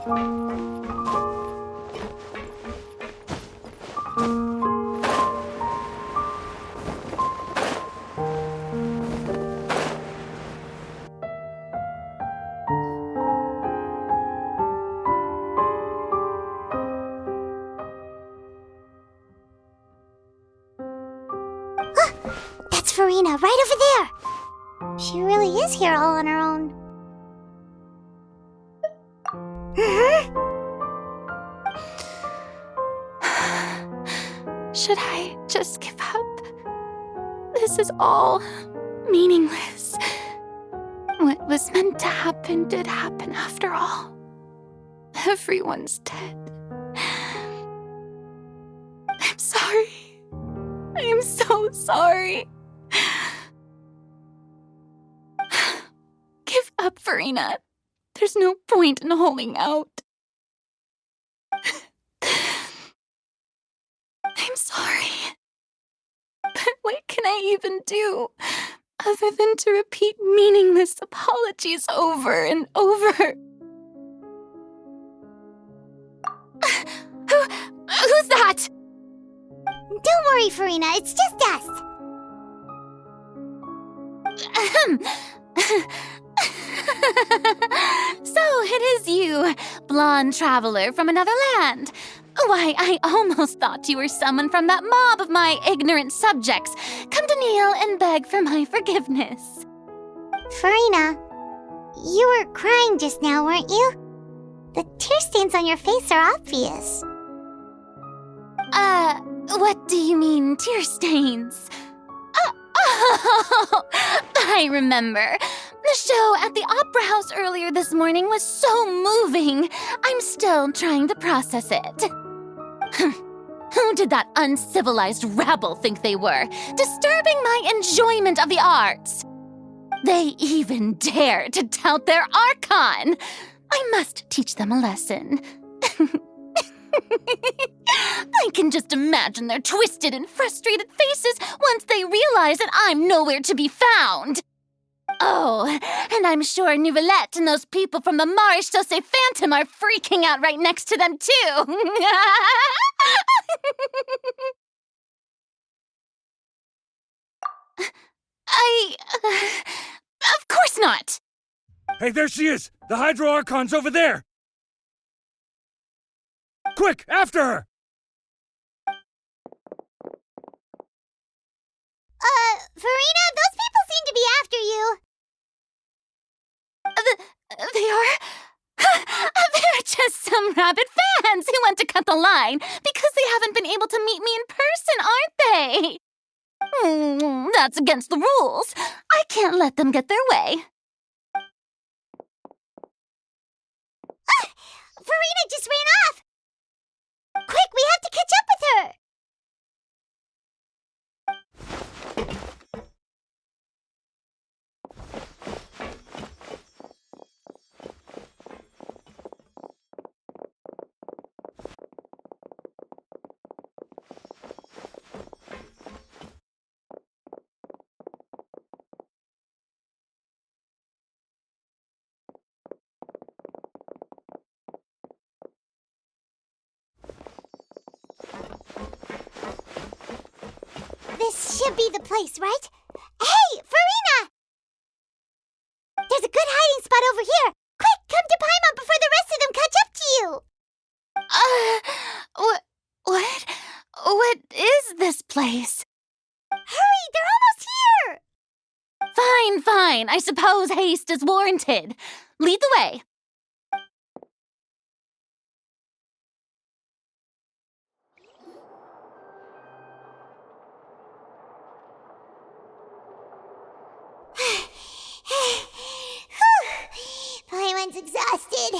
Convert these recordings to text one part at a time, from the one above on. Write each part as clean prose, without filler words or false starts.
That's Farina, right over there! She really is here all on her own. Should I just give up? This is all meaningless. What was meant to happen did happen after all. Everyone's dead. I'm sorry. I am so sorry. Give up, Farina. There's no point in holding out. I'm sorry. But what can I even do other than to repeat meaningless apologies over and over? Who's that? Don't worry, Farina, it's just us. So it is you, blonde traveler from another land. Why, I almost thought you were someone from that mob of my ignorant subjects, come to kneel and beg for my forgiveness. Farina, you were crying just now, weren't you? The tear stains on your face are obvious. What do you mean, tear stains? Oh, I remember. The show at the Opera House earlier this morning was so moving. I'm still trying to process it. Who did that uncivilized rabble think they were, disturbing my enjoyment of the arts? They even dare to tout their Archon. I must teach them a lesson. I can just imagine their twisted and frustrated faces once they realize that I'm nowhere to be found. Oh, and I'm sure Nouvellette and those people from the Maréchaussée Phantom are freaking out right next to them, too. Of course not. Hey, there she is! The Hydro Archon's over there! Quick, after her! Farina, those people seem to be after you. They are? They're just some rabid fans who want to cut the line because they haven't been able to meet me in person, aren't they? That's against the rules. I can't let them get their way. Farina just ran off! Quick, we have to catch up with her! This should be the place, right? Hey, Farina! There's a good hiding spot over here. Quick, come to Paimon before the rest of them catch up to you. What is this place? Hurry, they're almost here. Fine. I suppose haste is warranted. Lead the way. Paimon's exhausted.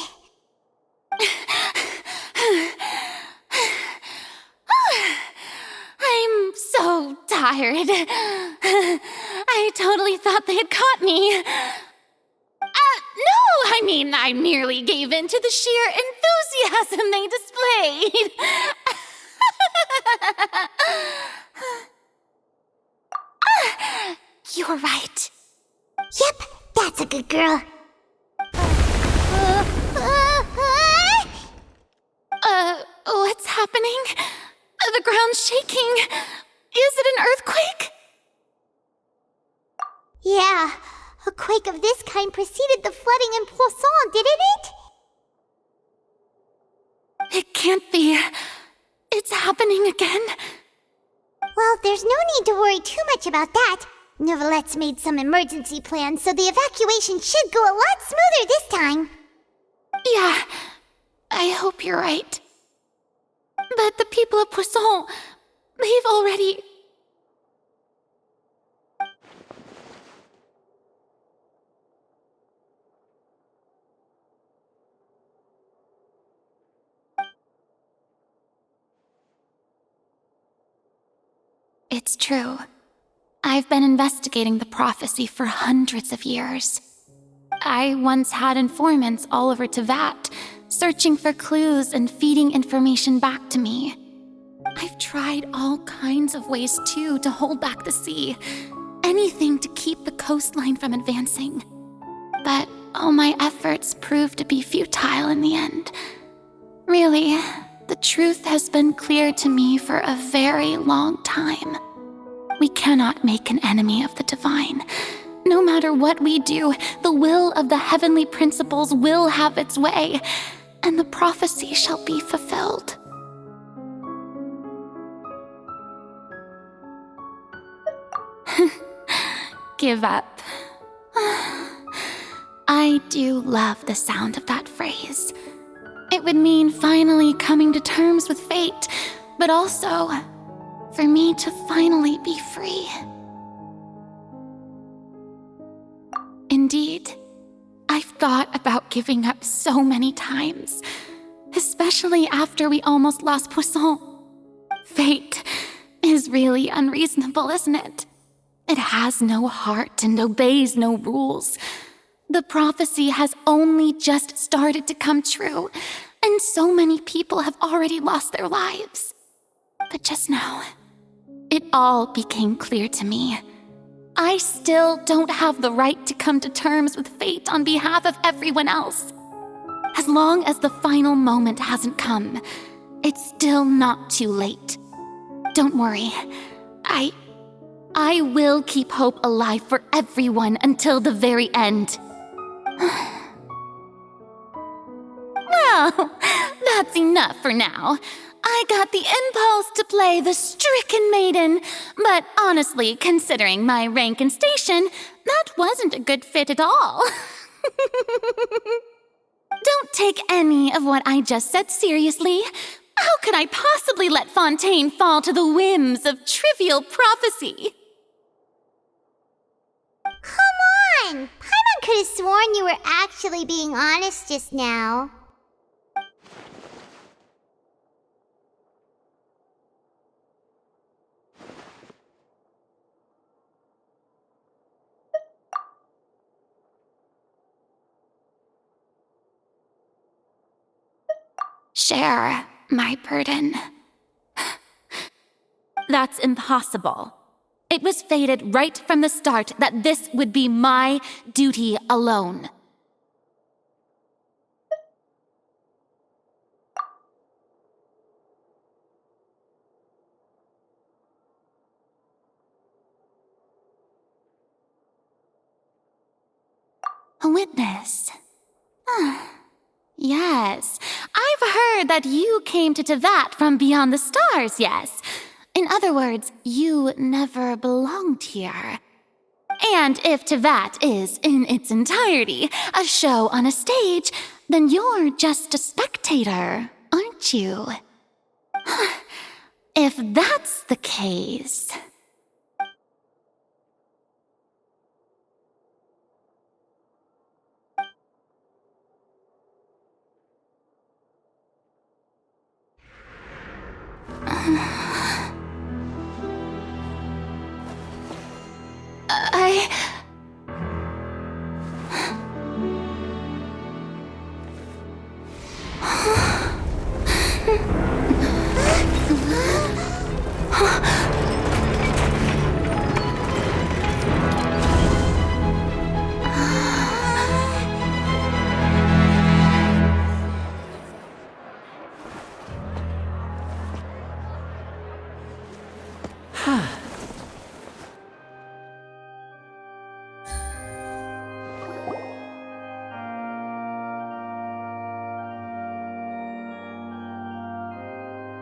I'm so tired. I totally thought they had caught me. No, I mean, I merely gave in to the sheer enthusiasm they displayed. You're right. Yep, that's a good girl. shaking. Is it an earthquake? Yeah, a quake of this kind preceded the flooding in Poisson, didn't it? It can't be. It's happening again. Well, there's no need to worry too much about that. Novelette's made some emergency plans, so the evacuation should go a lot smoother this time. Yeah, I hope you're right. But the people of Poisson, they've already... It's true. I've been investigating the prophecy for hundreds of years. I once had informants all over Tevat, searching for clues and feeding information back to me. I've tried all kinds of ways, too, to hold back the sea. Anything to keep the coastline from advancing. But all my efforts proved to be futile in the end. Really, the truth has been clear to me for a very long time. We cannot make an enemy of the divine. No matter what we do, the will of the heavenly principles will have its way, and the prophecy shall be fulfilled. Give up. I do love the sound of that phrase. It would mean finally coming to terms with fate, but also for me to finally be free. Indeed, I've thought about giving up so many times, especially after we almost lost Poisson. Fate is really unreasonable, isn't it? It has no heart and obeys no rules. The prophecy has only just started to come true, and so many people have already lost their lives. But just now, it all became clear to me. I still don't have the right to come to terms with fate on behalf of everyone else. As long as the final moment hasn't come, it's still not too late. Don't worry. I will keep hope alive for everyone until the very end. Well, that's enough for now. I got the impulse to play the stricken maiden, but honestly, considering my rank and station, that wasn't a good fit at all. Don't take any of what I just said seriously. How could I possibly let Fontaine fall to the whims of trivial prophecy? Come on! Paimon could have sworn you were actually being honest just now. Share my burden. That's impossible. It was fated right from the start that this would be my duty alone. A witness. Yes, I've heard that you came to Tevat from beyond the stars, yes. In other words, you never belonged here. And if Tevat is, in its entirety, a show on a stage, then you're just a spectator, aren't you? If that's the case...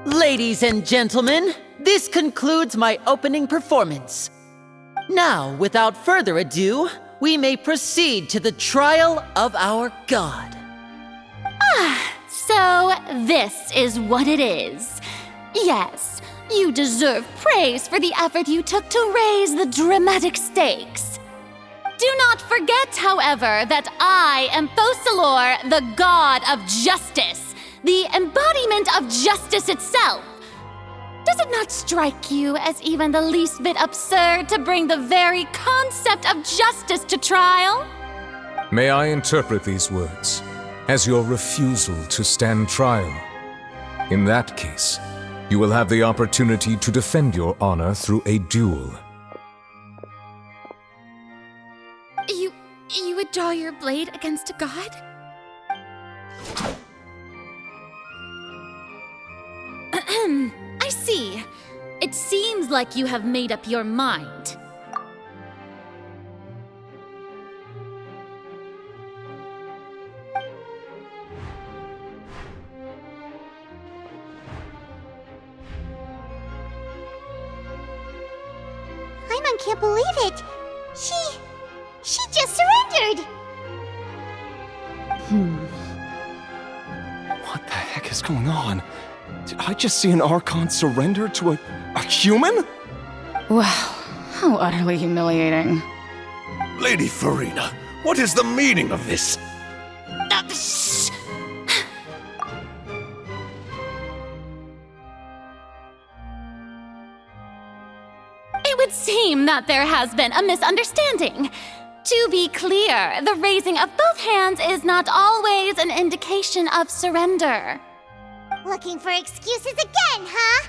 Ladies and gentlemen, this concludes my opening performance. Now, without further ado, we may proceed to the trial of our god. So this is what it is. Yes, you deserve praise for the effort you took to raise the dramatic stakes. Do not forget, however, that I am Focalor, the god of justice, the embodiment of justice itself. Does it not strike you as even the least bit absurd to bring the very concept of justice to trial? May I interpret these words as your refusal to stand trial? In that case, you will have the opportunity to defend your honor through a duel. You would draw your blade against a god? I see. It seems like you have made up your mind. Paimon can't believe it. She just surrendered. What the heck is going on? Did I just see an Archon surrender to a human? Wow, how utterly humiliating. Lady Farina, what is the meaning of this? Shh! It would seem that there has been a misunderstanding. To be clear, the raising of both hands is not always an indication of surrender. Looking for excuses again, huh?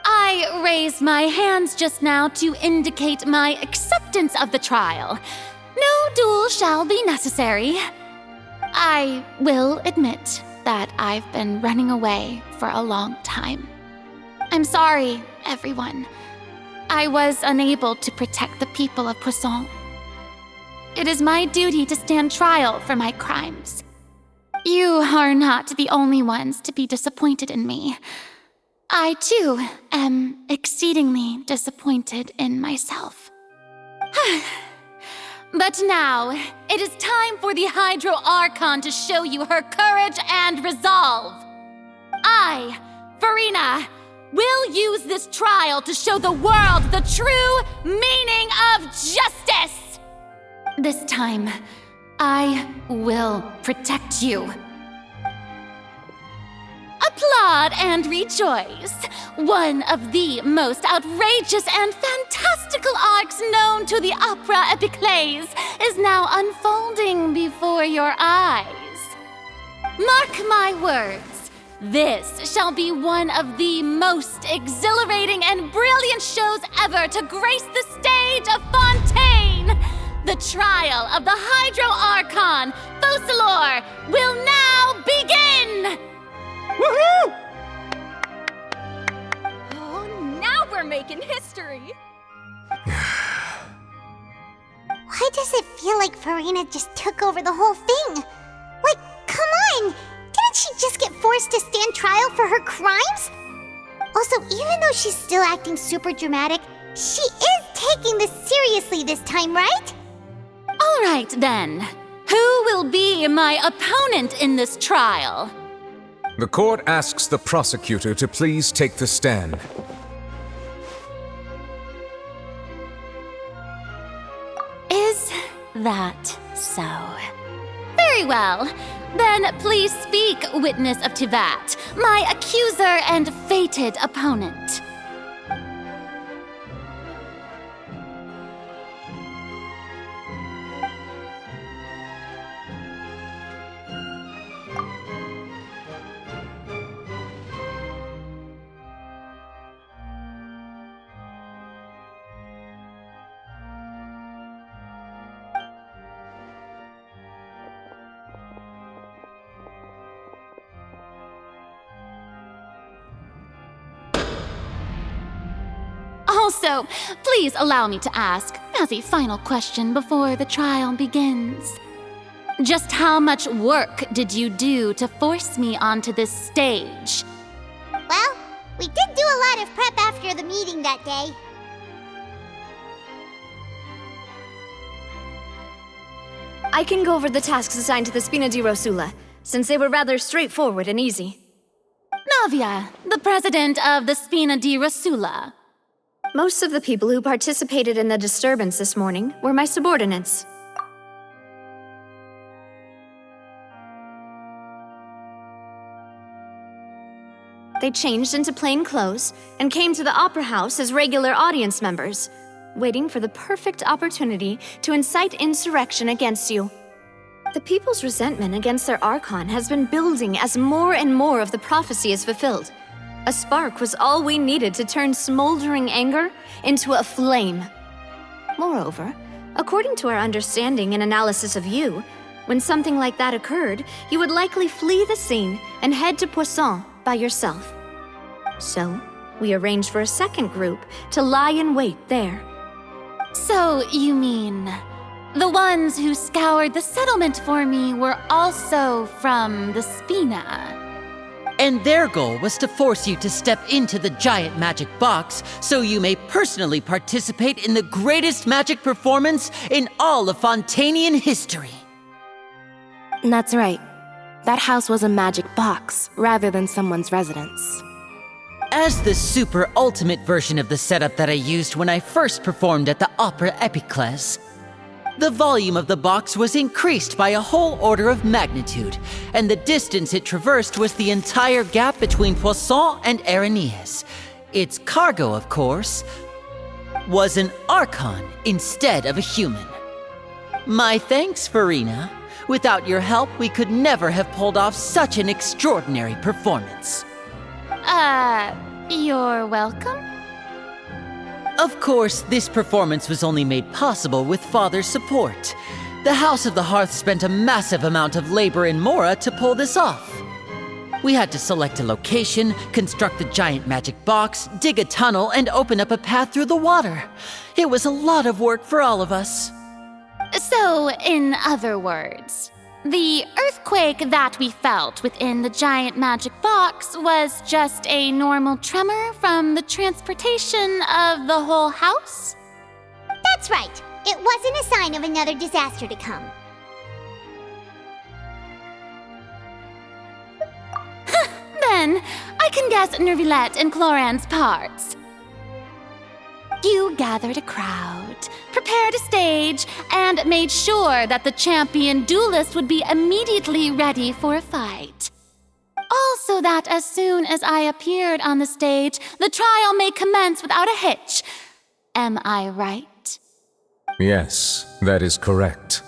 I raised my hands just now to indicate my acceptance of the trial. No duel shall be necessary. I will admit that I've been running away for a long time. I'm sorry, everyone. I was unable to protect the people of Poisson. It is my duty to stand trial for my crimes. You are not the only ones to be disappointed in me. I, too, am exceedingly disappointed in myself. But now, it is time for the Hydro Archon to show you her courage and resolve. I, Farina, will use this trial to show the world the true meaning of justice! This time, I will protect you. Applaud and rejoice! One of the most outrageous and fantastical arcs known to the opera epiclese is now unfolding before your eyes. Mark my words, this shall be one of the most exhilarating and brilliant shows ever to grace the stage of Fontaine! The trial of the Hydro Archon, Focalor, will now begin! Woohoo! Oh, now we're making history! Why does it feel like Farina just took over the whole thing? Like, come on! Didn't she just get forced to stand trial for her crimes? Also, even though she's still acting super dramatic, she is taking this seriously this time, right? All right, then. Who will be my opponent in this trial? The court asks the prosecutor to please take the stand. Is that so? Very well. Then please speak, witness of Tivat, my accuser and fated opponent. Also, please allow me to ask, as a final question before the trial begins. Just how much work did you do to force me onto this stage? Well, We did do a lot of prep after the meeting that day. I can go over the tasks assigned to the Spina di Rosula, since they were rather straightforward and easy. Navia, the president of the Spina di Rosula. Most of the people who participated in the disturbance this morning were my subordinates. They changed into plain clothes and came to the Opera House as regular audience members, waiting for the perfect opportunity to incite insurrection against you. The people's resentment against their Archon has been building as more and more of the prophecy is fulfilled. A spark was all we needed to turn smoldering anger into a flame. Moreover, according to our understanding and analysis of you, when something like that occurred, you would likely flee the scene and head to Poisson by yourself. So, we arranged for a second group to lie in wait there. So, you mean, the ones who scoured the settlement for me were also from the Spina? And their goal was to force you to step into the giant magic box so you may personally participate in the greatest magic performance in all of Fontainian history. That's right. That house was a magic box rather than someone's residence. As the super ultimate version of the setup that I used when I first performed at the Opera Epiclese, the volume of the box was increased by a whole order of magnitude, and the distance it traversed was the entire gap between Poisson and Araneas. Its cargo, of course, was an Archon instead of a human. My thanks, Farina. Without your help, we could never have pulled off such an extraordinary performance. You're welcome? Of course, this performance was only made possible with Father's support. The House of the Hearth spent a massive amount of labor in Mora to pull this off. We had to select a location, construct the giant magic box, dig a tunnel, and open up a path through the water. It was a lot of work for all of us. So, in other words, the earthquake that we felt within the giant magic box was just a normal tremor from the transportation of the whole house? That's right. It wasn't a sign of another disaster to come. Then, I can guess Nervilette and Cloran's parts. You gathered a crowd, prepared a stage, and made sure that the champion duelist would be immediately ready for a fight. Also that as soon as I appeared on the stage, the trial may commence without a hitch. Am I right? Yes, that is correct.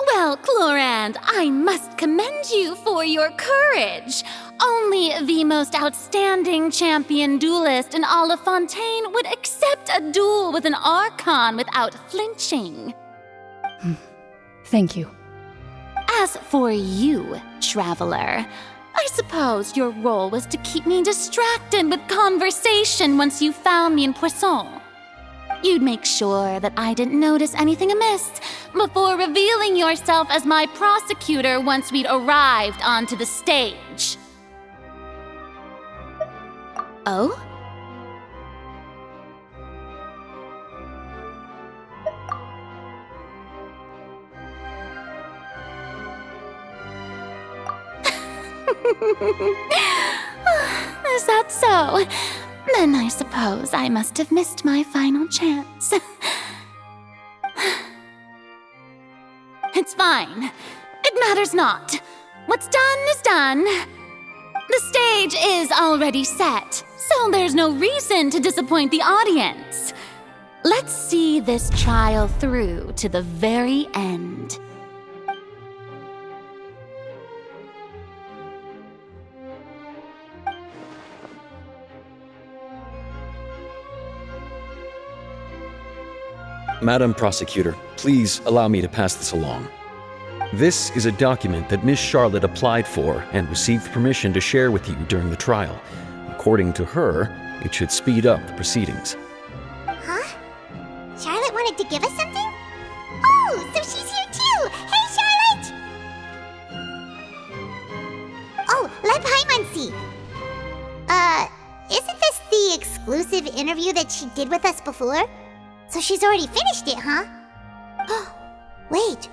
Well, Clorand, I must commend you for your courage. Only the most outstanding champion duelist in all of Fontaine would accept a duel with an Archon without flinching. Thank you. As for you, traveler, I suppose your role was to keep me distracted with conversation once you found me in Poisson. You'd make sure that I didn't notice anything amiss before revealing yourself as my prosecutor once we'd arrived onto the stage. Oh? Is that so? Then I suppose I must have missed my final chance. It's fine. It matters not. What's done is done. The stage is already set, so there's no reason to disappoint the audience. Let's see this trial through to the very end. Madam Prosecutor, please allow me to pass this along. This is a document that Miss Charlotte applied for and received permission to share with you during the trial. According to her, it should speed up the proceedings. Huh? Charlotte wanted to give us something? Oh, so she's here too! Hey, Charlotte! Oh, let Paimon see. exclusive interview that she did with us before? So she's already finished it, huh? Wait,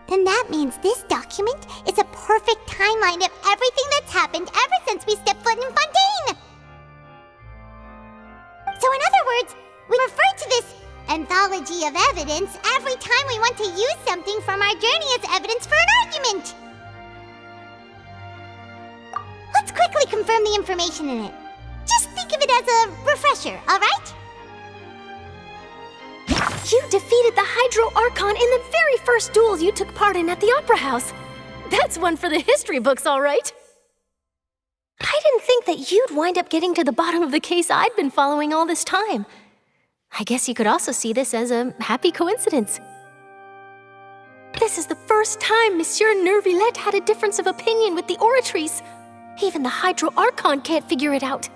then that means this document is a perfect timeline of everything that's happened ever since we stepped foot in Fontaine! So in other words, we refer to this anthology of evidence every time we want to use something from our journey as evidence for an argument! Let's quickly confirm the information in it. Just think of it as a refresher, alright? You defeated the Hydro Archon in the very first duel you took part in at the Opera House. That's one for the history books, all right. I didn't think that you'd wind up getting to the bottom of the case I'd been following all this time. I guess you could also see this as a happy coincidence. This is the first time Monsieur Neuvillette had a difference of opinion with the Oratrice. Even the Hydro Archon can't figure it out.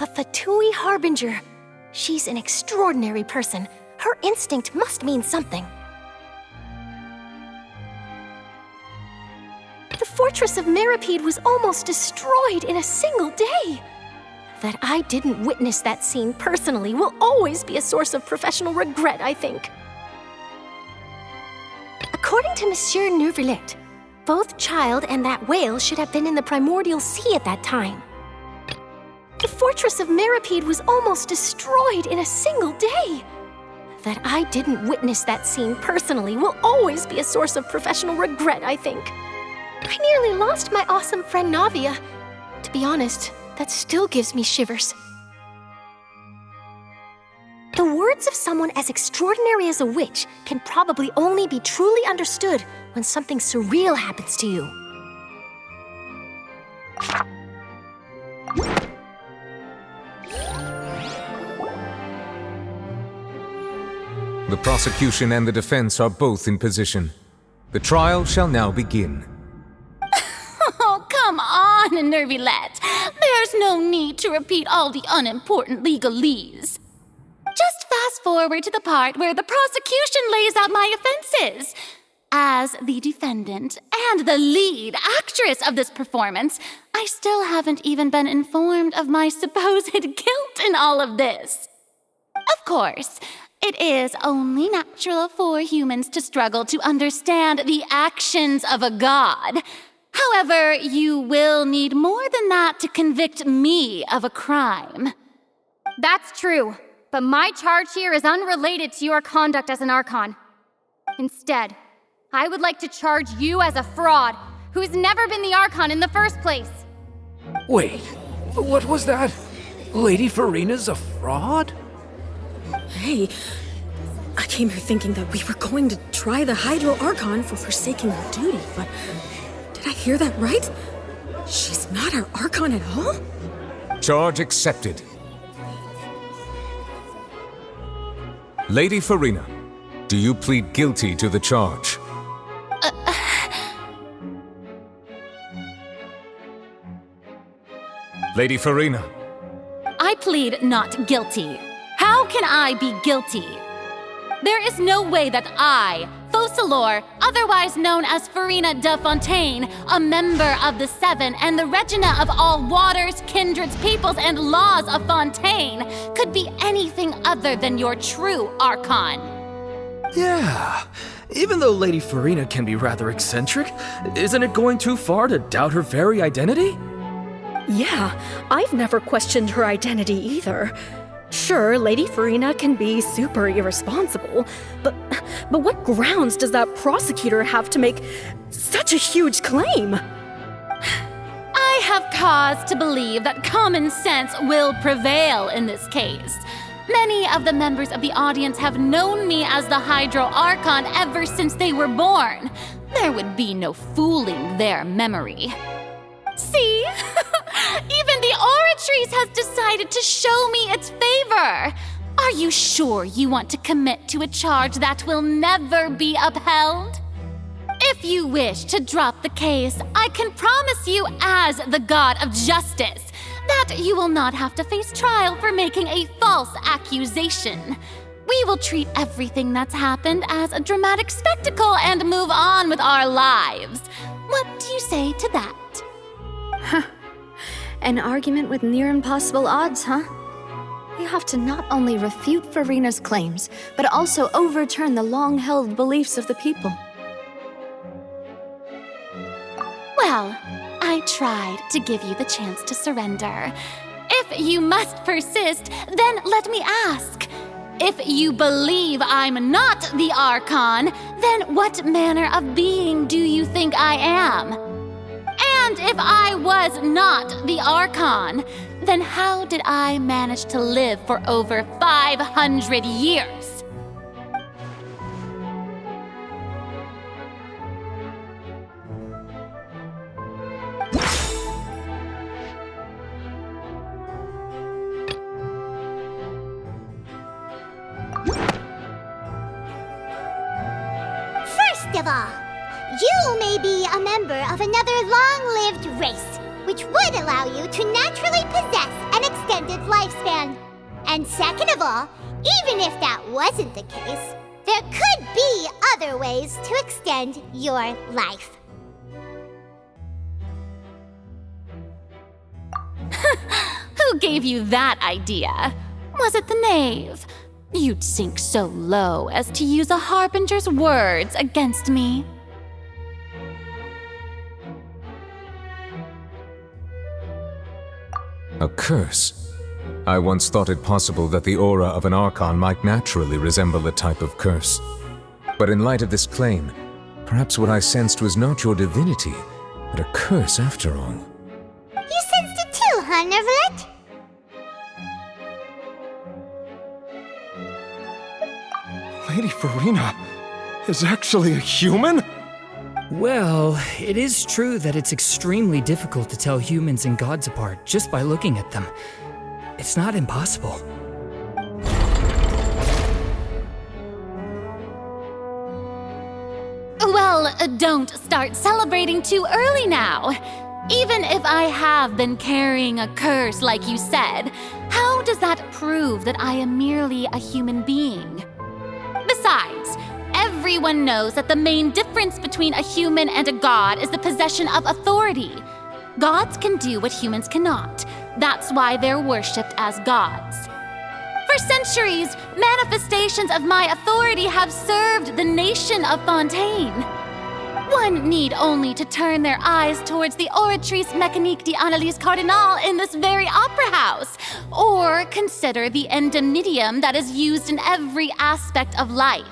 A Fatui Harbinger. She's an extraordinary person. Her instinct must mean something. The fortress of Meripede was almost destroyed in a single day. That I didn't witness that scene personally will always be a source of professional regret, I think. According to Monsieur Neuvillette, both Child and that whale should have been in the primordial sea at that time. The fortress of Meripede was almost destroyed in a single day. That I didn't witness that scene personally will always be a source of professional regret, I think. I nearly lost my awesome friend Navia. To be honest, that still gives me shivers. The words of someone as extraordinary as a witch can probably only be truly understood when something surreal happens to you. The prosecution and the defense are both in position. The trial shall now begin. Oh, come on, Neuvillette. There's no need to repeat all the unimportant legalese. Just fast forward to the part where the prosecution lays out my offenses. As the defendant and the lead actress of this performance, I still haven't even been informed of my supposed guilt in all of this. Of course, it is only natural for humans to struggle to understand the actions of a god. However, you will need more than that to convict me of a crime. That's true, but my charge here is unrelated to your conduct as an Archon. Instead, I would like to charge you as a fraud who's never been the Archon in the first place. Wait, what was that? Lady Farina's a fraud? Hey, I came here thinking that we were going to try the Hydro Archon for forsaking her duty, but did I hear that right? She's not our Archon at all? Charge accepted. Lady Farina, do you plead guilty to the charge? Lady Farina. I plead not guilty. How can I be guilty? There is no way that I, Focalor, otherwise known as Farina de Fontaine, a member of the Seven and the Regina of all waters, kindreds, peoples, and laws of Fontaine, could be anything other than your true Archon. Yeah, even though Lady Farina can be rather eccentric, isn't it going too far to doubt her very identity? Yeah, I've never questioned her identity either. Sure, Lady Farina can be super irresponsible, but what grounds does that prosecutor have to make such a huge claim? I have cause to believe that common sense will prevail in this case. Many of the members of the audience have known me as the Hydro Archon ever since they were born. There would be no fooling their memory. See? Even the Oratrice has decided to show me its favor. Are you sure you want to commit to a charge that will never be upheld? If you wish to drop the case, I can promise you as the God of Justice that you will not have to face trial for making a false accusation. We will treat everything that's happened as a dramatic spectacle and move on with our lives. What do you say to that? An argument with near impossible odds, huh? You have to not only refute Furina's claims, but also overturn the long-held beliefs of the people. Well, I tried to give you the chance to surrender. If you must persist, then let me ask. If you believe I'm not the Archon, then what manner of being do you think I am? And if I was not the Archon, then how did I manage to live for over 500 years? First of all, you may be a member of another long-lived race, which would allow you to naturally possess an extended lifespan. And second of all, even if that wasn't the case, there could be other ways to extend your life. Who gave you that idea? Was it the knave? You'd sink so low as to use a harbinger's words against me. A curse? I once thought it possible that the aura of an Archon might naturally resemble a type of curse. But in light of this claim, perhaps what I sensed was not your divinity, but a curse after all. You sensed it too, huh, Neverlet? Lady Furina is actually a human? Well, it is true that it's extremely difficult to tell humans and gods apart just by looking at them. It's not impossible. Well, don't start celebrating too early now. Even if I have been carrying a curse like you said, how does that prove that I am merely a human being? Besides, everyone knows that the main difference between a human and a god is the possession of authority. Gods can do what humans cannot. That's why they're worshipped as gods. For centuries, manifestations of my authority have served the nation of Fontaine. One need only to turn their eyes towards the Oratrice Mécanique d'Analyse Cardinal in this very opera house, or consider the endemnitium that is used in every aspect of life.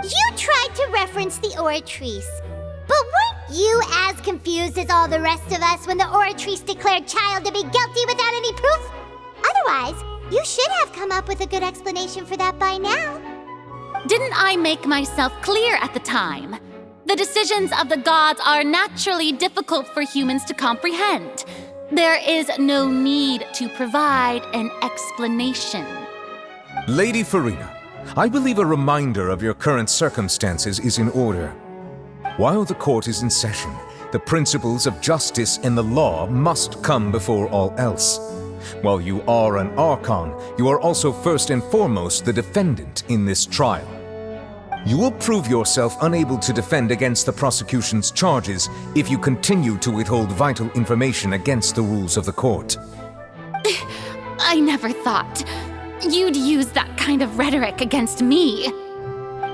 You tried to reference the Oratrice, but weren't you as confused as all the rest of us when the Oratrice declared Child to be guilty without any proof? Otherwise, you should have come up with a good explanation for that by now. Didn't I make myself clear at the time? The decisions of the gods are naturally difficult for humans to comprehend. There is no need to provide an explanation. Lady Furina, I believe a reminder of your current circumstances is in order. While the court is in session, the principles of justice and the law must come before all else. While you are an Archon, you are also first and foremost the defendant in this trial. You will prove yourself unable to defend against the prosecution's charges if you continue to withhold vital information against the rules of the court. I never thought you'd use that kind of rhetoric against me.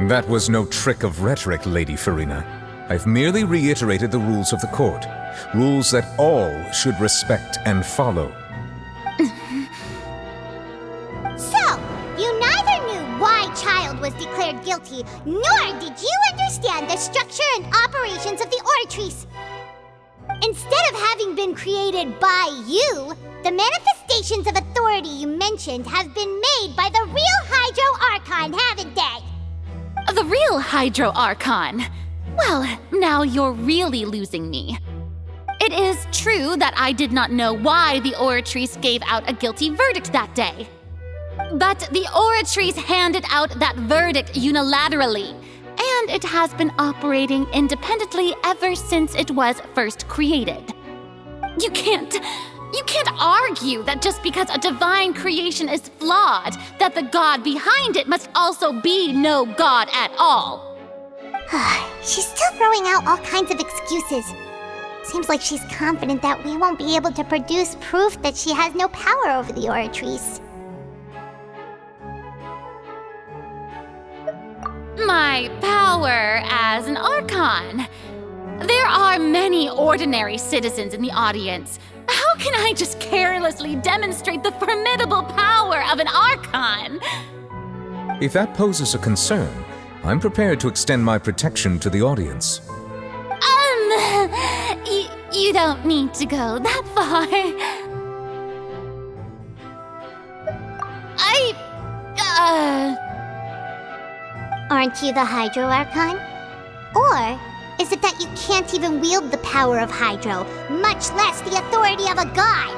That was no trick of rhetoric, Lady Furina. I've merely reiterated the rules of the court, rules that all should respect and follow. So, you neither knew why Child was declared guilty, nor did you understand the structure and operations of the Oratrice. Instead of having been created by you, the manifestations of authority you mentioned have been made by the real Hydro Archon, haven't they? The real Hydro Archon? Well, now you're really losing me. It is true that I did not know why the Oratrice gave out a guilty verdict that day. But the Oratrice handed out that verdict unilaterally, and it has been operating independently ever since it was first created. You can't You can't argue that just because a divine creation is flawed, that the god behind it must also be no god at all. She's still throwing out all kinds of excuses. Seems like she's confident that we won't be able to produce proof that she has no power over the Oratrice. My power as an Archon. There are many ordinary citizens in the audience. How can I just carelessly demonstrate the formidable power of an Archon? If that poses a concern, I'm prepared to extend my protection to the audience. You don't need to go that far. Aren't you the Hydro Archon? Or is it that you can't even wield the power of Hydro, much less the authority of a god?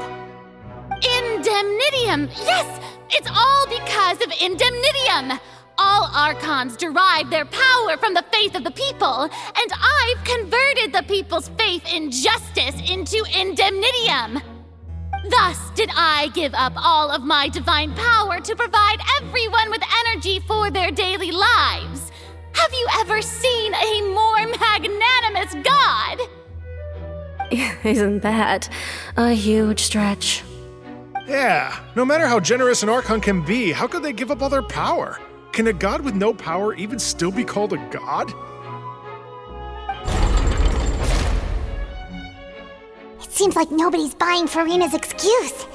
Indemnitium! Yes! It's all because of Indemnitium! All Archons derive their power from the faith of the people, and I've converted the people's faith in justice into Indemnitium! Thus did I give up all of my divine power to provide everyone with energy for their daily lives. Have you ever seen a more magnanimous god? Isn't that a huge stretch? Yeah, no matter how generous an Archon can be, how could they give up all their power? Can a god with no power even still be called a god? It seems like nobody's buying Furina's excuse.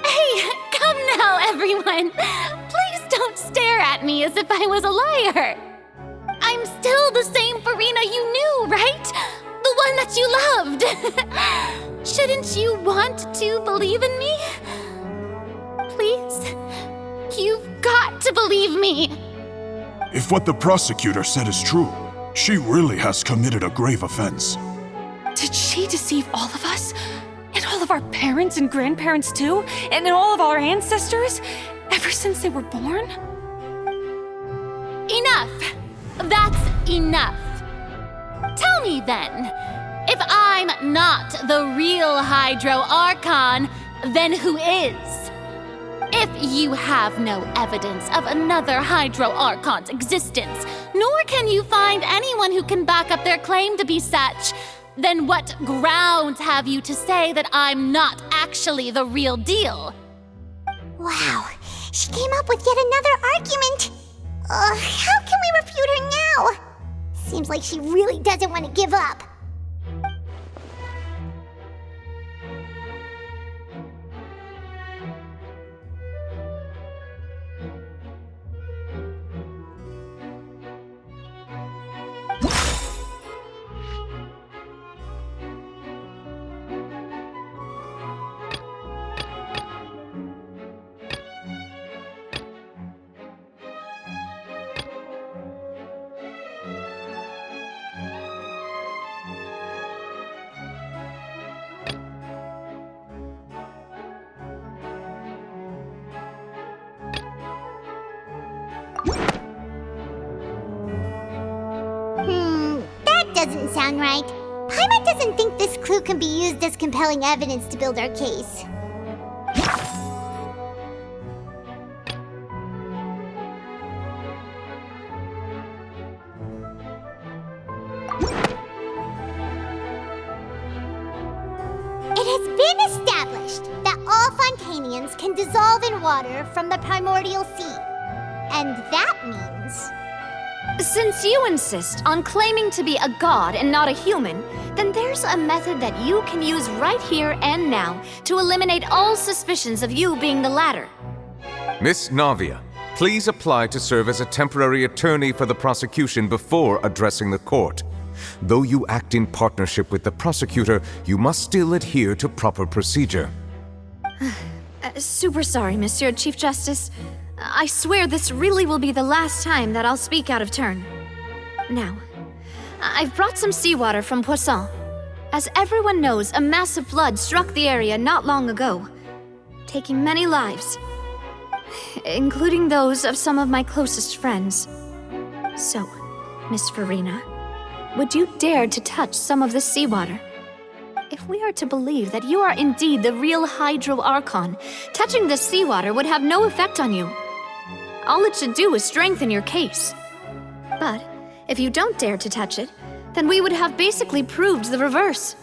Hey, come now, everyone! Please don't stare at me as if I was a liar! I'm still the same Furina you knew, right? The one that you loved! Shouldn't you want to believe in me? Please? You've got to believe me! If what the prosecutor said is true, she really has committed a grave offense. Did she deceive all of us? And all of our parents and grandparents too? And all of our ancestors? Ever since they were born? Enough! That's enough! Tell me then, if I'm not the real Hydro Archon, then who is? If you have no evidence of another Hydro Archon's existence, nor can you find anyone who can back up their claim to be such, then what grounds have you to say that I'm not actually the real deal? Wow, she came up with yet another argument. How can we refute her now? Seems like she really doesn't want to give up. That doesn't sound right. Paimon doesn't think this clue can be used as compelling evidence to build our case. It has been established that all Fontainians can dissolve in water from the primordial sea. And that means... Since you insist on claiming to be a god and not a human, then there's a method that you can use right here and now to eliminate all suspicions of you being the latter. Miss Navia, please apply to serve as a temporary attorney for the prosecution before addressing the court. Though you act in partnership with the prosecutor, you must still adhere to proper procedure. Super sorry, Monsieur Chief Justice. I swear this really will be the last time that I'll speak out of turn. Now, I've brought some seawater from Poisson. As everyone knows, a massive flood struck the area not long ago, taking many lives, including those of some of my closest friends. So, Miss Furina, would you dare to touch some of this seawater? if we are to believe that you are indeed the real Hydro Archon, touching the seawater would have no effect on you. All it should do is strengthen your case. But if you don't dare to touch it, then we would have basically proved the reverse.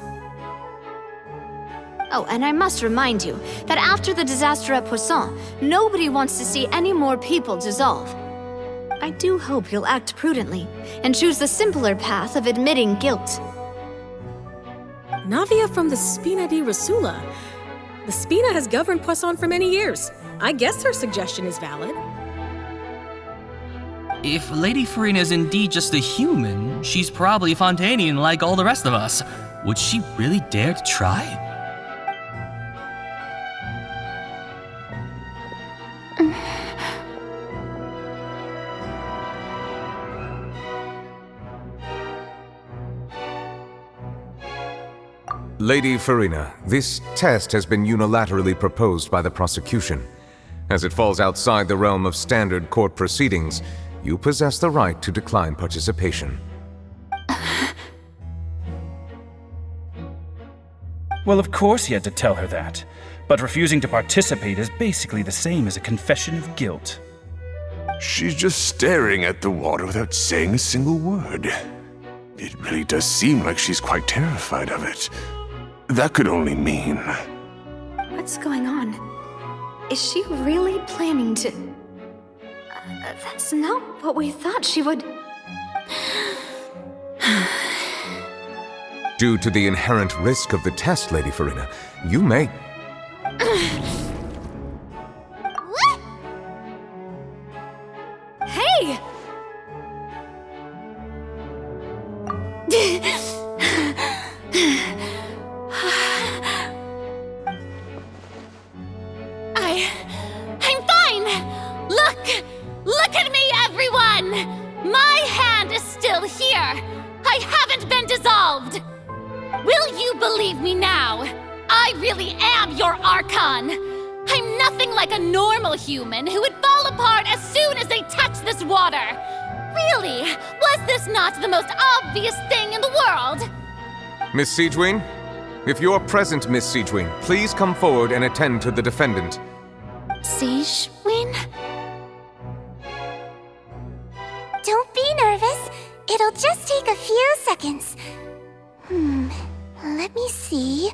Oh, and I must remind you that after the disaster at Poisson, nobody wants to see any more people dissolve. I do hope you'll act prudently and choose the simpler path of admitting guilt. Navia from the Spina di Rasula. The Spina has governed Poisson for many years. I guess her suggestion is valid. If Lady Farina is indeed just a human, she's probably Fontainian like all the rest of us. Would she really dare to try? Lady Farina, this test has been unilaterally proposed by the prosecution. As it falls outside the realm of standard court proceedings, you possess the right to decline participation. Well, of course you had to tell her that. But refusing to participate is basically the same as a confession of guilt. She's just staring at the water without saying a single word. It really does seem like she's quite terrified of it. That could only mean... What's going on? Is she really planning to... that's not what we thought she would... Due to the inherent risk of the test, Lady Farina, you may... Hey! I'm fine! Look at me, everyone! My hand is still here! I haven't been dissolved! Will you believe me now? I really am your Archon! I'm nothing like a normal human who would fall apart as soon as they touch this water! Really, was this not the most obvious thing in the world? Miss Siegewin? If you're present, Miss Siegewin, please come forward and attend to the defendant. Siegewin? Don't be nervous. It'll just take a few seconds. Let me see.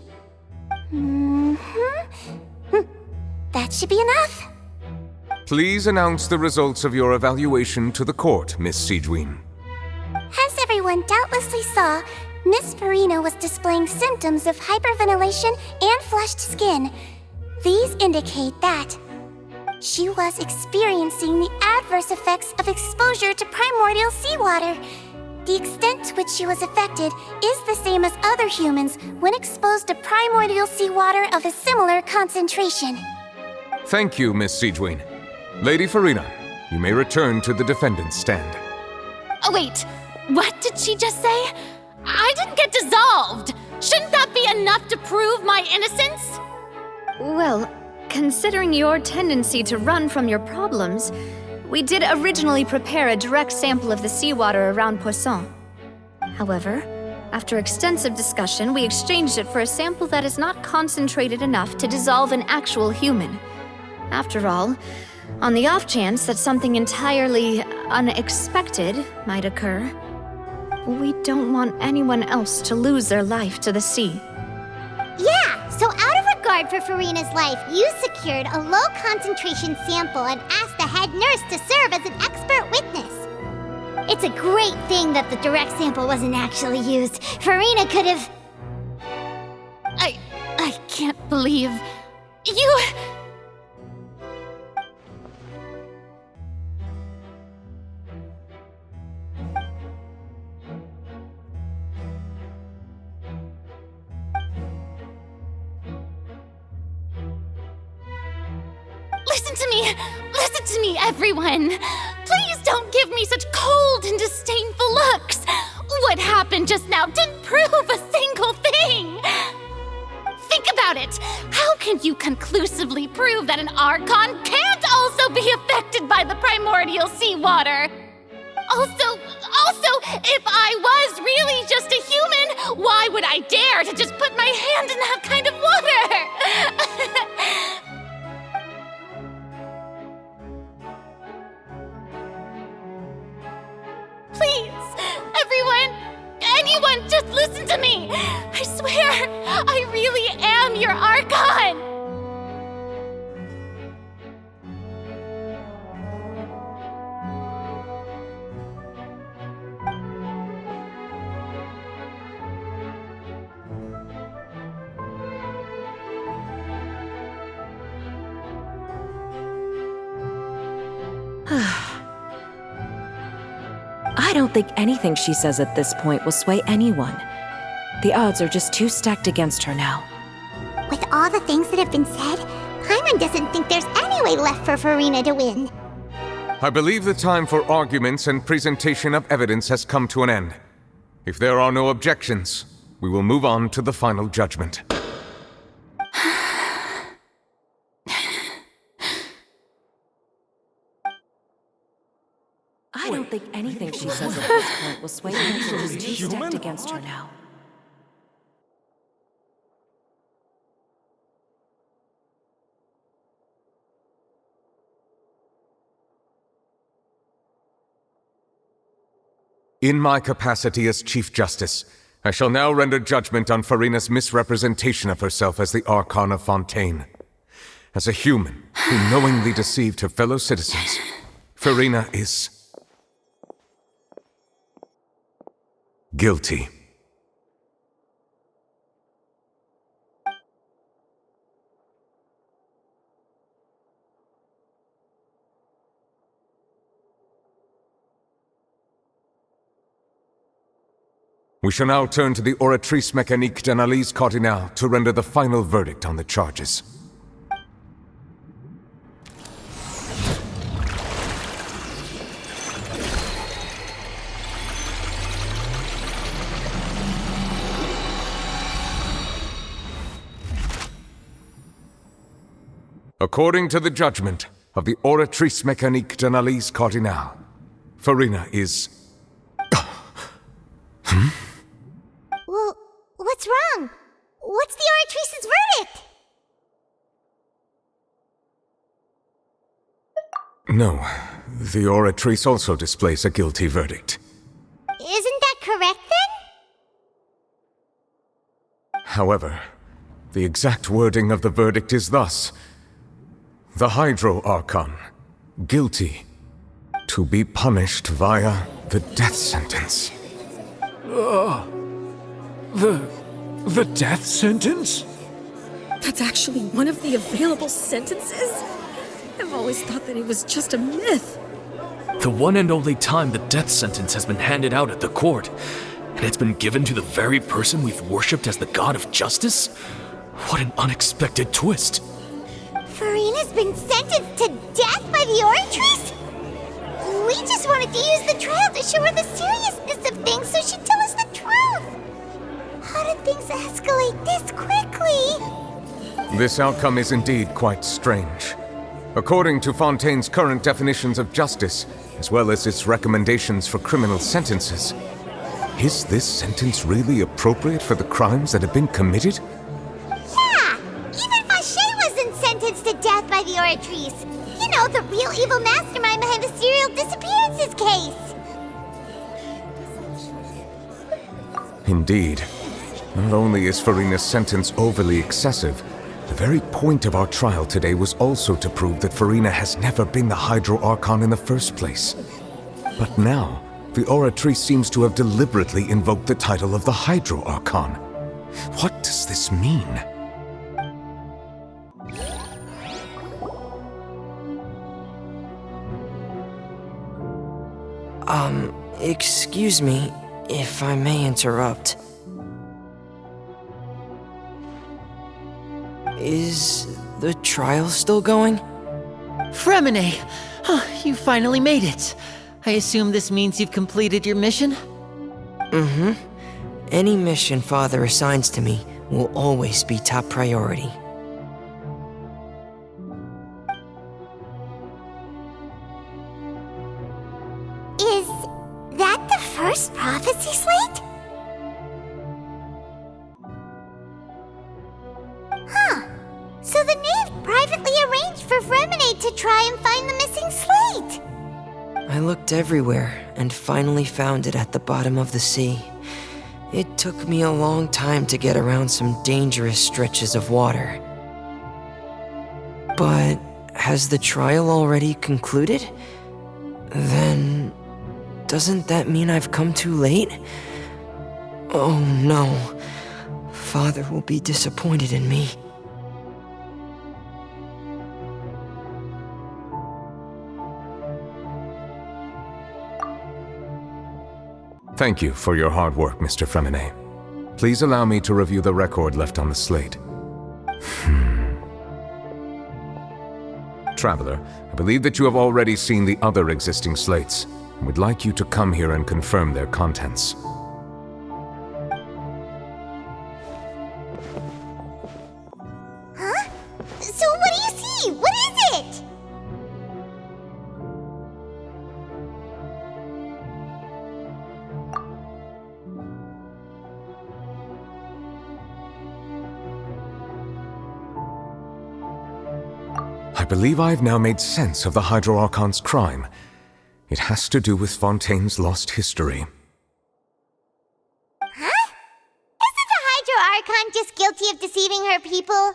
That should be enough. Please announce the results of your evaluation to the court, Miss Siegewin. As everyone doubtlessly saw, Miss Farina was displaying symptoms of hyperventilation and flushed skin. These indicate that she was experiencing the adverse effects of exposure to primordial seawater. The extent to which she was affected is the same as other humans when exposed to primordial seawater of a similar concentration. Thank you, Miss Siegewin. Lady Farina, you may return to the defendant's stand. Oh, wait. What did she just say? I didn't get dissolved. Shouldn't that be enough to prove my innocence? Well, considering your tendency to run from your problems, we did originally prepare a direct sample of the seawater around Poisson. However, after extensive discussion, we exchanged it for a sample that is not concentrated enough to dissolve an actual human. After all, on the off chance that something entirely unexpected might occur, we don't want anyone else to lose their life to the sea. Yeah, so out of regard for Farina's life, you secured a low-concentration sample and asked the head nurse to serve as an expert witness. It's a great thing that the direct sample wasn't actually used. Farina could have... I can't believe... You... Listen to me, everyone! Please don't give me such cold and disdainful looks! What happened just now didn't prove a single thing! Think about it! How can you conclusively prove that an Archon can't also be affected by the primordial seawater? Also, if I was really just a human, why would I dare to just put my anyone just listen to me! I swear, I really am your Archon! I don't think anything she says at this point will sway anyone. The odds are just too stacked against her now. With all the things that have been said, Paimon doesn't think there's any way left for Furina to win. I believe the time for arguments and presentation of evidence has come to an end. If there are no objections, we will move on to the final judgment. I don't think anything she says at this point will sway anyone. She's too stacked against her now. In my capacity as Chief Justice, I shall now render judgment on Furina's misrepresentation of herself as the Archon of Fontaine. As a human who knowingly deceived her fellow citizens, Furina is guilty. We shall now turn to the Oratrice Mécanique d'Analyse Cardinale to render the final verdict on the charges. According to the judgment of the Oratrice Mécanique d'Analyse Cardinale, Furina is... Well, what's wrong? What's the Oratrice's verdict? No, the Oratrice also displays a guilty verdict. Isn't that correct then? However, the exact wording of the verdict is thus: the Hydro Archon, guilty, to be punished via the death sentence. The death sentence? That's actually one of the available sentences? I've always thought that it was just a myth. The one and only time the death sentence has been handed out at the court, and it's been given to the very person we've worshipped as the god of justice? What an unexpected twist. Furina's been sentenced to death by the Oratrice? We just wanted to use the trial to show her the seriousness of things so she'd tell us the truth. How did things escalate this quickly? This outcome is indeed quite strange. According to Fontaine's current definitions of justice, as well as its recommendations for criminal sentences, is this sentence really appropriate for the crimes that have been committed? Yeah! Even Fauché wasn't sentenced to death by the Oratrice. You know, the real evil mastermind behind the serial disappearances case. Indeed. Not only is Furina's sentence overly excessive, the very point of our trial today was also to prove that Furina has never been the Hydro Archon in the first place. But now, the Oratrice seems to have deliberately invoked the title of the Hydro Archon. What does this mean? Excuse me, if I may interrupt. Is the trial still going? Fremine! You finally made it. I assume this means you've completed your mission? Mm-hmm. Any mission Father assigns to me will always be top priority. Is that the first prophecy slate? Huh. So the knave privately arranged for Fremine to try and find the missing slate. I looked everywhere and finally found it at the bottom of the sea. It took me a long time to get around some dangerous stretches of water. But has the trial already concluded? Then, doesn't that mean I've come too late? Oh no, Father will be disappointed in me. Thank you for your hard work, Mr. Fremine. Please allow me to review the record left on the slate. Traveler, I believe that you have already seen the other existing slates, and would like you to come here and confirm their contents. Huh? So what do you see? What is it? I believe I've now made sense of the Hydro Archon's crime. It has to do with Fontaine's lost history. Huh? Isn't the Hydro Archon just guilty of deceiving her people?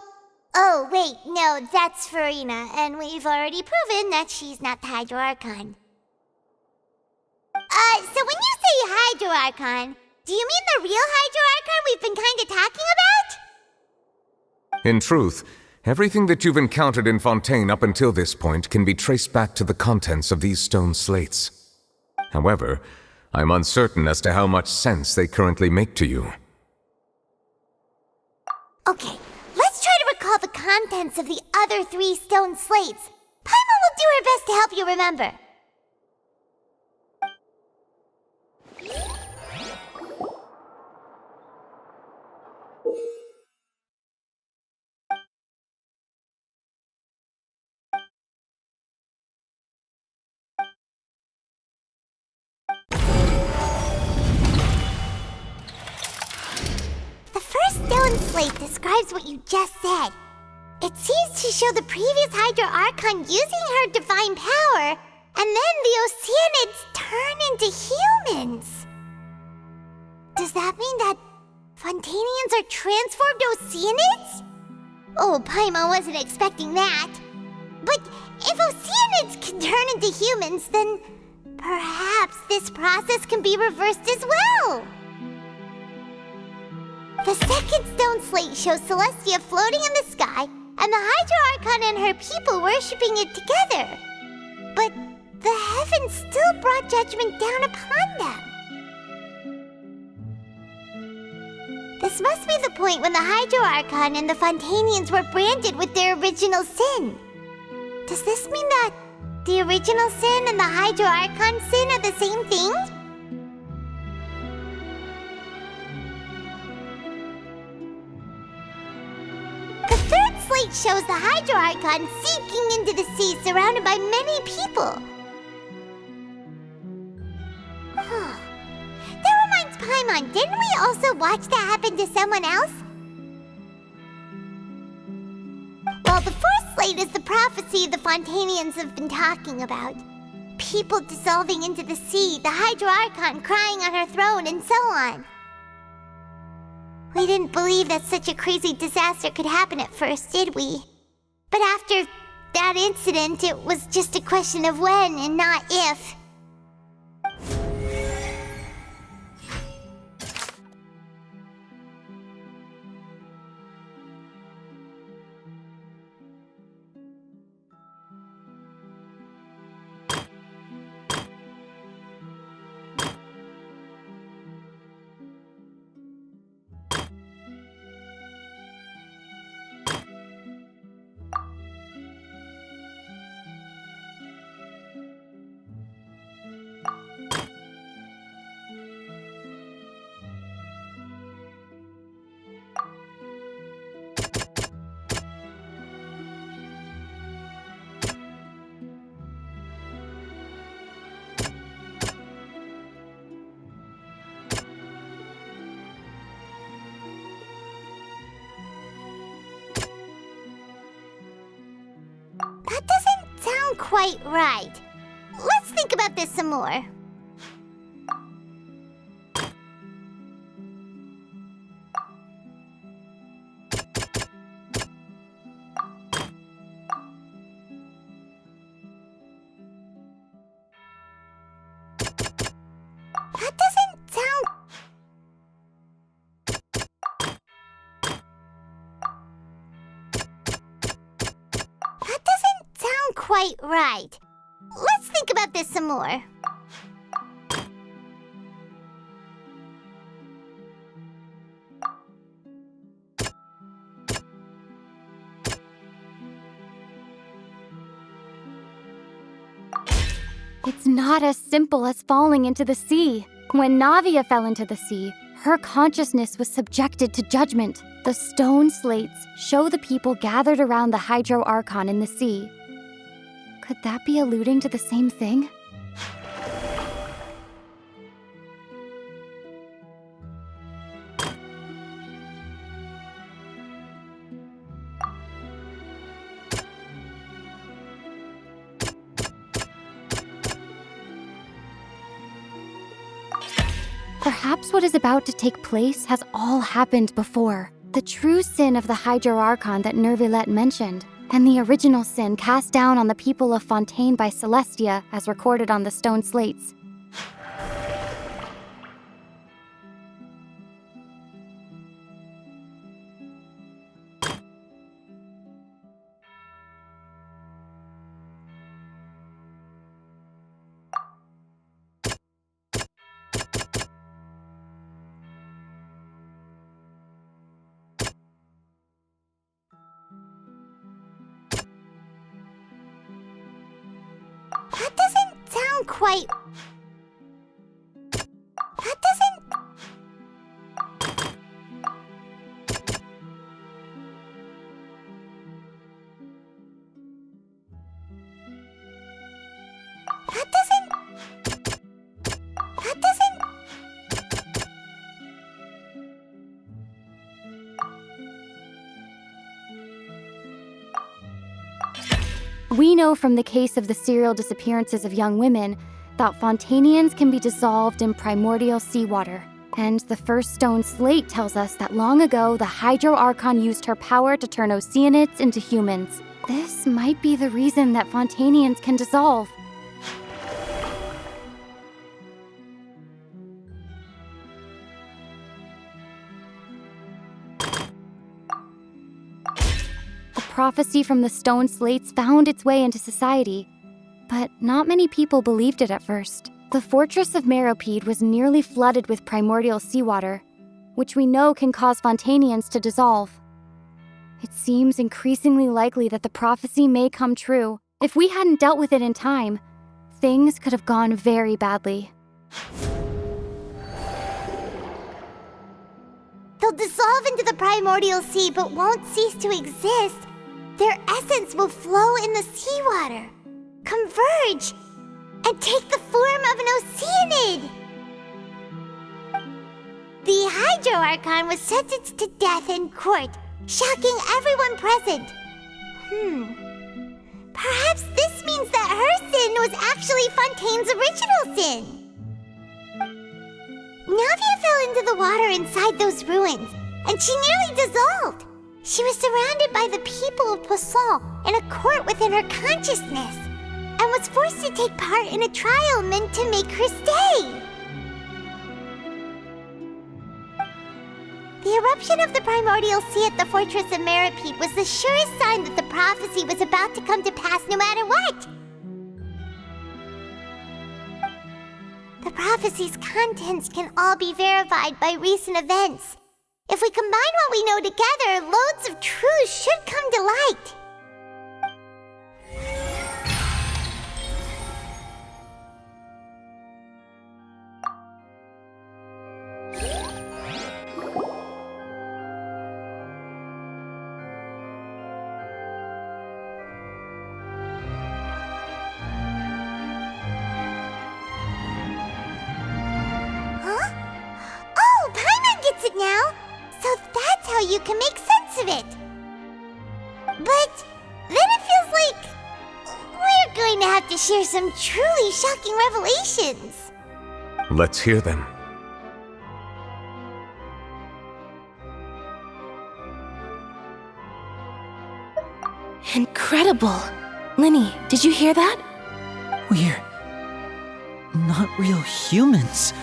Oh, wait, no, that's Farina, and we've already proven that she's not the Hydro Archon. So when you say Hydro Archon, do you mean the real Hydro Archon we've been kinda talking about? In truth, everything that you've encountered in Fontaine up until this point can be traced back to the contents of these stone slates. However, I'm uncertain as to how much sense they currently make to you. Okay, let's try to recall the contents of the other 3 stone slates. Paimon will do her best to help you remember. The first stone slate describes what you just said. It seems to show the previous Hydro Archon using her divine power, and then the Oceanids turn into humans. Does that mean that Fontainians are transformed Oceanids? Oh, Paimon wasn't expecting that. But if Oceanids can turn into humans, then perhaps this process can be reversed as well. The second stone slate shows Celestia floating in the sky, and the Hydro Archon and her people worshipping it together. But the heavens still brought judgment down upon them. This must be the point when the Hydro Archon and the Fontainians were branded with their original sin. Does this mean that the original sin and the Hydro Archon sin are the same thing? The third slate shows the Hydro Archon sinking into the sea surrounded by many people. That reminds Paimon, didn't we also watch that happen to someone else? Well, the fourth slate is the prophecy the Fontainians have been talking about. People dissolving into the sea, the Hydro Archon crying on her throne, and so on. We didn't believe that such a crazy disaster could happen at first, did we? But after that incident, it was just a question of when and not if. That doesn't sound quite right. Let's think about this some more. quite right. Let's think about this some more. It's not as simple as falling into the sea. When Navia fell into the sea, her consciousness was subjected to judgment. The stone slates show the people gathered around the Hydro Archon in the sea. Could that be alluding to the same thing? Perhaps what is about to take place has all happened before. The true sin of the Hydro Archon that Nervilette mentioned, and the original sin cast down on the people of Fontaine by Celestia as recorded on the stone slates. That doesn't sound quite... That doesn't... That doesn't... That doesn't... We know from the case of the serial disappearances of young women that Fontainians can be dissolved in primordial seawater. And the first stone slate tells us that long ago the Hydro Archon used her power to turn Oceanids into humans. This might be the reason that Fontainians can dissolve. The prophecy from the stone slates found its way into society, but not many people believed it at first. The fortress of Meropide was nearly flooded with primordial seawater, which we know can cause Fontainians to dissolve. It seems increasingly likely that the prophecy may come true. If we hadn't dealt with it in time, things could have gone very badly. They'll dissolve into the primordial sea but won't cease to exist. Their essence will flow in the seawater, converge, and take the form of an Oceanid. The Hydro Archon was sentenced to death in court, shocking everyone present. Perhaps this means that her sin was actually Fontaine's original sin. Navia fell into the water inside those ruins, and she nearly dissolved. She was surrounded by the people of Poisson in a court within her consciousness, and was forced to take part in a trial meant to make her stay. The eruption of the primordial sea at the fortress of Meropide was the surest sign that the prophecy was about to come to pass no matter what. The prophecy's contents can all be verified by recent events. If we combine what we know together, loads of truths should come to light. Huh? Oh, Paimon gets it now! So that's how you can make sense of it. But then it feels like we're going to have to share some truly shocking revelations. Let's hear them. Incredible! Linny, did you hear that? We're not real humans.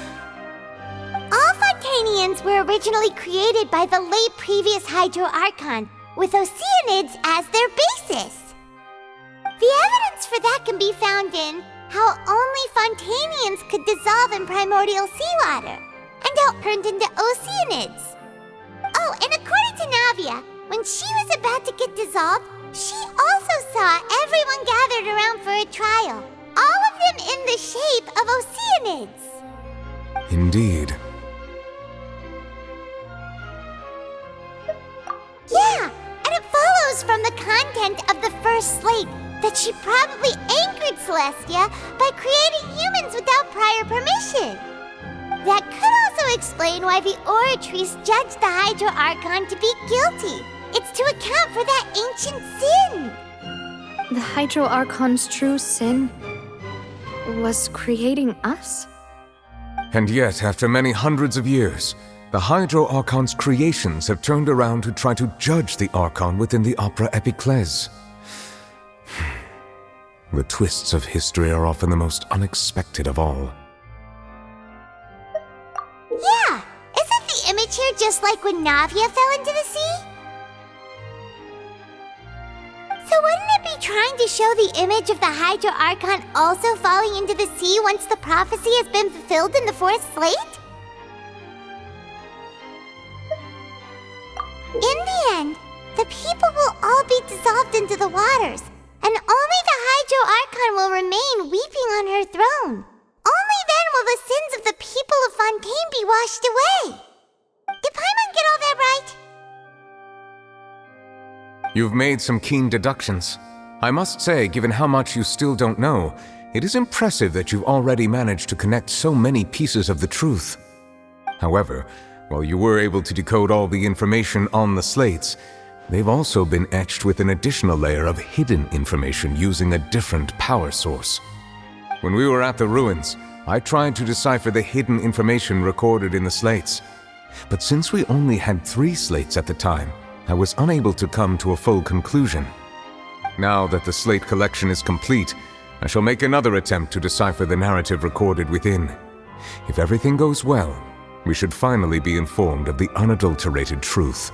All Fontainians were originally created by the late previous Hydro Archon, with Oceanids as their basis. The evidence for that can be found in how only Fontainians could dissolve in primordial seawater, and how it turned into oceanids. Oh, and according to Navia, when she was about to get dissolved, she also saw everyone gathered around for a trial, all of them in the shape of oceanids. Indeed. Yeah, and it follows from the content of the first slate that she probably anchored Celestia by creating humans without prior permission. That could also explain why the Oratrice judged the Hydro Archon to be guilty. It's to account for that ancient sin. The Hydro Archon's true sin was creating us? And yet, after many hundreds of years, the Hydro Archon's creations have turned around to try to judge the Archon within the Opera Epiclese. The twists of history are often the most unexpected of all. Yeah, isn't the image here just like when Navia fell into the sea? So wouldn't it be trying to show the image of the Hydro Archon also falling into the sea once the prophecy has been fulfilled in the fourth slate? In the end, the people will all be dissolved into the waters, and only the Hydro Archon will remain weeping on her throne. Only then will the sins of the people of Fontaine be washed away. Did Paimon get all that right? You've made some keen deductions. I must say, given how much you still don't know, it is impressive that you've already managed to connect so many pieces of the truth. However, while you were able to decode all the information on the slates, they've also been etched with an additional layer of hidden information using a different power source. When we were at the ruins, I tried to decipher the hidden information recorded in the slates. But since we only had 3 slates at the time, I was unable to come to a full conclusion. Now that the slate collection is complete, I shall make another attempt to decipher the narrative recorded within. If everything goes well, we should finally be informed of the unadulterated truth.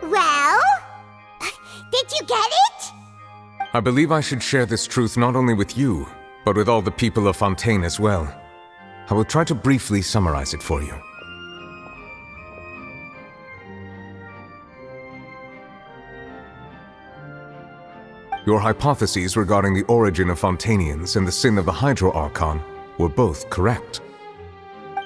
Well? Did you get it? I believe I should share this truth not only with you, but with all the people of Fontaine as well. I will try to briefly summarize it for you. Your hypotheses regarding the origin of Fontainians and the sin of the Hydro Archon were both correct.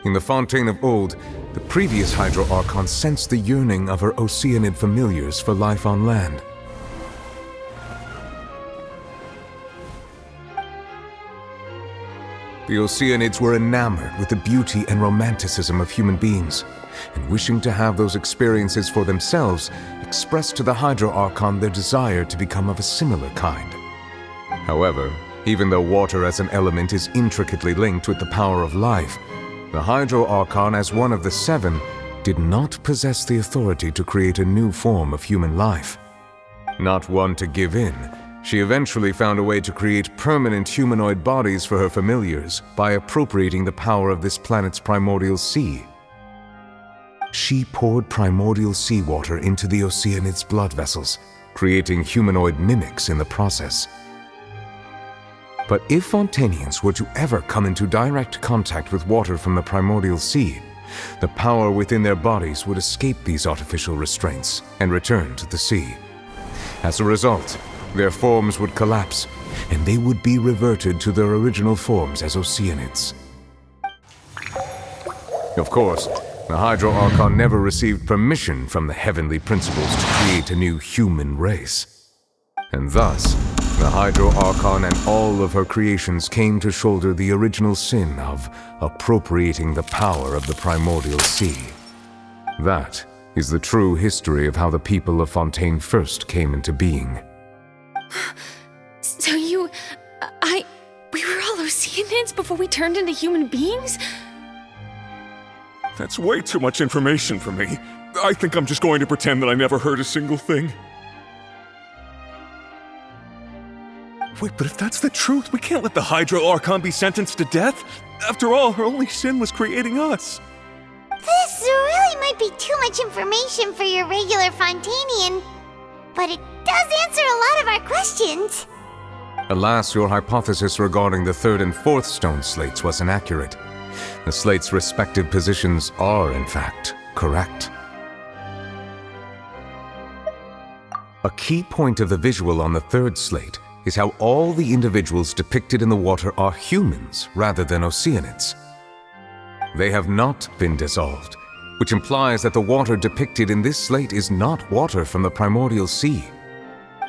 In the Fontaine of old, the previous Hydro Archon sensed the yearning of her Oceanid familiars for life on land. The Oceanids were enamored with the beauty and romanticism of human beings, and wishing to have those experiences for themselves, expressed to the Hydro Archon their desire to become of a similar kind. However, even though water as an element is intricately linked with the power of life, the Hydro Archon, as one of the 7, did not possess the authority to create a new form of human life. Not one to give in, she eventually found a way to create permanent humanoid bodies for her familiars by appropriating the power of this planet's primordial sea. She poured primordial seawater into the Oceanid's blood vessels, creating humanoid mimics in the process. But if Fontainians were to ever come into direct contact with water from the primordial sea, the power within their bodies would escape these artificial restraints and return to the sea. As a result, their forms would collapse, and they would be reverted to their original forms as Oceanids. Of course, the Hydro Archon never received permission from the heavenly principles to create a new human race. And thus, the Hydro Archon and all of her creations came to shoulder the original sin of appropriating the power of the primordial sea. That is the true history of how the people of Fontaine first came into being. So we were all Oceanids before we turned into human beings? That's way too much information for me. I think I'm just going to pretend that I never heard a single thing. Wait, but if that's the truth, we can't let the Hydro Archon be sentenced to death. After all, her only sin was creating us. This really might be too much information for your regular Fontainian, but it does answer a lot of our questions. Alas, your hypothesis regarding the third and fourth stone slates was inaccurate. The slates' respective positions are, in fact, correct. A key point of the visual on the third slate is how all the individuals depicted in the water are humans rather than Oceanids. They have not been dissolved, which implies that the water depicted in this slate is not water from the primordial sea.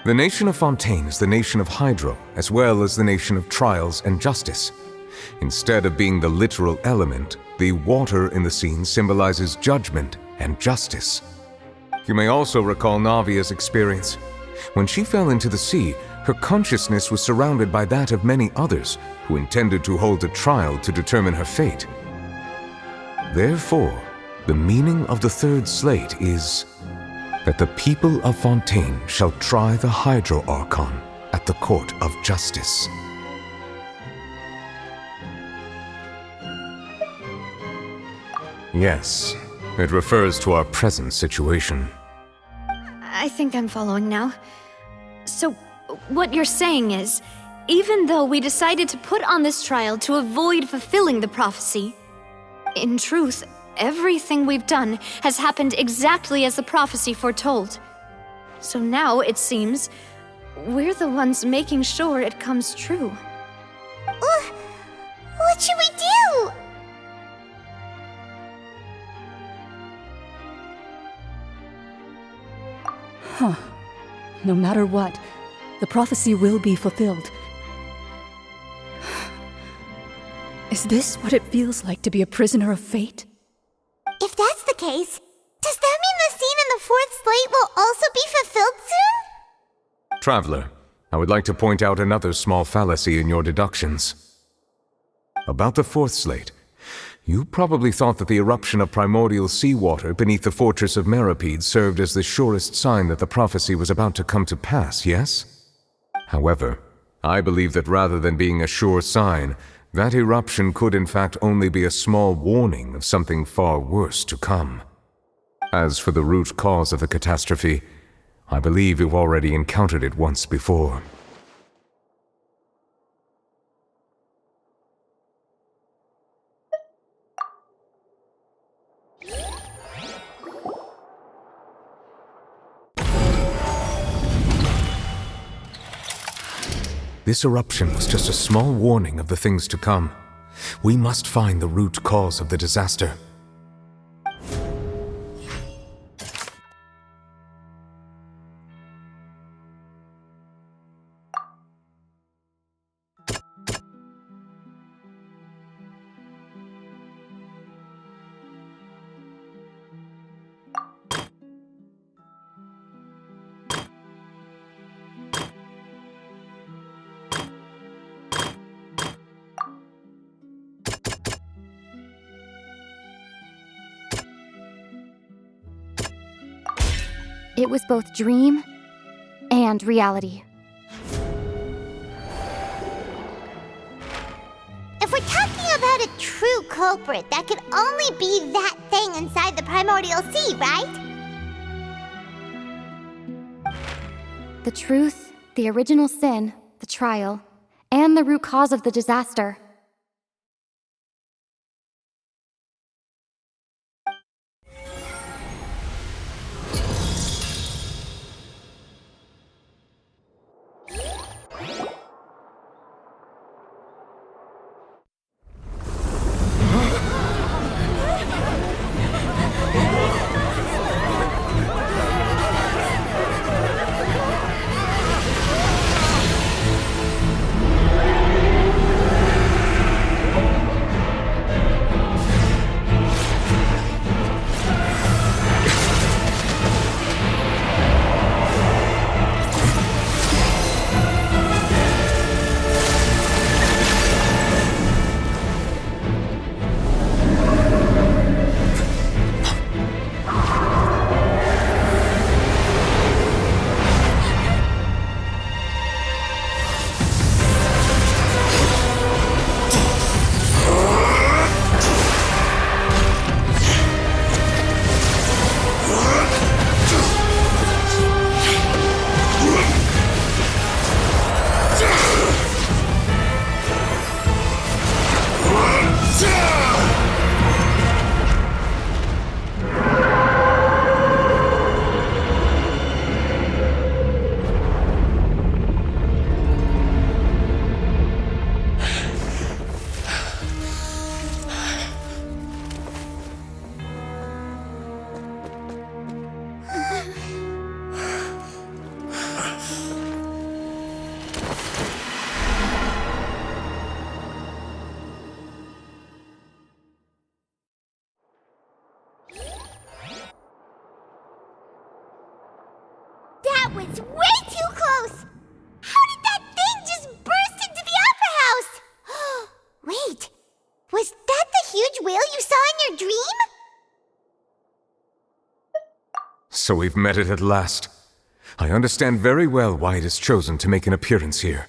The nation of Fontaine is the nation of Hydro, as well as the nation of Trials and Justice. Instead of being the literal element, the water in the scene symbolizes judgment and justice. You may also recall Navia's experience. When she fell into the sea, her consciousness was surrounded by that of many others who intended to hold a trial to determine her fate. Therefore, the meaning of the third slate is that the people of Fontaine shall try the Hydro Archon at the court of justice. Yes, it refers to our present situation. I think I'm following now. So, what you're saying is, even though we decided to put on this trial to avoid fulfilling the prophecy, in truth, everything we've done has happened exactly as the prophecy foretold. So now, it seems, we're the ones making sure it comes true. What should we do? Huh. No matter what, the prophecy will be fulfilled. Is this what it feels like to be a prisoner of fate? If that's the case, does that mean the scene in the fourth slate will also be fulfilled soon? Traveler, I would like to point out another small fallacy in your deductions. About the fourth slate, you probably thought that the eruption of primordial seawater beneath the fortress of Meripede served as the surest sign that the prophecy was about to come to pass, yes? However, I believe that rather than being a sure sign, that eruption could in fact only be a small warning of something far worse to come. As for the root cause of the catastrophe, I believe you've already encountered it once before. This eruption was just a small warning of the things to come. We must find the root cause of the disaster. It was both dream and reality. If we're talking about a true culprit, that could only be that thing inside the primordial sea, right? The truth, the original sin, the trial, and the root cause of the disaster. That was way too close! How did that thing just burst into the Opera House? Wait, was that the huge whale you saw in your dream? So we've met it at last. I understand very well why it has chosen to make an appearance here.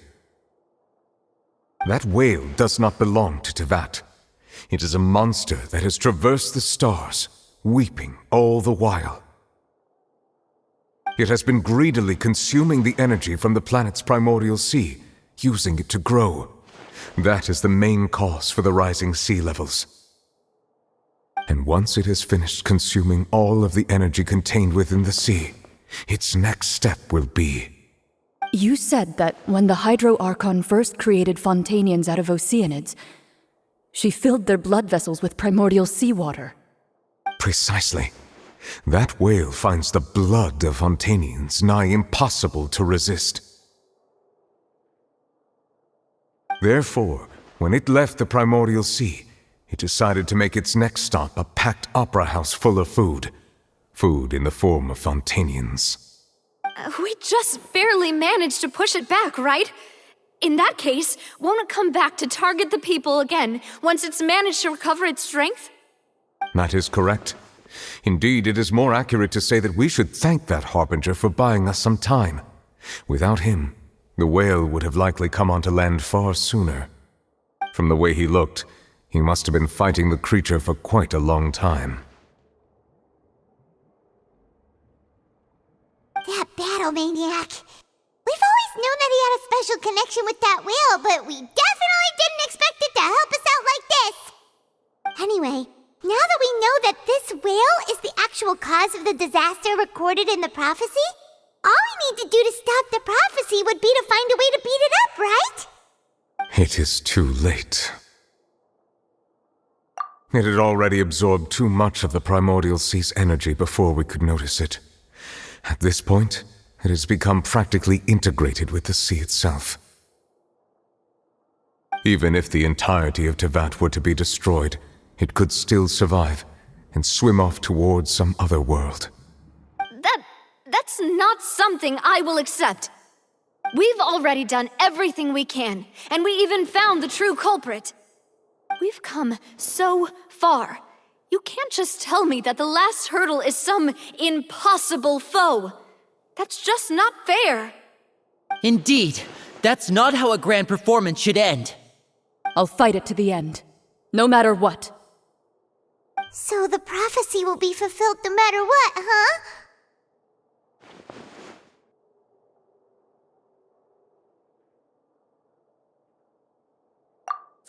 That whale does not belong to Tevat. It is a monster that has traversed the stars, weeping all the while. It has been greedily consuming the energy from the planet's primordial sea, using it to grow. That is the main cause for the rising sea levels. And once it has finished consuming all of the energy contained within the sea, its next step will be... You said that when the Hydro Archon first created Fontainians out of Oceanids, she filled their blood vessels with primordial seawater. Precisely. That whale finds the blood of Fontainians nigh impossible to resist. Therefore, when it left the primordial sea, it decided to make its next stop a packed opera house full of food. Food in the form of Fontainians. We just barely managed to push it back, right? In that case, won't it come back to target the people again once it's managed to recover its strength? That is correct. Indeed, it is more accurate to say that we should thank that Harbinger for buying us some time. Without him, the whale would have likely come onto land far sooner. From the way he looked, he must have been fighting the creature for quite a long time. That battle maniac. We've always known that he had a special connection with that whale, but we definitely didn't expect it to help us out like this. Anyway, now that we know that this whale is the actual cause of the disaster recorded in the prophecy, all we need to do to stop the prophecy would be to find a way to beat it up, right? It is too late. It had already absorbed too much of the primordial sea's energy before we could notice it. At this point, it has become practically integrated with the sea itself. Even if the entirety of Tevat were to be destroyed, it could still survive and swim off towards some other world. That's not something I will accept. We've already done everything we can, and we even found the true culprit. We've come so far. You can't just tell me that the last hurdle is some impossible foe. That's just not fair. Indeed, that's not how a grand performance should end. I'll fight it to the end, no matter what. So the prophecy will be fulfilled no matter what, huh?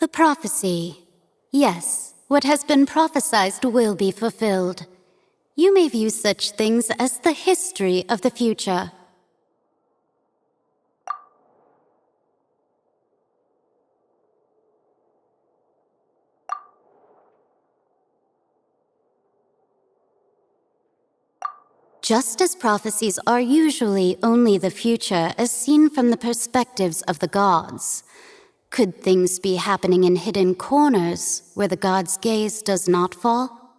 The prophecy. Yes, what has been prophesied will be fulfilled. You may view such things as the history of the future. Just as prophecies are usually only the future as seen from the perspectives of the gods, could things be happening in hidden corners where the gods' gaze does not fall?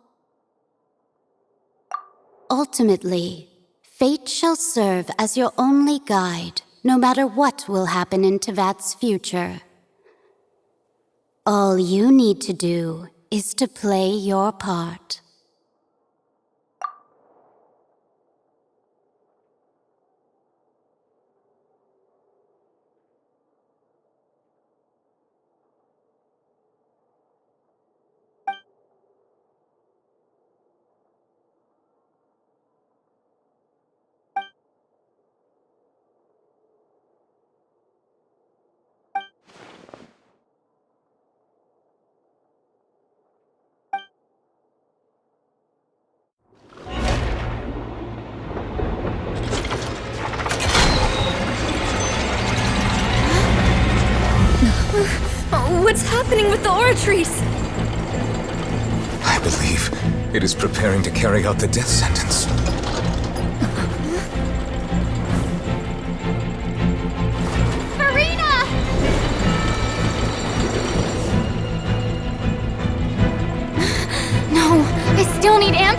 Ultimately, fate shall serve as your only guide, no matter what will happen in Tevat's future. All you need to do is to play your part. What's happening with the oratories? I believe it is preparing to carry out the death sentence.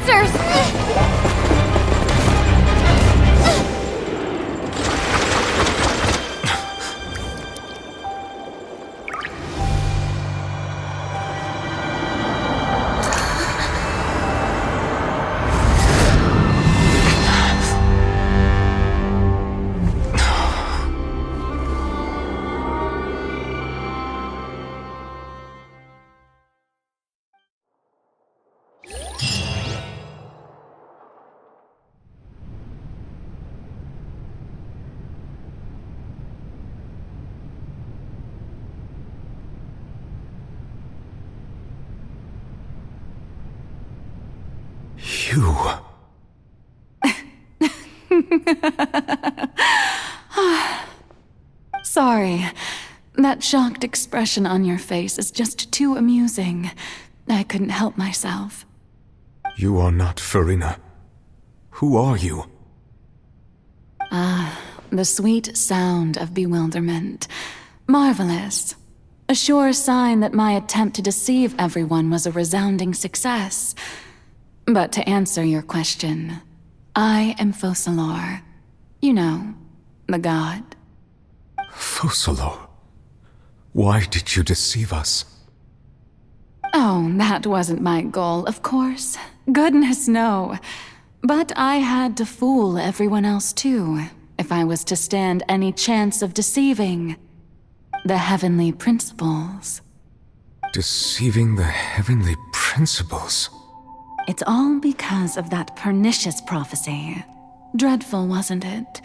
answers! You. Sorry. That shocked expression on your face is just too amusing. I couldn't help myself. You are not Farina. Who are you? The sweet sound of bewilderment. Marvelous. A sure sign that my attempt to deceive everyone was a resounding success. But to answer your question, I am Focalor. You know, the god. Focalor? Why did you deceive us? Oh, that wasn't my goal, of course. Goodness, no. But I had to fool everyone else too, if I was to stand any chance of deceiving the heavenly principles. Deceiving the heavenly principles? It's all because of that pernicious prophecy. Dreadful, wasn't it?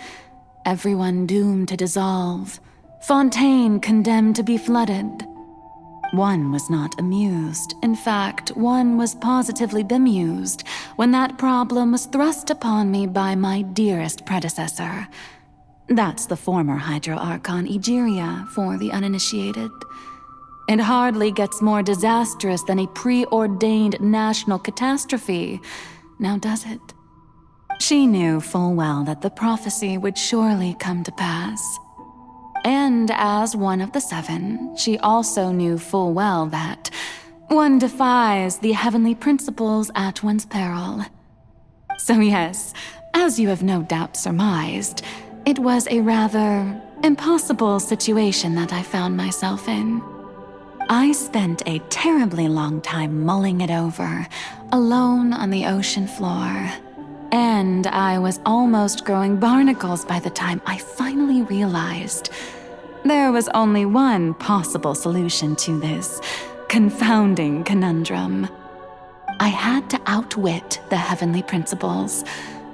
Everyone doomed to dissolve. Fontaine condemned to be flooded. One was not amused. In fact, one was positively bemused when that problem was thrust upon me by my dearest predecessor. That's the former Hydro Archon Egeria, for the uninitiated. It hardly gets more disastrous than a preordained national catastrophe, now does it? She knew full well that the prophecy would surely come to pass. And as one of the seven, she also knew full well that one defies the heavenly principles at one's peril. So yes, as you have no doubt surmised, it was a rather impossible situation that I found myself in. I spent a terribly long time mulling it over, alone on the ocean floor. And I was almost growing barnacles by the time I finally realized there was only one possible solution to this confounding conundrum. I had to outwit the heavenly principles,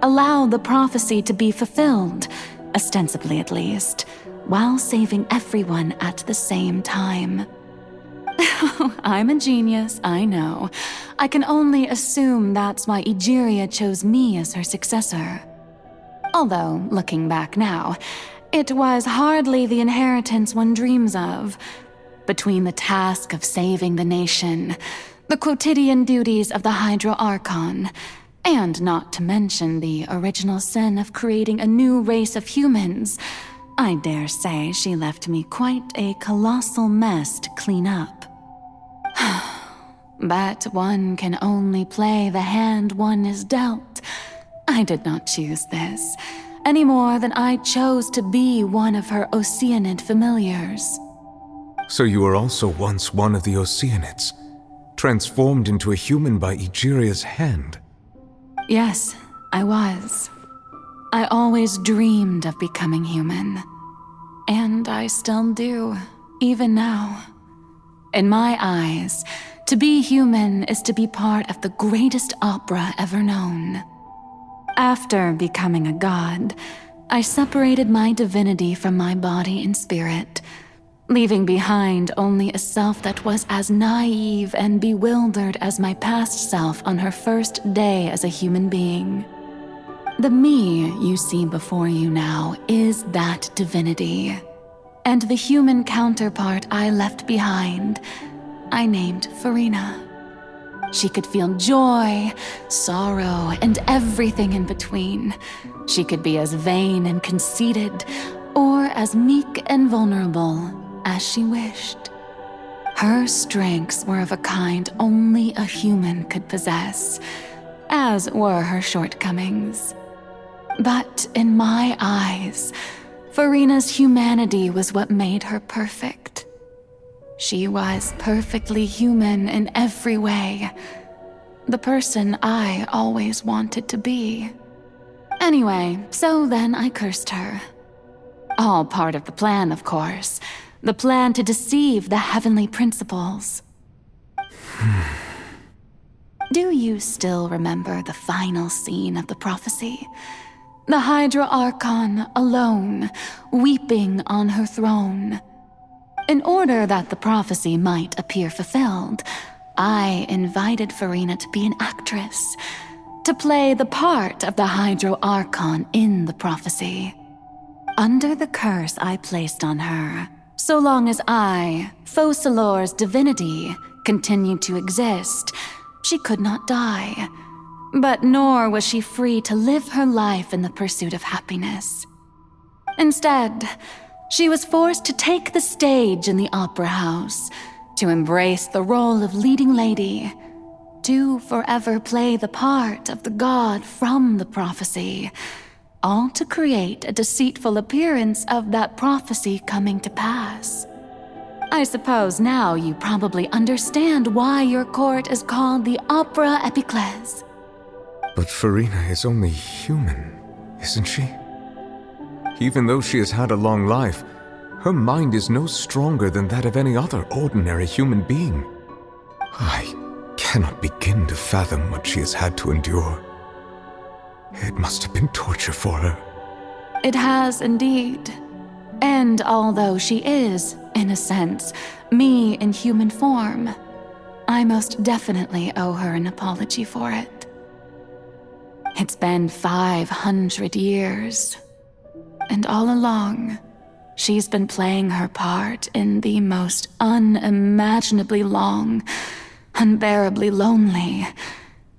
allow the prophecy to be fulfilled, ostensibly at least, while saving everyone at the same time. I'm a genius, I know. I can only assume that's why Egeria chose me as her successor. Although, looking back now, it was hardly the inheritance one dreams of. Between the task of saving the nation, the quotidian duties of the Hydro Archon, and not to mention the original sin of creating a new race of humans, I dare say she left me quite a colossal mess to clean up. But one can only play the hand one is dealt. I did not choose this, any more than I chose to be one of her Oceanid familiars. So you were also once one of the Oceanids, transformed into a human by Egeria's hand? Yes, I was. I always dreamed of becoming human. And I still do, even now. In my eyes, to be human is to be part of the greatest opera ever known. After becoming a god, I separated my divinity from my body and spirit, leaving behind only a self that was as naive and bewildered as my past self on her first day as a human being. The me you see before you now is that divinity. And the human counterpart I left behind, I named Farina. She could feel joy, sorrow, and everything in between. She could be as vain and conceited, or as meek and vulnerable as she wished. Her strengths were of a kind only a human could possess, as were her shortcomings. But in my eyes, Furina's humanity was what made her perfect. She was perfectly human in every way. The person I always wanted to be. Anyway, so then I cursed her. All part of the plan, of course. The plan to deceive the heavenly principles. Do you still remember the final scene of the prophecy? The Hydra Archon alone, weeping on her throne. In order that the prophecy might appear fulfilled, I invited Furina to be an actress, to play the part of the Hydro Archon in the prophecy. Under the curse I placed on her, so long as I, Focalor's divinity, continued to exist, she could not die. But nor was she free to live her life in the pursuit of happiness. Instead, she was forced to take the stage in the opera house, to embrace the role of leading lady, to forever play the part of the god from the prophecy, all to create a deceitful appearance of that prophecy coming to pass. I suppose now you probably understand why your court is called the Opera Epiclese. But Furina is only human, isn't she? Even though she has had a long life, her mind is no stronger than that of any other ordinary human being. I cannot begin to fathom what she has had to endure. It must have been torture for her. It has indeed. And although she is, in a sense, me in human form, I most definitely owe her an apology for it. It's been 500 years, and all along, she's been playing her part in the most unimaginably long, unbearably lonely,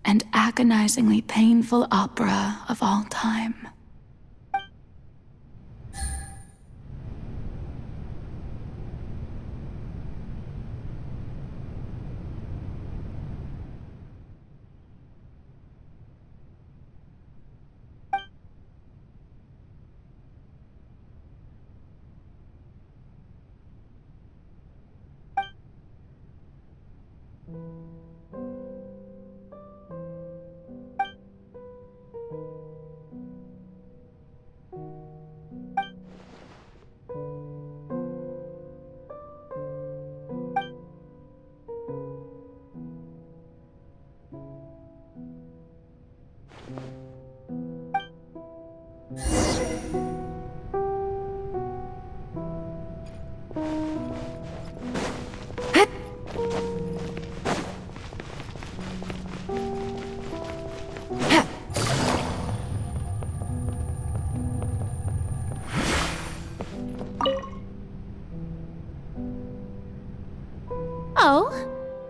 and agonizingly painful opera of all time. Oh,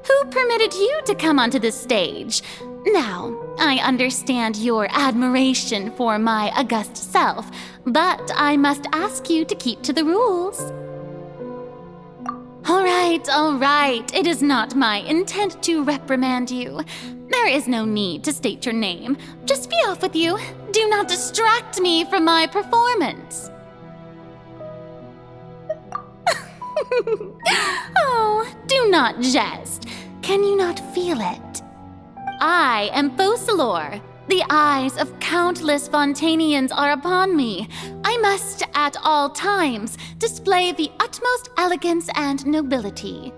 who permitted you to come onto the stage? Now, I understand your admiration for my august self, but I must ask you to keep to the rules. All right. It is not my intent to reprimand you. There is no need to state your name. Just be off with you. Do not distract me from my performance. Oh, do not jest. Can you not feel it? I am Focalor. The eyes of countless Fontainians are upon me. I must, at all times, display the utmost elegance and nobility.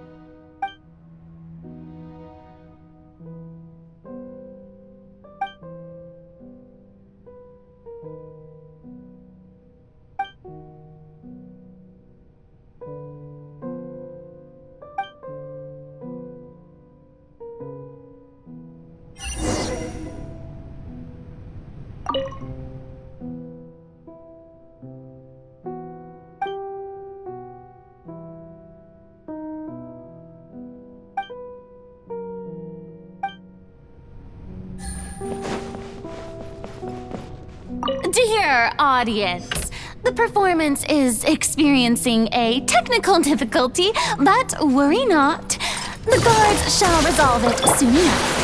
Dear audience, the performance is experiencing a technical difficulty, but worry not. The guards shall resolve it soon enough.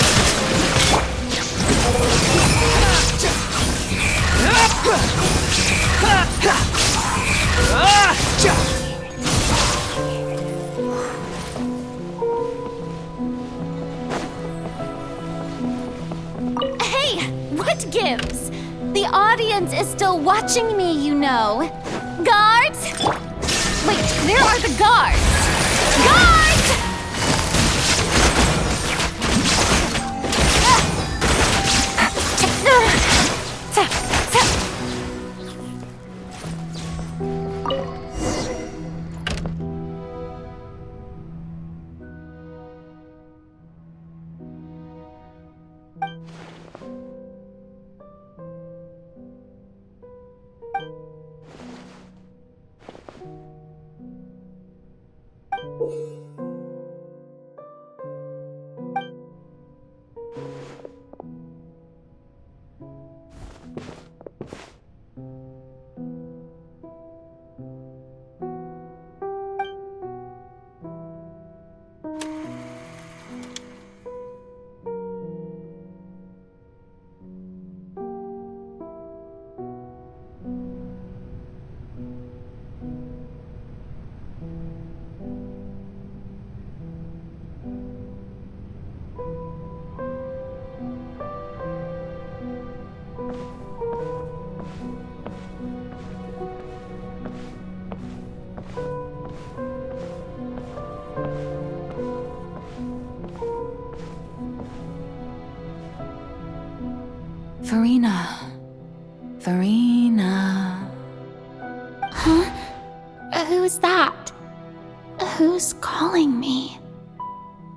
Hey, what gives? The audience is still watching me, you know. Guards? Wait, where are the guards? Guards! Farina. Huh? Who's that? Who's calling me?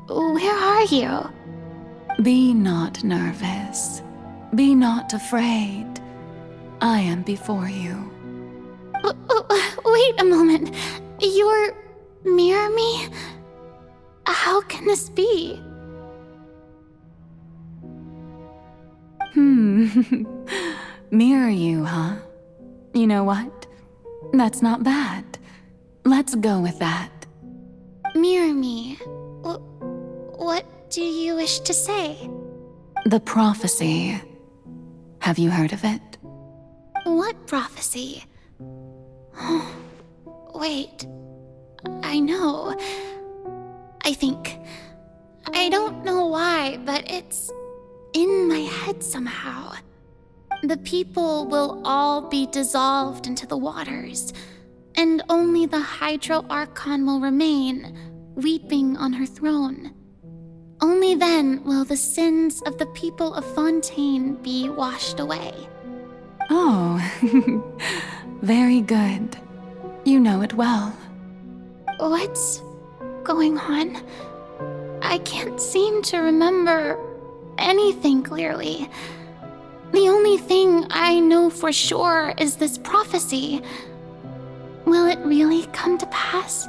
Where are you? Be not nervous. Be not afraid. I am before you. Wait a moment. You're near me? How can this be? Mirror you, huh? You know what? That's not bad. Let's go with that. Mirror me? What do you wish to say? The prophecy. Have you heard of it? What prophecy? Wait. I know. I think. I don't know why, but it's in my head somehow. The people will all be dissolved into the waters, and only the Hydro Archon will remain, weeping on her throne. Only then will the sins of the people of Fontaine be washed away. Oh, very good. You know it well. What's going on? I can't seem to remember anything clearly. The only thing I know for sure is this prophecy. Will it really come to pass?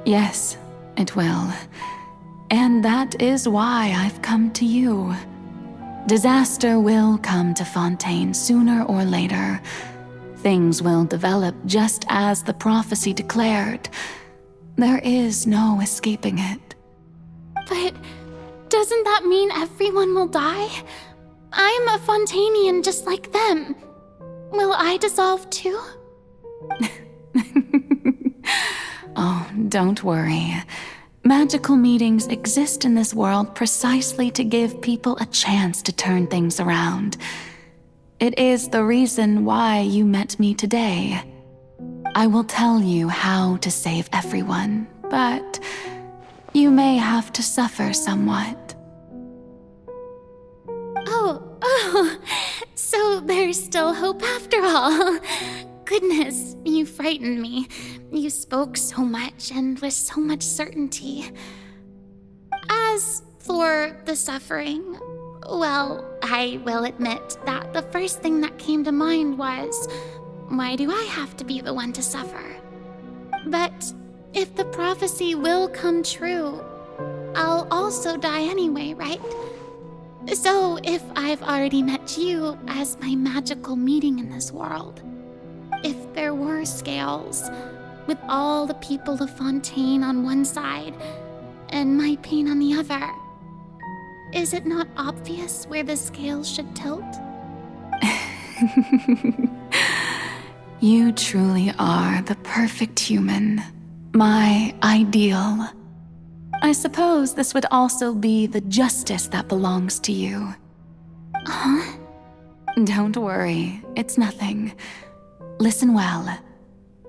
Yes, it will. And that is why I've come to you. Disaster will come to Fontaine sooner or later. Things will develop just as the prophecy declared. There is no escaping it. But doesn't that mean everyone will die? I'm a Fontainian just like them. Will I dissolve too? Oh, don't worry. Magical meetings exist in this world precisely to give people a chance to turn things around. It is the reason why you met me today. I will tell you how to save everyone, but you may have to suffer somewhat. Oh, so there's still hope after all. Goodness, you frightened me. You spoke so much and with so much certainty. As for the suffering, well, I will admit that the first thing that came to mind was, why do I have to be the one to suffer? But if the prophecy will come true, I'll also die anyway, right? So if I've already met you as my magical meeting in this world, if there were scales, with all the people of Fontaine on one side and my pain on the other, is it not obvious where the scales should tilt? You truly are the perfect human, my ideal. I suppose this would also be the justice that belongs to you. Huh? Don't worry, it's nothing. Listen well.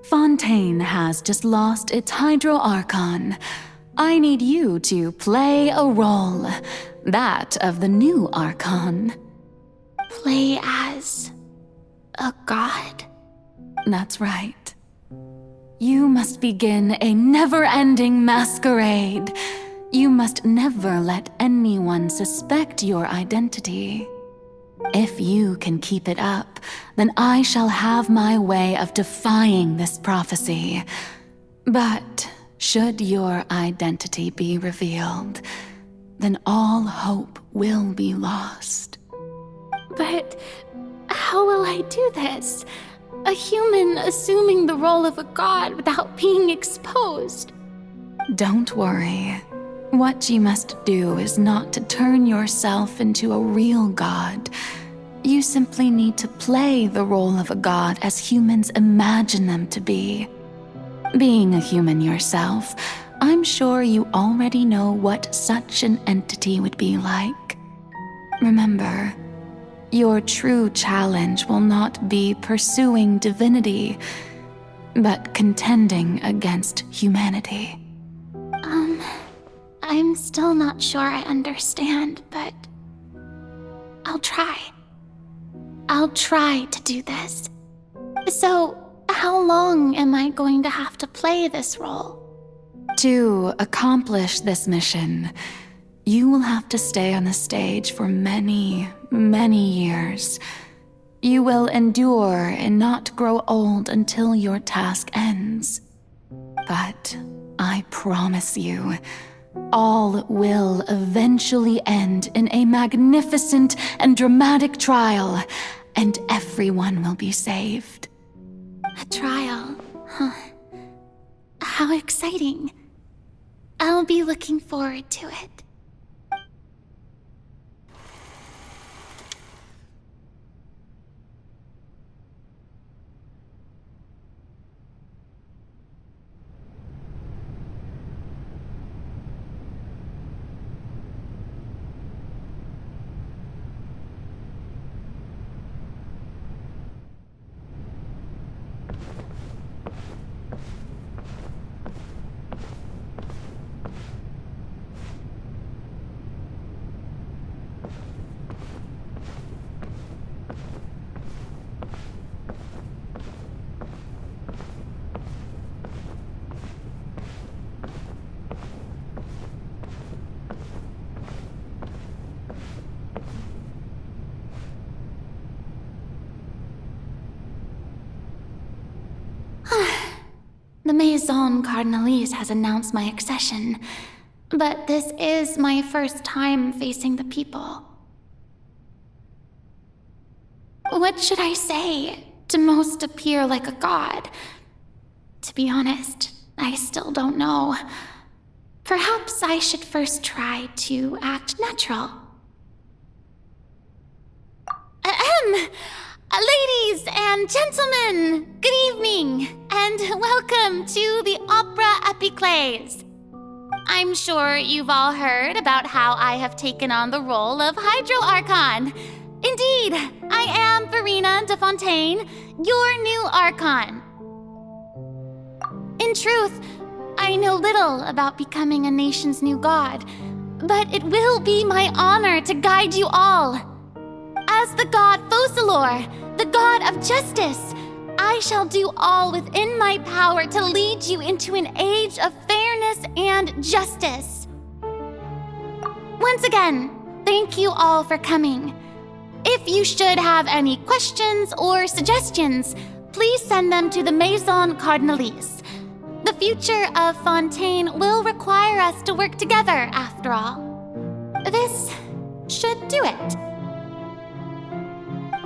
Fontaine has just lost its Hydro Archon. I need you to play a role, that of the new Archon. Play as a god? That's right. You must begin a never-ending masquerade. You must never let anyone suspect your identity. If you can keep it up, then I shall have my way of defying this prophecy. But should your identity be revealed, then all hope will be lost. But how will I do this? A human assuming the role of a god without being exposed. Don't worry. What you must do is not to turn yourself into a real god. You simply need to play the role of a god as humans imagine them to be. Being a human yourself, I'm sure you already know what such an entity would be like. Remember, your true challenge will not be pursuing divinity, but contending against humanity. I'm still not sure I understand, but I'll try. I'll try to do this. So, how long am I going to have to play this role? To accomplish this mission, you will have to stay on the stage for many, many years. You will endure and not grow old until your task ends. But I promise you, all will eventually end in a magnificent and dramatic trial, and everyone will be saved. A trial, huh? How exciting. I'll be looking forward to it. The Maison Cardinalise has announced my accession, but this is my first time facing the people. What should I say to most appear like a god? To be honest, I still don't know. Perhaps I should first try to act natural. Ladies and gentlemen, good evening, and welcome to the Opera Epiclese. I'm sure you've all heard about how I have taken on the role of Hydro Archon. Indeed, I am Verena de Fontaine, your new Archon. In truth, I know little about becoming a nation's new god, but it will be my honor to guide you all. As the god Focalor, the god of justice, I shall do all within my power to lead you into an age of fairness and justice. Once again, thank you all for coming. If you should have any questions or suggestions, please send them to the Maison Cardinalise. The future of Fontaine will require us to work together, after all. This should do it.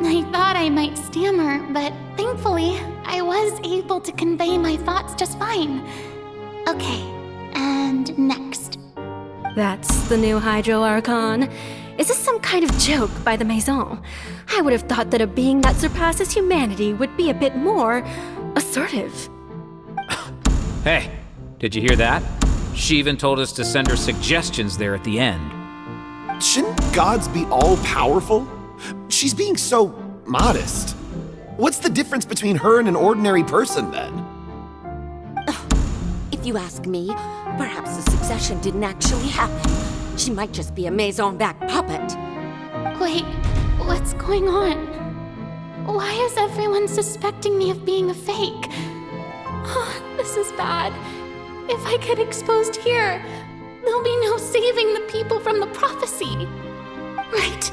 I thought I might stammer, but thankfully, I was able to convey my thoughts just fine. Okay, and next. That's the new Hydro Archon. Is this some kind of joke by the Maison? I would have thought that a being that surpasses humanity would be a bit more assertive. Hey, did you hear that? She even told us to send her suggestions there at the end. Shouldn't gods be all-powerful? She's being so modest. What's the difference between her and an ordinary person, then? If you ask me, perhaps the succession didn't actually happen. She might just be a Maison-backed puppet. Wait, what's going on? Why is everyone suspecting me of being a fake? Oh, this is bad. If I get exposed here, there'll be no saving the people from the prophecy. Right.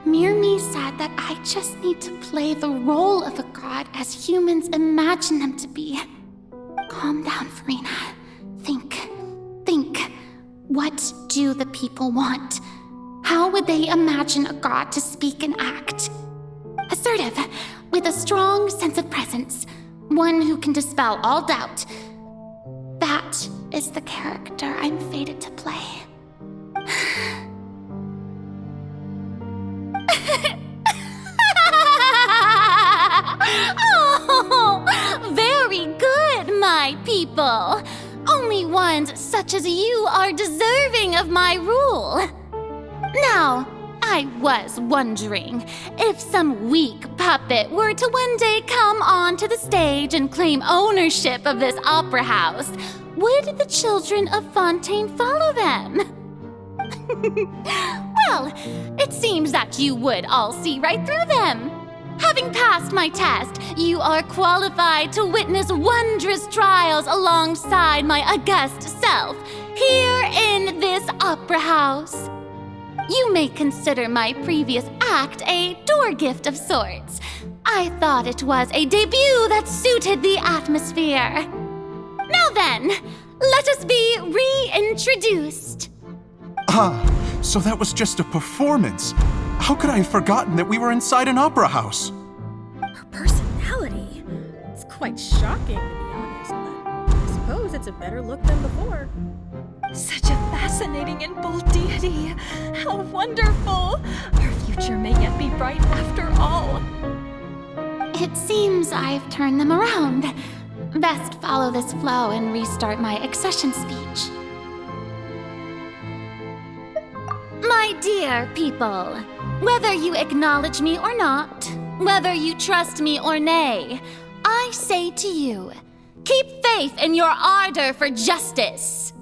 Mirmi said that I just need to play the role of a god as humans imagine them to be. Calm down, Farina. Think. What do the people want? How would they imagine a god to speak and act? Assertive, with a strong sense of presence. One who can dispel all doubt. That is the character I'm fated to play. Oh, very good, my people. Only ones such as you are deserving of my rule. Now, I was wondering if some weak puppet were to one day come onto the stage and claim ownership of this opera house, would the children of Fontaine follow them? Well, it seems that you would all see right through them. Having passed my test, you are qualified to witness wondrous trials alongside my august self, here in this opera house. You may consider my previous act a door gift of sorts. I thought it was a debut that suited the atmosphere. Now then, let us be reintroduced. Ah, so that was just a performance. How could I have forgotten that we were inside an opera house? Her personality. It's quite shocking, to be honest, but I suppose it's a better look than before. Such a fascinating and bold deity. How wonderful. Our future may yet be bright after all. It seems I've turned them around. Best follow this flow and restart my accession speech. My dear people, whether you acknowledge me or not, whether you trust me or nay, I say to you, keep faith in your ardor for justice.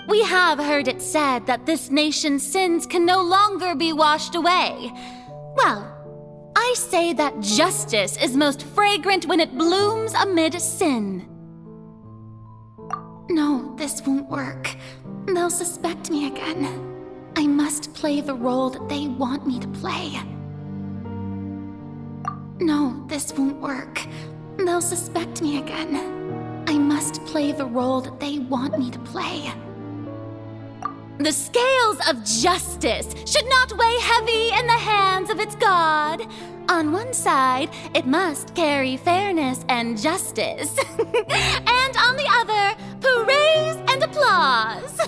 We have heard it said that this nation's sins can no longer be washed away. Well, I say that justice is most fragrant when it blooms amid sin. No, this won't work. They'll suspect me again. I must play the role that they want me to play. No, this won't work. They'll suspect me again. I must play the role that they want me to play. The scales of justice should not weigh heavy in the hands of its god. On one side, it must carry fairness and justice. And on the other, praise and applause.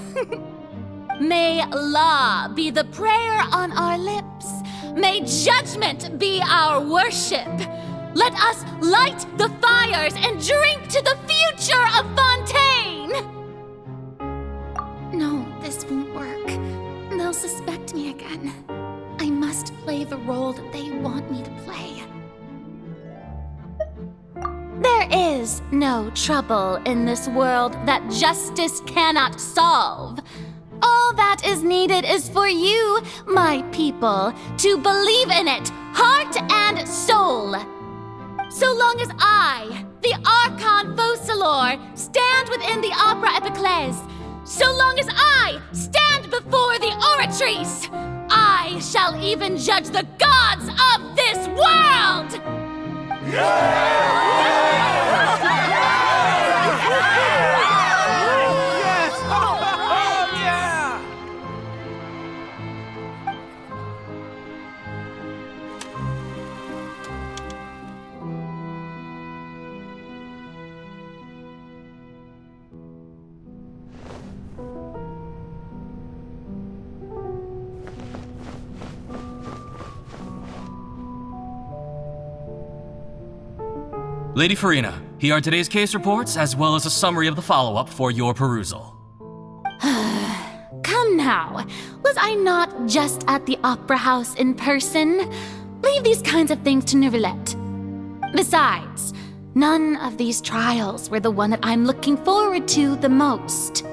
May law be the prayer on our lips. May judgment be our worship. Let us light the fires and drink to the future of Fontaine. No, this won't work. They'll suspect me again. I must play the role that they want me to play. There is no trouble in this world that justice cannot solve. All that is needed is for you, my people, to believe in it, heart and soul. So long as I, the Archon Focalor, stand within the Opera Epiclese, so long as I stand before the Oratrice, I shall even judge the gods of this world! Lady Farina, here are today's case reports, as well as a summary of the follow-up for your perusal. Come now. Was I not just at the Opera House in person? Leave these kinds of things to Neuvillette. Besides, none of these trials were the one that I'm looking forward to the most.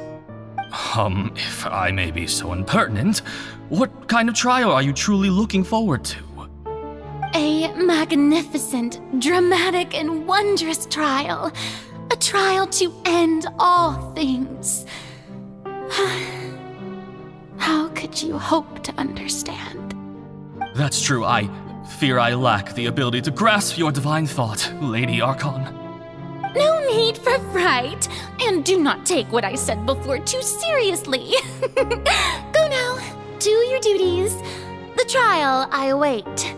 If I may be so impertinent, what kind of trial are you truly looking forward to? A magnificent, dramatic, and wondrous trial. A trial to end all things. How could you hope to understand? That's true. I fear I lack the ability to grasp your divine thought, Lady Archon. No need for fright, and do not take what I said before too seriously. Go now, do your duties. The trial I await.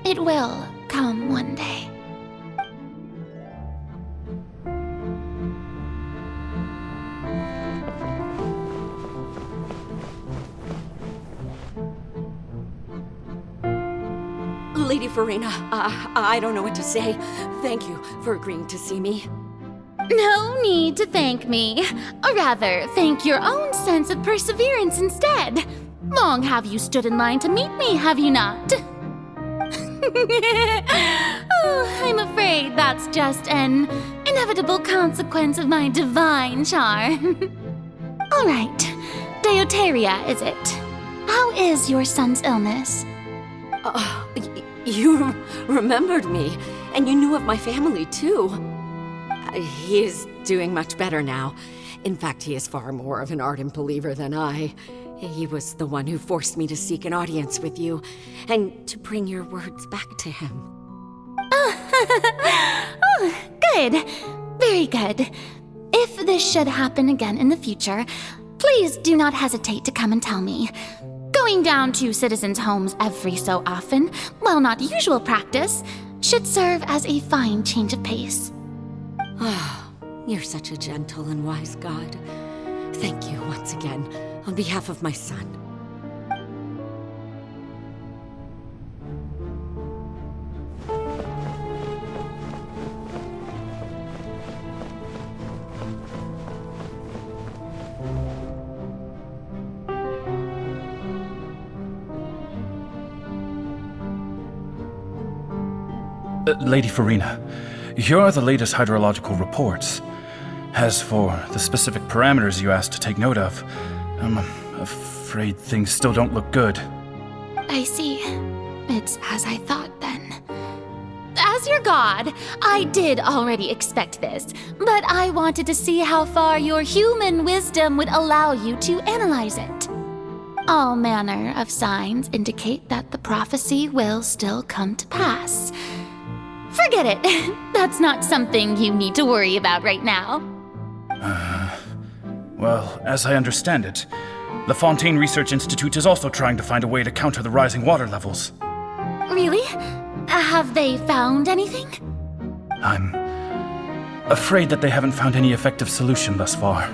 It will come one day. Lady Farina, I don't know what to say. Thank you for agreeing to see me. No need to thank me. Or rather, thank your own sense of perseverance instead. Long have you stood in line to meet me, have you not? Oh, I'm afraid that's just an inevitable consequence of my divine charm. All right, Deoteria, is it? How is your son's illness? You remembered me, and you knew of my family, too. He is doing much better now. In fact, he is far more of an ardent believer than I. He was the one who forced me to seek an audience with you, and to bring your words back to him. Oh, good. Very good. If this should happen again in the future, please do not hesitate to come and tell me. Going down to citizens' homes every so often, while not usual practice, should serve as a fine change of pace. Ah, you're such a gentle and wise god. Thank you once again, on behalf of my son. Lady Farina, here are the latest hydrological reports. As for the specific parameters you asked to take note of, I'm afraid things still don't look good. I see. It's as I thought then. As your god, I did already expect this, but I wanted to see how far your human wisdom would allow you to analyze it. All manner of signs indicate that the prophecy will still come to pass. Forget it. That's not something you need to worry about right now. Well, as I understand it, the Fontaine Research Institute is also trying to find a way to counter the rising water levels. Really? Have they found anything? I'm afraid that they haven't found any effective solution thus far.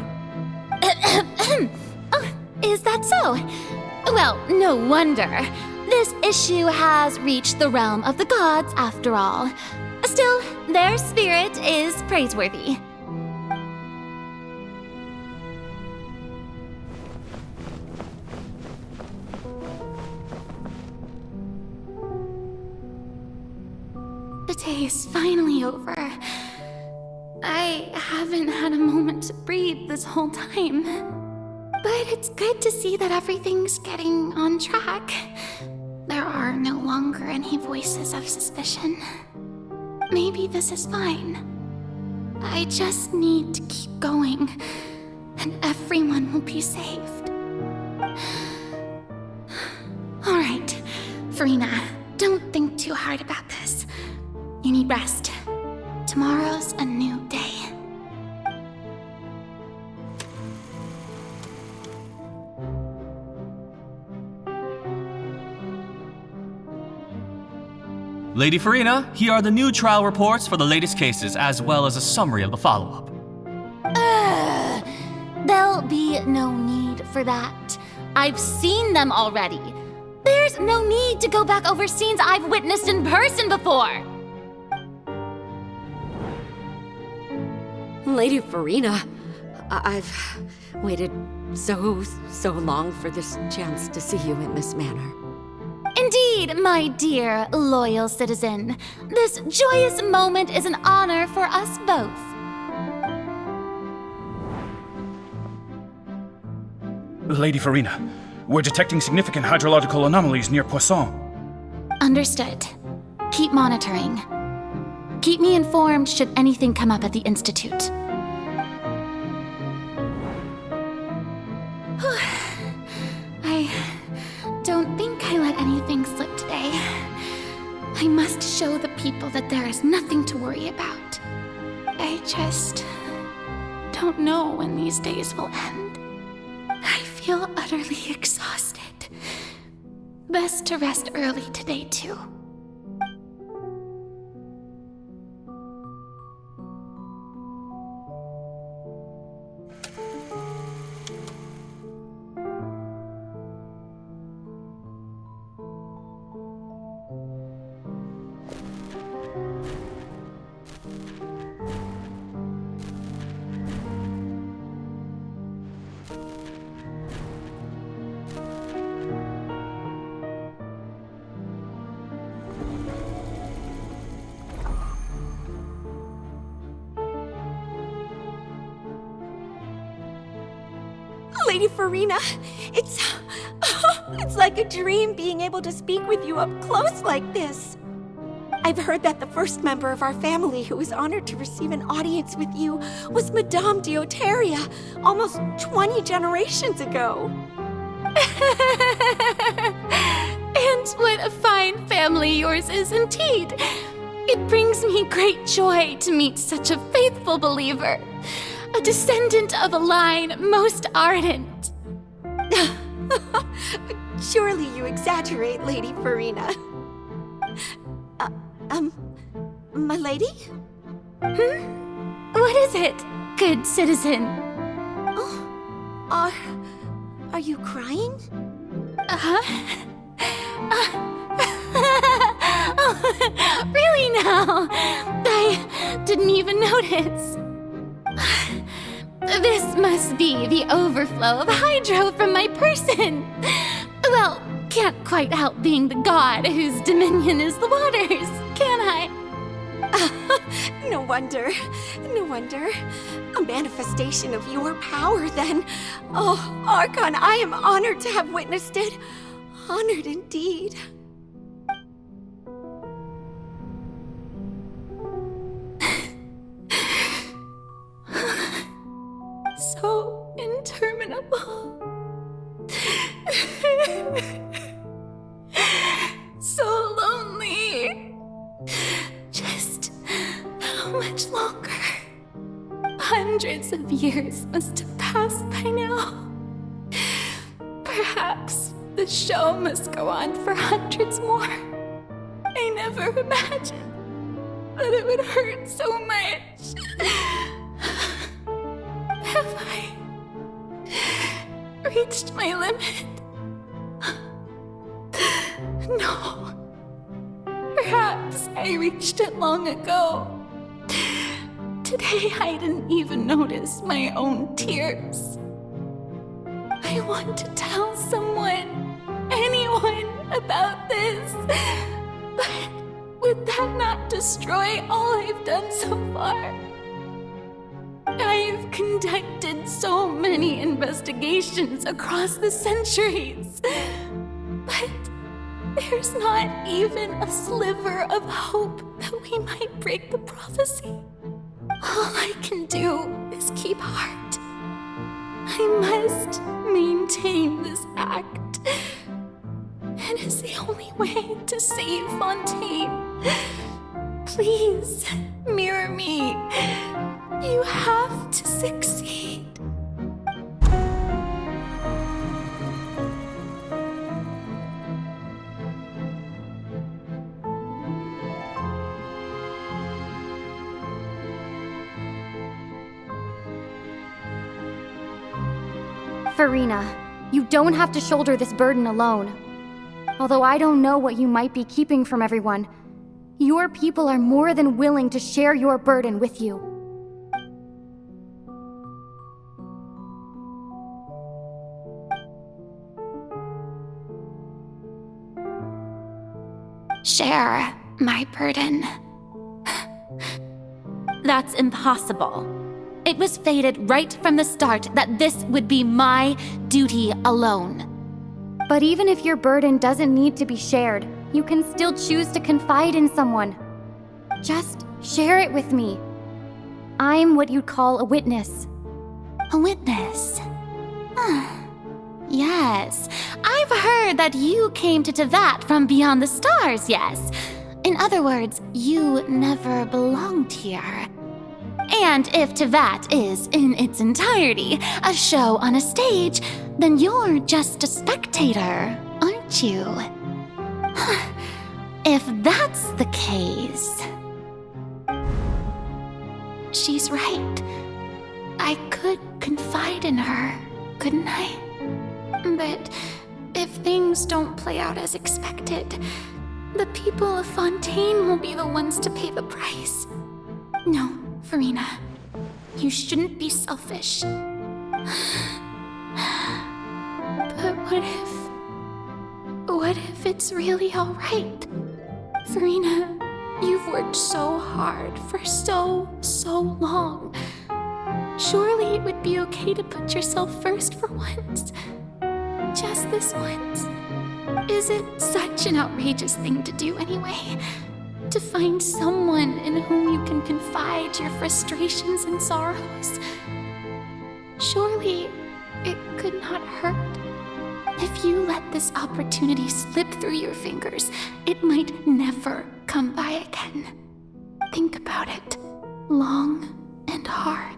Oh, is that so? Well, no wonder. This issue has reached the realm of the gods, after all. Still, their spirit is praiseworthy. The day is finally over. I haven't had a moment to breathe this whole time. But it's good to see that everything's getting on track. There are no longer any voices of suspicion. Maybe this is fine. I just need to keep going, and everyone will be saved. All right, Farina, don't think too hard about this. You need rest. Tomorrow's a new day. Lady Farina, here are the new trial reports for the latest cases, as well as a summary of the follow-up. There'll be no need for that. I've seen them already. There's no need to go back over scenes I've witnessed in person before. Lady Farina, I've waited so long for this chance to see you in this manner. Indeed, my dear, loyal citizen. This joyous moment is an honor for us both. Lady Farina, we're detecting significant hydrological anomalies near Poisson. Understood. Keep monitoring. Keep me informed should anything come up at the Institute. I don't think I let anything slip today. I must show the people that there is nothing to worry about. I just don't know when these days will end. I feel utterly exhausted. Best to rest early today, too. Lady Farina, it's like a dream being able to speak with you up close like this. I've heard that the first member of our family who was honored to receive an audience with you was Madame Deoteria, almost 20 generations ago. And what a fine family yours is indeed. It brings me great joy to meet such a faithful believer. A descendant of a line most ardent. Surely you exaggerate, Lady Farina. My lady? What is it, good citizen? Oh, are you crying? Oh, really now? I didn't even notice. This must be the overflow of hydro from my person. Well, can't quite help being the god whose dominion is the waters, can I? No wonder. A manifestation of your power, then. Oh, Archon, I am honored to have witnessed it. Honored indeed. So interminable. So lonely. Just how much longer? Hundreds of years must have passed by now. Perhaps the show must go on for hundreds more. I never imagined that it would hurt so much. Have I reached my limit? No. Perhaps I reached it long ago. Today I didn't even notice my own tears. I want to tell someone, anyone, about this. But would that not destroy all I've done so far? I've conducted so many investigations across the centuries, but there's not even a sliver of hope that we might break the prophecy. All I can do is keep heart. I must maintain this act. It is the only way to save Fontaine. Please, mirror me. You have to succeed. Farina, you don't have to shoulder this burden alone. Although I don't know what you might be keeping from everyone, your people are more than willing to share your burden with you. share my burden. That's impossible. It was fated right from the start that this would be my duty alone. But even if your burden doesn't need to be shared, you can still choose to confide in someone. Just share it with me. I'm what you'd call a witness. A witness? Yes, I've heard that you came to Tevat from beyond the stars, yes. In other words, you never belonged here. And if Tevat is, in its entirety, a show on a stage, then you're just a spectator, aren't you? If that's the case... She's right. I could confide in her, couldn't I? But if things don't play out as expected, the people of Fontaine will be the ones to pay the price. No, Farina, you shouldn't be selfish. But what if it's really all right? Farina, you've worked so hard for so long. Surely it would be okay to put yourself first for once. Just this once. Is it such an outrageous thing to do anyway? To find someone in whom you can confide your frustrations and sorrows? Surely it could not hurt. If you let this opportunity slip through your fingers, it might never come by again. Think about it long and hard.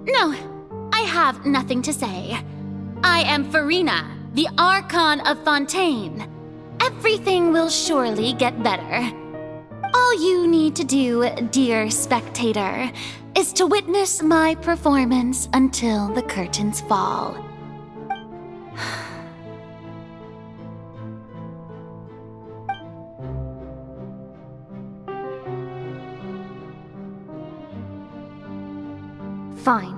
No, I have nothing to say. I am Farina, the Archon of Fontaine. Everything will surely get better. All you need to do, dear spectator, is to witness my performance until the curtains fall. Fine.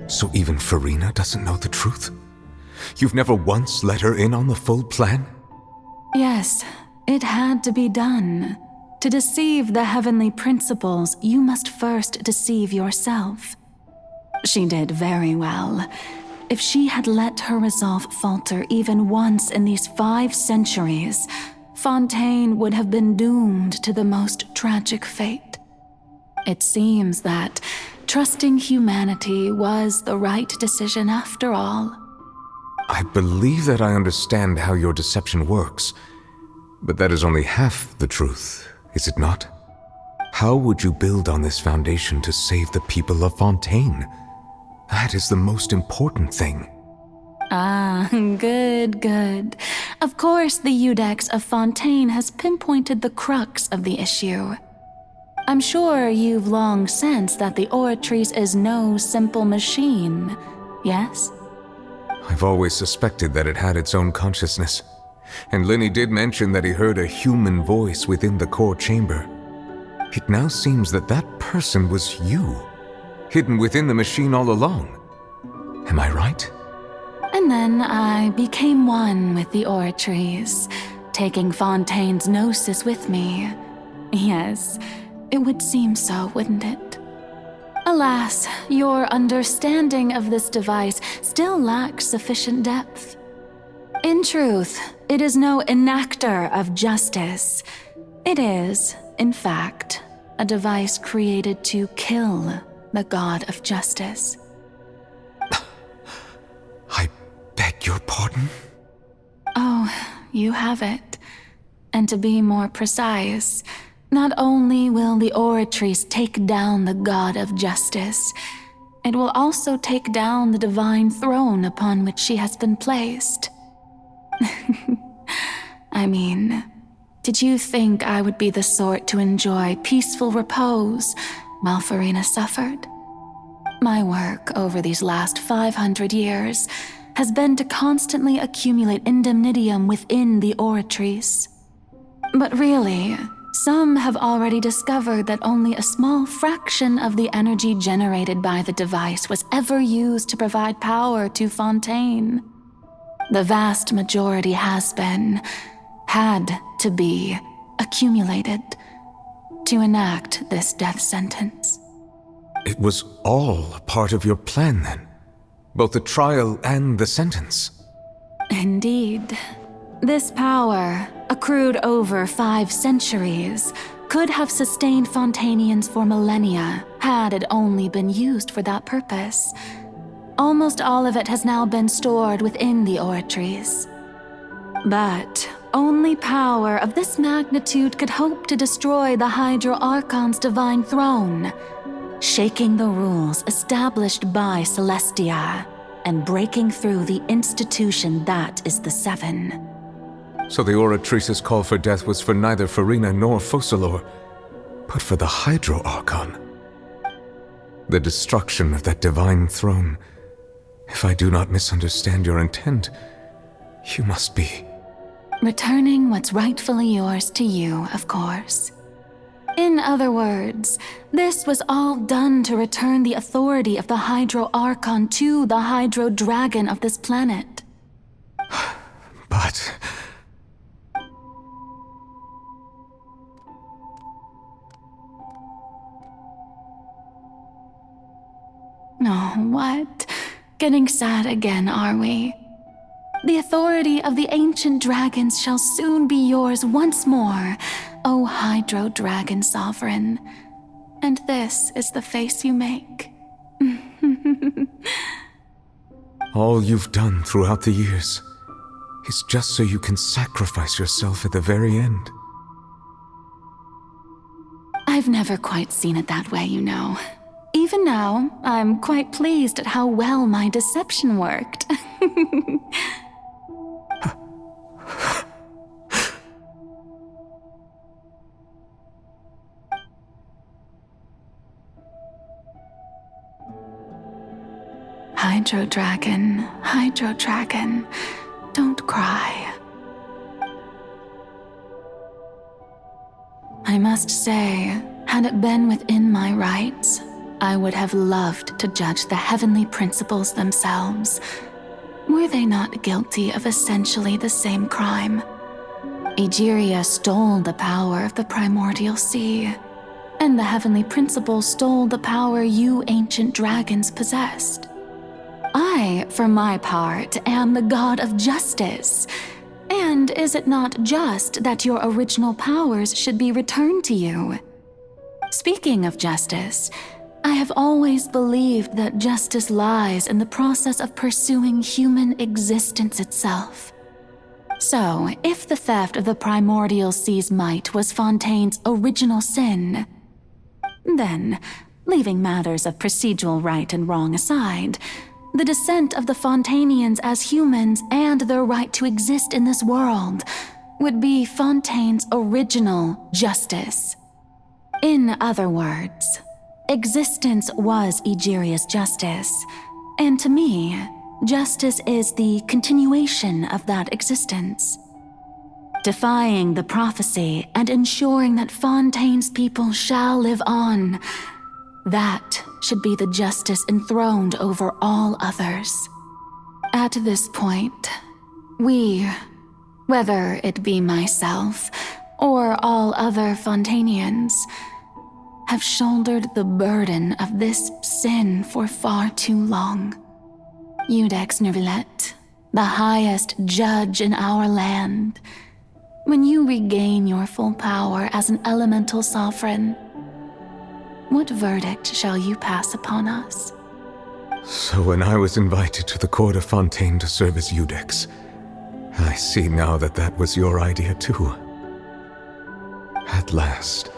So even Farina doesn't know the truth? You've never once let her in on the full plan? Yes, it had to be done. To deceive the heavenly principles, you must first deceive yourself. She did very well. If she had let her resolve falter even once in these 5 centuries, Fontaine would have been doomed to the most tragic fate. It seems that trusting humanity was the right decision after all. I believe that I understand how your deception works, but that is only half the truth, is it not? How would you build on this foundation to save the people of Fontaine? That is the most important thing. Ah, good. Of course, the Iudex of Fontaine has pinpointed the crux of the issue. I'm sure you've long sensed that the Oratrice is no simple machine, yes? I've always suspected that it had its own consciousness. And Lenny did mention that he heard a human voice within the core chamber. It now seems that that person was you, hidden within the machine all along. Am I right? And then I became one with the Oratrice, taking Fontaine's gnosis with me. Yes, it would seem so, wouldn't it? Alas, your understanding of this device still lacks sufficient depth. In truth, it is no enactor of justice. It is, in fact, a device created to kill the god of justice. I beg your pardon? Oh, you have it. And to be more precise, not only will the Oratrice take down the god of justice, it will also take down the divine throne upon which she has been placed. I mean, did you think I would be the sort to enjoy peaceful repose while Farina suffered? My work over these last 500 years has been to constantly accumulate indemnitium within the oratories. But really, some have already discovered that only a small fraction of the energy generated by the device was ever used to provide power to Fontaine. The vast majority had to be accumulated to enact this death sentence. It was all a part of your plan then? Both the trial and the sentence? Indeed. This power, accrued over 5 centuries, could have sustained Fontainians for millennia had it only been used for that purpose. Almost all of it has now been stored within the oratories. But only power of this magnitude could hope to destroy the Hydro Archon's divine throne, shaking the rules established by Celestia and breaking through the institution that is the Seven. So the Oratrice's call for death was for neither Farina nor Focalor, but for the Hydro Archon. The destruction of that divine throne. If I do not misunderstand your intent, you must be... returning what's rightfully yours to you, of course. In other words, this was all done to return the authority of the Hydro Archon to the Hydro Dragon of this planet. But... Oh, what? Getting sad again, are we? The authority of the ancient dragons shall soon be yours once more, O Hydro Dragon Sovereign. And this is the face you make. All you've done throughout the years is just so you can sacrifice yourself at the very end. I've never quite seen it that way, you know. Even now, I'm quite pleased at how well my deception worked. Hydro Dragon, don't cry. I must say, had it been within my rights, I would have loved to judge the heavenly principles themselves. Were they not guilty of essentially the same crime? Egeria stole the power of the primordial sea, and the heavenly principles stole the power you ancient dragons possessed. I, for my part, am the god of justice. And is it not just that your original powers should be returned to you? Speaking of justice, I have always believed that justice lies in the process of pursuing human existence itself. So, if the theft of the primordial sea's might was Fontaine's original sin, then, leaving matters of procedural right and wrong aside, the descent of the Fontainians as humans and their right to exist in this world would be Fontaine's original justice. In other words, existence was Egeria's justice, and to me, justice is the continuation of that existence. Defying the prophecy and ensuring that Fontaine's people shall live on, that should be the justice enthroned over all others. At this point, we, whether it be myself or all other Fontainians, have shouldered the burden of this sin for far too long. Iudex Nervillet, the highest judge in our land, when you regain your full power as an elemental sovereign, what verdict shall you pass upon us? So when I was invited to the court of Fontaine to serve as Iudex, I see now that that was your idea too. At last,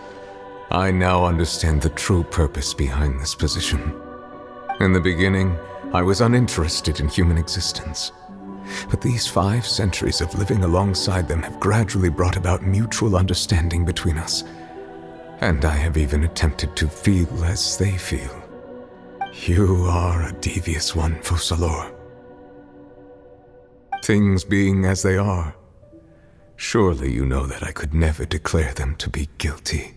I now understand the true purpose behind this position. In the beginning, I was uninterested in human existence. But these 5 centuries of living alongside them have gradually brought about mutual understanding between us. And I have even attempted to feel as they feel. You are a devious one, Focalors. Things being as they are, surely you know that I could never declare them to be guilty.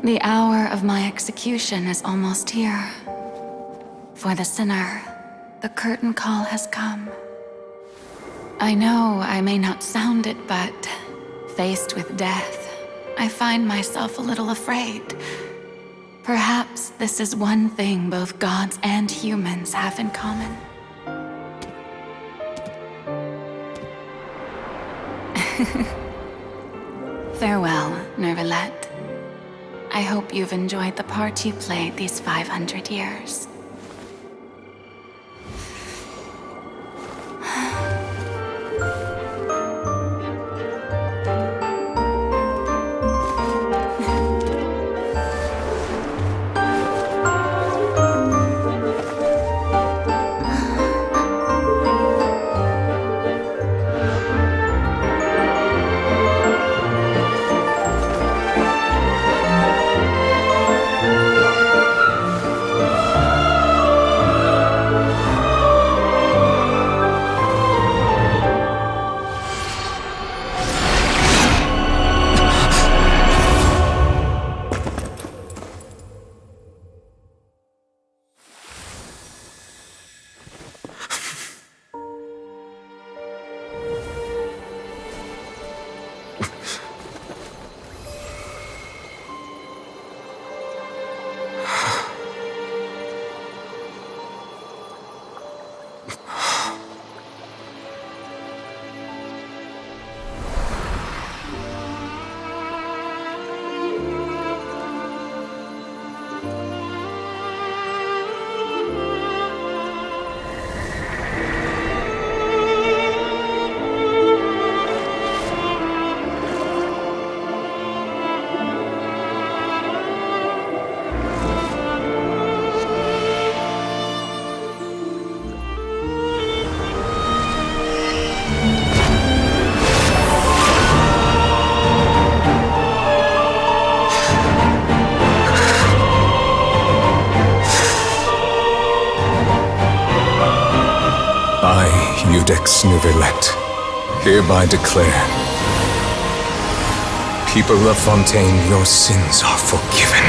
The hour of my execution is almost here. For the sinner, the curtain call has come. I know I may not sound it, but faced with death, I find myself a little afraid. Perhaps this is one thing both gods and humans have in common. Farewell, Nervalette. I hope you've enjoyed the part you played these 500 years. Iudex Nervalette, hereby declare, people of Fontaine, your sins are forgiven.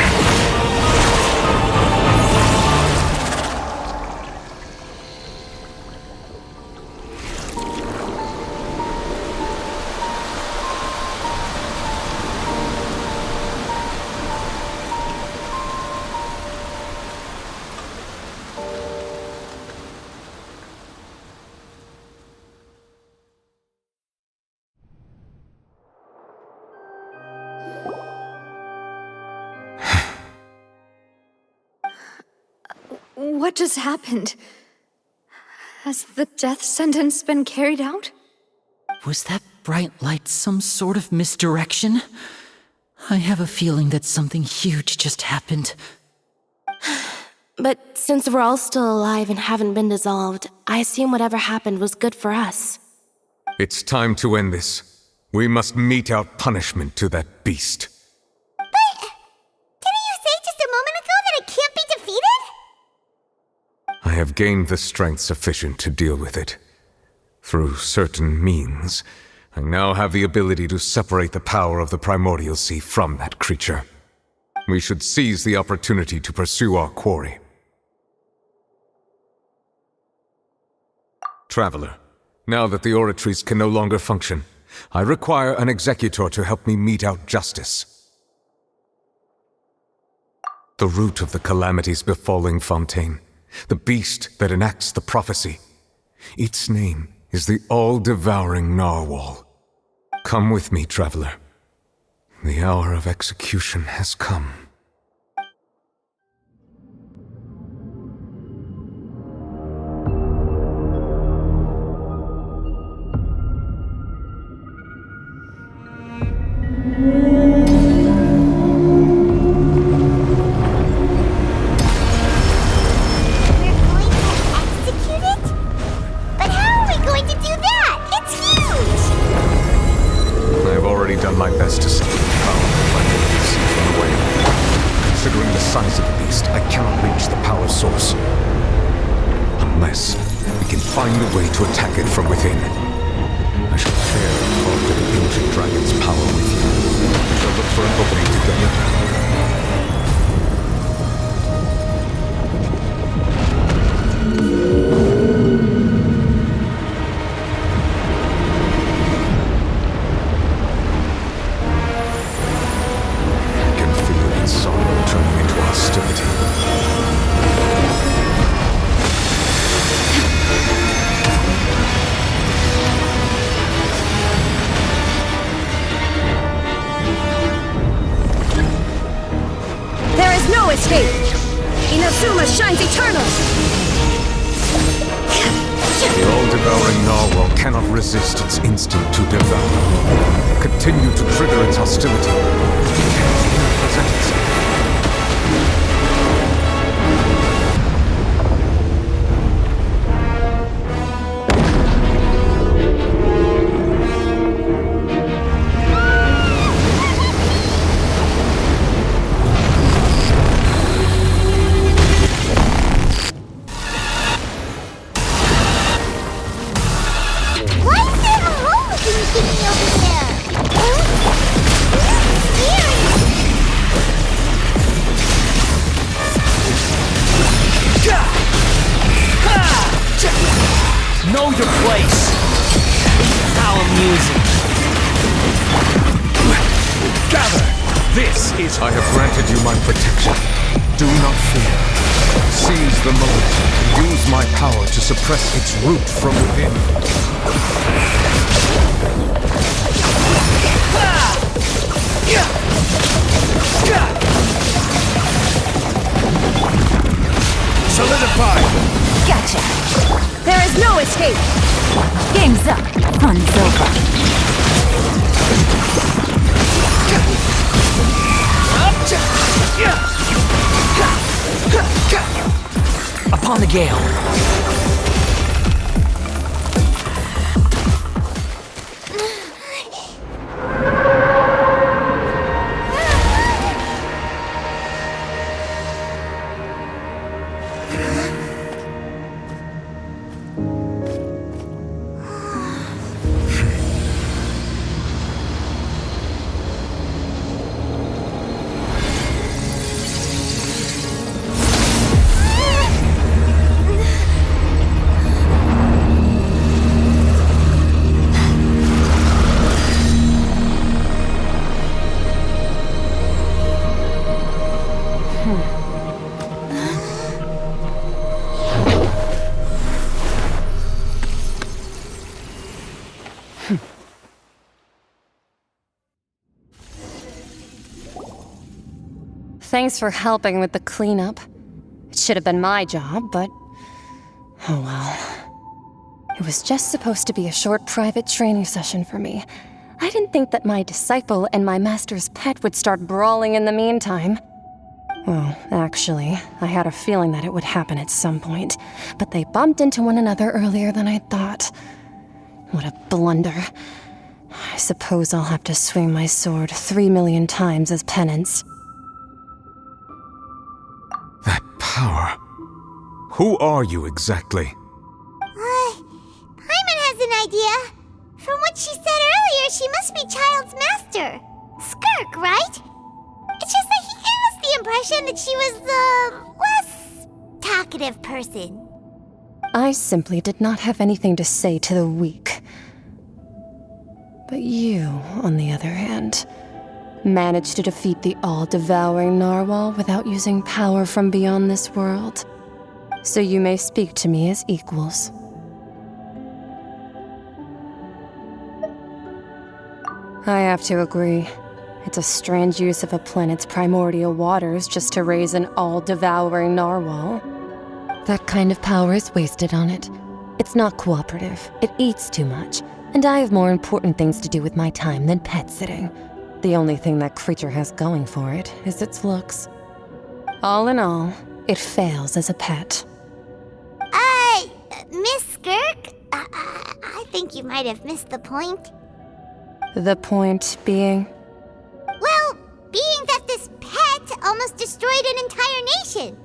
What just happened? Has the death sentence been carried out? Was that bright light some sort of misdirection? I have a feeling that something huge just happened. But since we're all still alive and haven't been dissolved, I assume whatever happened was good for us. It's time to end this. We must mete out punishment to that beast. But didn't you say just a moment ago that it can't be defeated? I have gained the strength sufficient to deal with it. Through certain means, I now have the ability to separate the power of the Primordial Sea from that creature. We should seize the opportunity to pursue our quarry. Traveler, now that the oratories can no longer function, I require an executor to help me mete out justice. The root of the calamities befalling Fontaine, the beast that enacts the prophecy, its name is the all-devouring narwhal. Come with me, traveler. The hour of execution has come. Yeah. progress, we can find a way to attack it from within. I shall share part of the ancient dragon's power with you. We shall look for an opening together. Inazuma shines eternal! The all-devouring narwhal cannot resist its instinct to devour. Continue to trigger its hostility. It can present itself. Know your place! How amusing! Gather! This is... I have granted you my protection. Do not fear. Seize the moment and use my power to suppress its root from within. Solidify! Gotcha! There is no escape! Game's up. Fun's over. Upon the gale. Thanks for helping with the cleanup. It should have been my job, but... oh well. It was just supposed to be a short private training session for me. I didn't think that my disciple and my master's pet would start brawling in the meantime. Well, actually, I had a feeling that it would happen at some point, but they bumped into one another earlier than I thought. What a blunder. I suppose I'll have to swing my sword 3 million times as penance. Power. Who are you exactly? Paimon has an idea. From what she said earlier, she must be Child's master. Skirk, right? It's just that he gave us the impression that she was the less talkative person. I simply did not have anything to say to the weak. But you, on the other hand, managed to defeat the all-devouring narwhal without using power from beyond this world. So you may speak to me as equals. I have to agree. It's a strange use of a planet's primordial waters just to raise an all-devouring narwhal. That kind of power is wasted on it. It's not cooperative. It eats too much. And I have more important things to do with my time than pet sitting. The only thing that creature has going for it is its looks. All in all, it fails as a pet. Miss Skirk? I think you might have missed the point. The point being? Well, being that this pet almost destroyed an entire nation.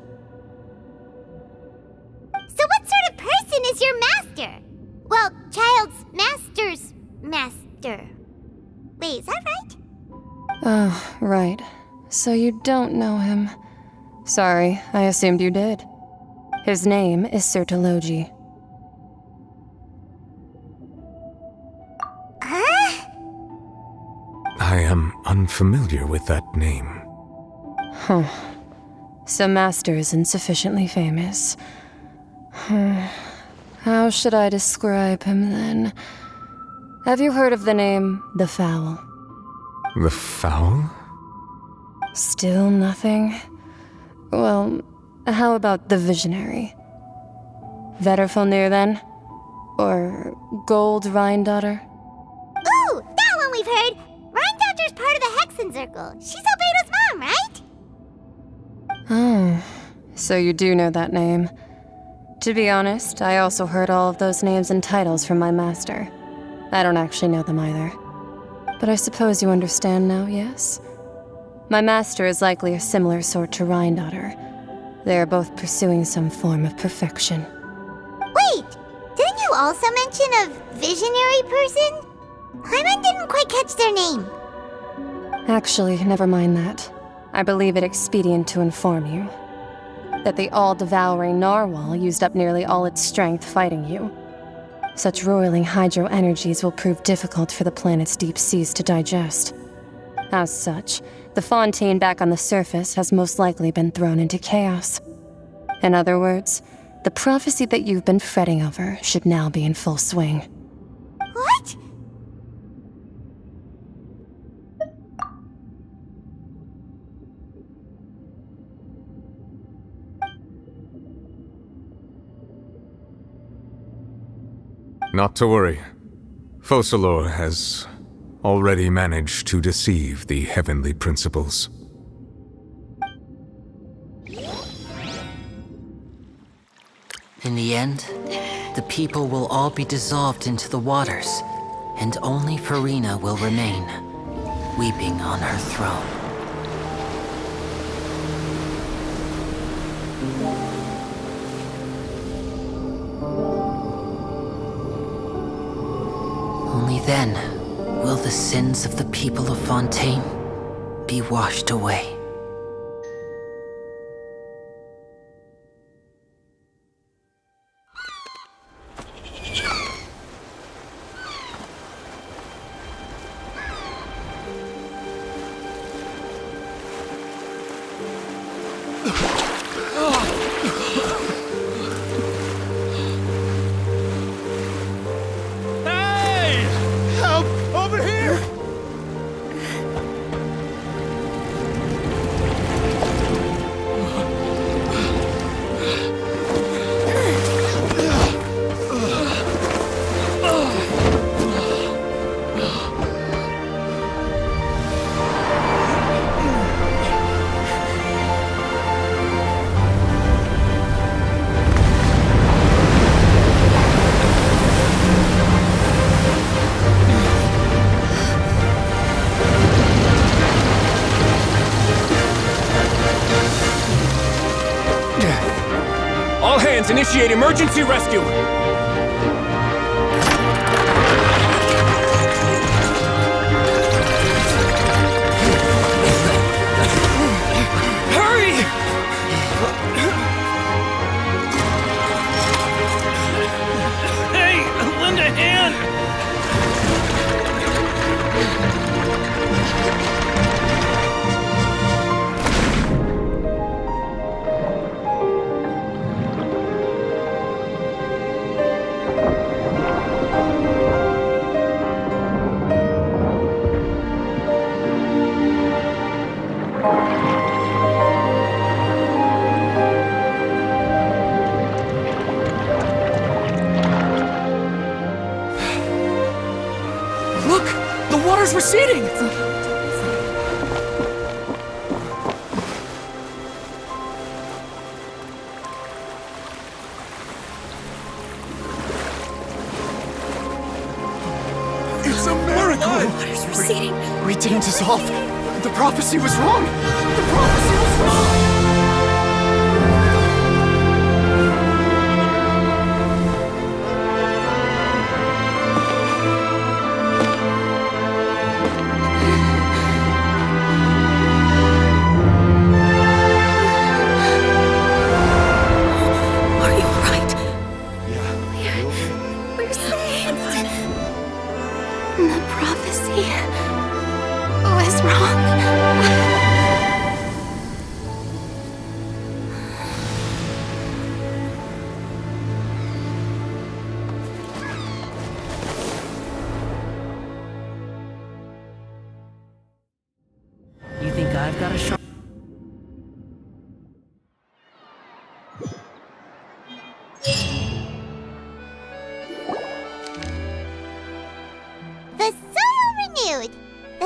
So what sort of person He's your master. Well, child's master's master. Wait, is that right? Oh, right. So you don't know him. Sorry, I assumed you did. His name is Sir Taloji. Huh? I am unfamiliar with that name. Huh. So Master isn't sufficiently famous. How should I describe him then? Have you heard of the name The Fowl? The Fowl? Still nothing? Well, how about the Visionary? Vetterfulnir then? Or Gold Rhindaughter? Ooh, that one we've heard! Rhindaughter's part of the Hexen Circle. She's Albedo's mom, right? Oh, so you do know that name. To be honest, I also heard all of those names and titles from my master. I don't actually know them either. But I suppose you understand now, yes? My master is likely a similar sort to Rhindaughter. They are both pursuing some form of perfection. Wait, didn't you also mention a visionary person? Hyman didn't quite catch their name. Actually, never mind that. I believe it expedient to inform you that the all-devouring narwhal used up nearly all its strength fighting you. Such roiling hydro energies will prove difficult for the planet's deep seas to digest. As such, the Fontaine back on the surface has most likely been thrown into chaos. In other words, the prophecy that you've been fretting over should now be in full swing. What? Not to worry. Focalor has already managed to deceive the heavenly principles. In the end, the people will all be dissolved into the waters, and only Farina will remain, weeping on her throne. Only then will the sins of the people of Fontaine be washed away. All hands, initiate emergency rescue! Hurry! Hey, lend a hand! Look! The water's receding! It's a miracle! Water's receding. We didn't dissolve. The prophecy was wrong. The prophecy was wrong.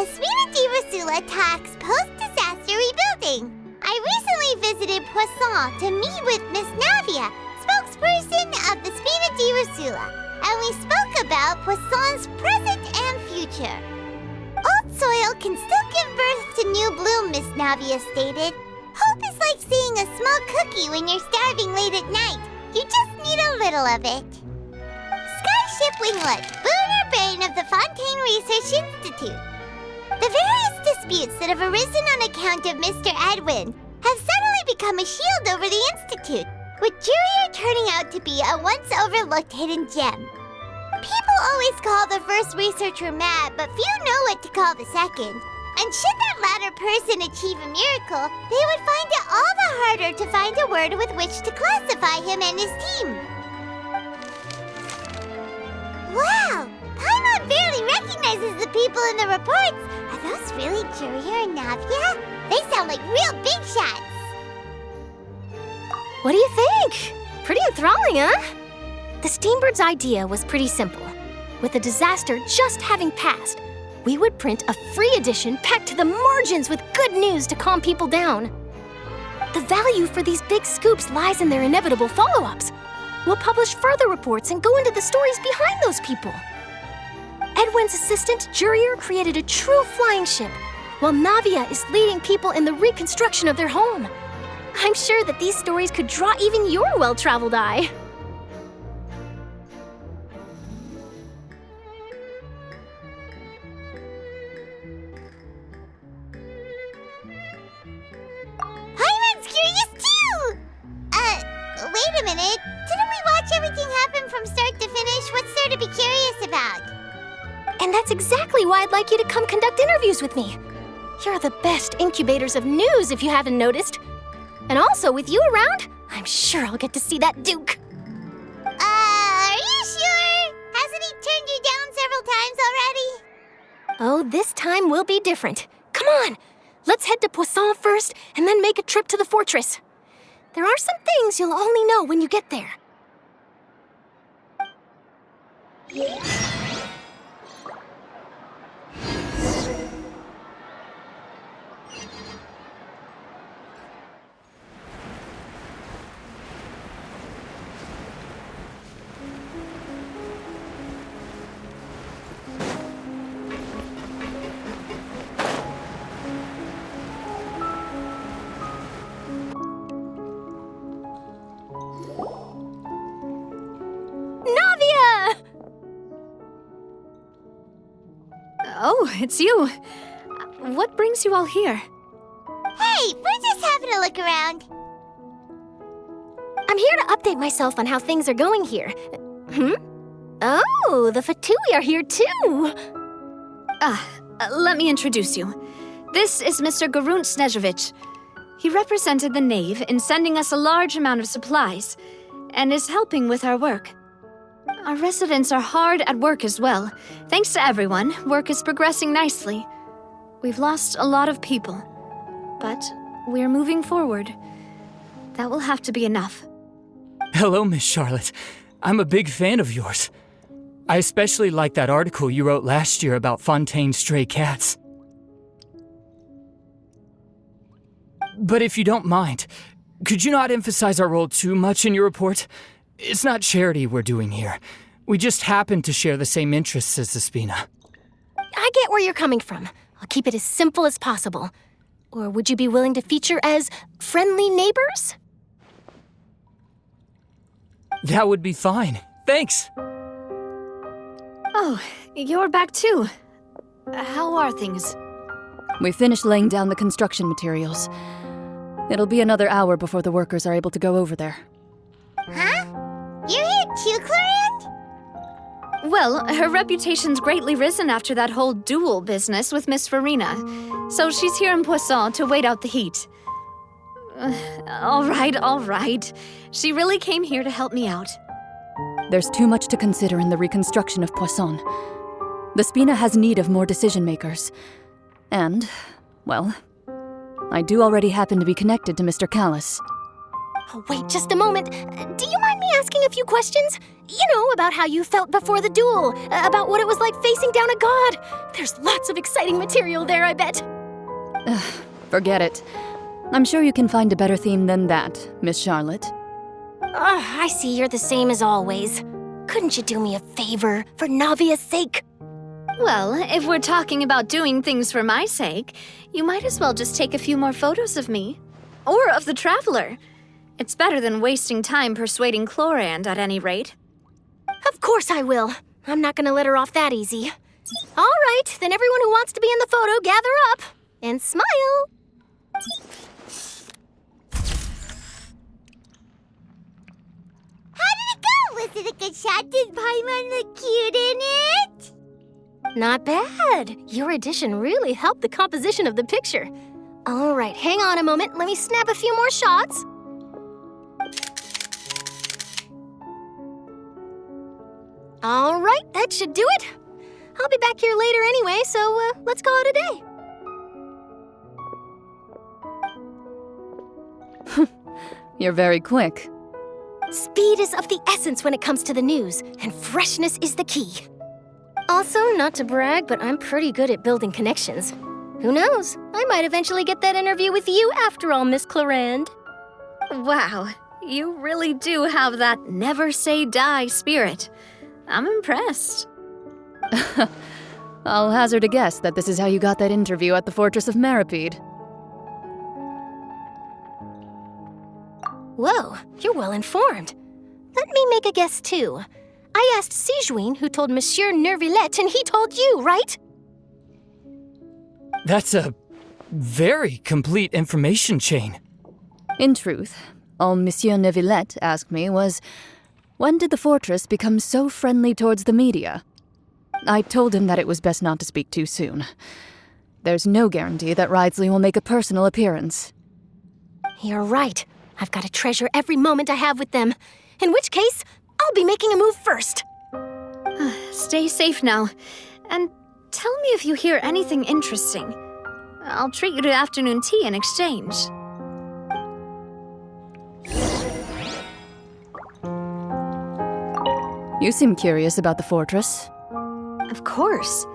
the Spina di Rosula talks post-disaster rebuilding. I recently visited Poisson to meet with Miss Navia, spokesperson of the Spina di Rosula, and we spoke about Poisson's present and future. Old soil can still give birth to new bloom, Miss Navia stated. Hope is like seeing a small cookie when you're starving late at night. You just need a little of it. Skyship Winglet, booner brain of the Fontaine Research Institute. The various disputes that have arisen on account of Mr. Edwin have suddenly become a shield over the Institute, with Jurier turning out to be a once-overlooked hidden gem. People always call the first researcher mad, but few know what to call the second. And should that latter person achieve a miracle, they would find it all the harder to find a word with which to classify him and his team. Wow! Paimon barely recognizes the people in the reports. Are those really Jurier and Navia? They sound like real big shots. What do you think? Pretty enthralling, huh? The Steambird's idea was pretty simple. With the disaster just having passed, we would print a free edition packed to the margins with good news to calm people down. The value for these big scoops lies in their inevitable follow-ups. We'll publish further reports and go into the stories behind those people. Edwin's assistant, Jurier, created a true flying ship, while Navia is leading people in the reconstruction of their home. I'm sure that these stories could draw even your well-traveled eye. Paimon's curious too! Wait a minute. Didn't we watch everything happen from start to finish? What's there to be curious about? And that's exactly why I'd like you to come conduct interviews with me. You're the best incubators of news, if you haven't noticed. And also, with you around, I'm sure I'll get to see that Duke. Are you sure? Hasn't he turned you down several times already? Oh, this time will be different. Come on, let's head to Poisson first, and then make a trip to the fortress. There are some things you'll only know when you get there. Oh, it's you. What brings you all here? Hey, we're just having a look around. I'm here to update myself on how things are going here. Oh, the Fatui are here too. Let me introduce you. This is Mr. Garunt Snežević. He represented the Knave in sending us a large amount of supplies, and is helping with our work. Our residents are hard at work as well. Thanks to everyone, work is progressing nicely. We've lost a lot of people, but we're moving forward. That will have to be enough. Hello, Miss Charlotte. I'm a big fan of yours. I especially like that article you wrote last year about Fontaine's stray cats. But if you don't mind, could you not emphasize our role too much in your report? It's not charity we're doing here. We just happen to share the same interests as the Spina. I get where you're coming from. I'll keep it as simple as possible. Or would you be willing to feature as friendly neighbors? That would be fine. Thanks. Oh, you're back too. How are things? We finished laying down the construction materials. It'll be another hour before the workers are able to go over there. Huh? You're here too, Clorinde? Well, her reputation's greatly risen after that whole duel business with Miss Farina, so she's here in Poisson to wait out the heat. All right. She really came here to help me out. There's too much to consider in the reconstruction of Poisson. The Spina has need of more decision-makers. And, well, I do already happen to be connected to Mr. Callis. Oh, wait just a moment. Do you mind me asking a few questions? You know, about how you felt before the duel, about what it was like facing down a god. There's lots of exciting material there, I bet. Forget it. I'm sure you can find a better theme than that, Miss Charlotte. I see you're the same as always. Couldn't you do me a favor, for Navia's sake? Well, if we're talking about doing things for my sake, you might as well just take a few more photos of me. Or of the Traveler. It's better than wasting time persuading Chlorand, at any rate. Of course I will. I'm not gonna let her off that easy. All right, then everyone who wants to be in the photo, gather up. And smile. How did it go? Was it a good shot? Did Paimon look cute in it? Not bad. Your addition really helped the composition of the picture. All right, hang on a moment. Let me snap a few more shots. All right, that should do it. I'll be back here later anyway, so let's call it a day. You're very quick. Speed is of the essence when it comes to the news, and freshness is the key. Also, not to brag, but I'm pretty good at building connections. Who knows? I might eventually get that interview with you after all, Miss Chlorand. Wow, you really do have that never say die spirit. I'm impressed. I'll hazard a guess that this is how you got that interview at the Fortress of Meripede. Whoa, you're well informed. Let me make a guess, too. I asked Sijuin, who told Monsieur Nervillette, and he told you, right? That's a very complete information chain. In truth, all Monsieur Nervillette asked me was, when did the fortress become so friendly towards the media? I told him that it was best not to speak too soon. There's no guarantee that Ridsley will make a personal appearance. You're right. I've got to treasure every moment I have with them. In which case, I'll be making a move first. Stay safe now. And tell me if you hear anything interesting. I'll treat you to afternoon tea in exchange. You seem curious about the fortress. Of course.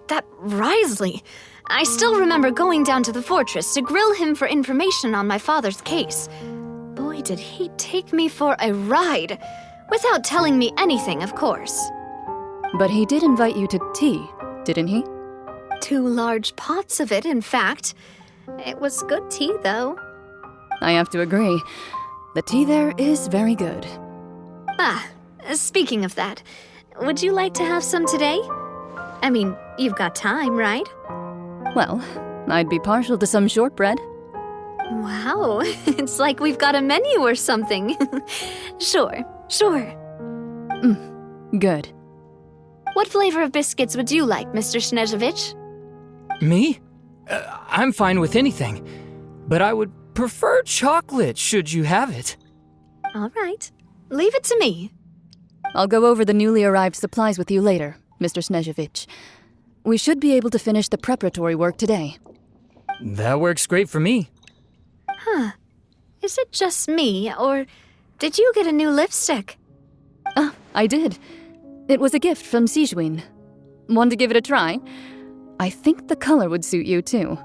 That Wriothesley. I still remember going down to the fortress to grill him for information on my father's case. Boy, did he take me for a ride. Without telling me anything, of course. But he did invite you to tea, didn't he? 2 large pots of it, in fact. It was good tea, though. I have to agree. The tea there is very good. Speaking of that, would you like to have some today? I mean, you've got time, right? Well, I'd be partial to some shortbread. Wow, it's like we've got a menu or something. Sure. Good. What flavor of biscuits would you like, Mr. Snezhevich? Me? I'm fine with anything, but I would prefer chocolate should you have it. All right, leave it to me. I'll go over the newly arrived supplies with you later, Mr. Snezhevich. We should be able to finish the preparatory work today. That works great for me. Is it just me, or did you get a new lipstick? I did. It was a gift from Sijuin. Want to give it a try? I think the color would suit you, too.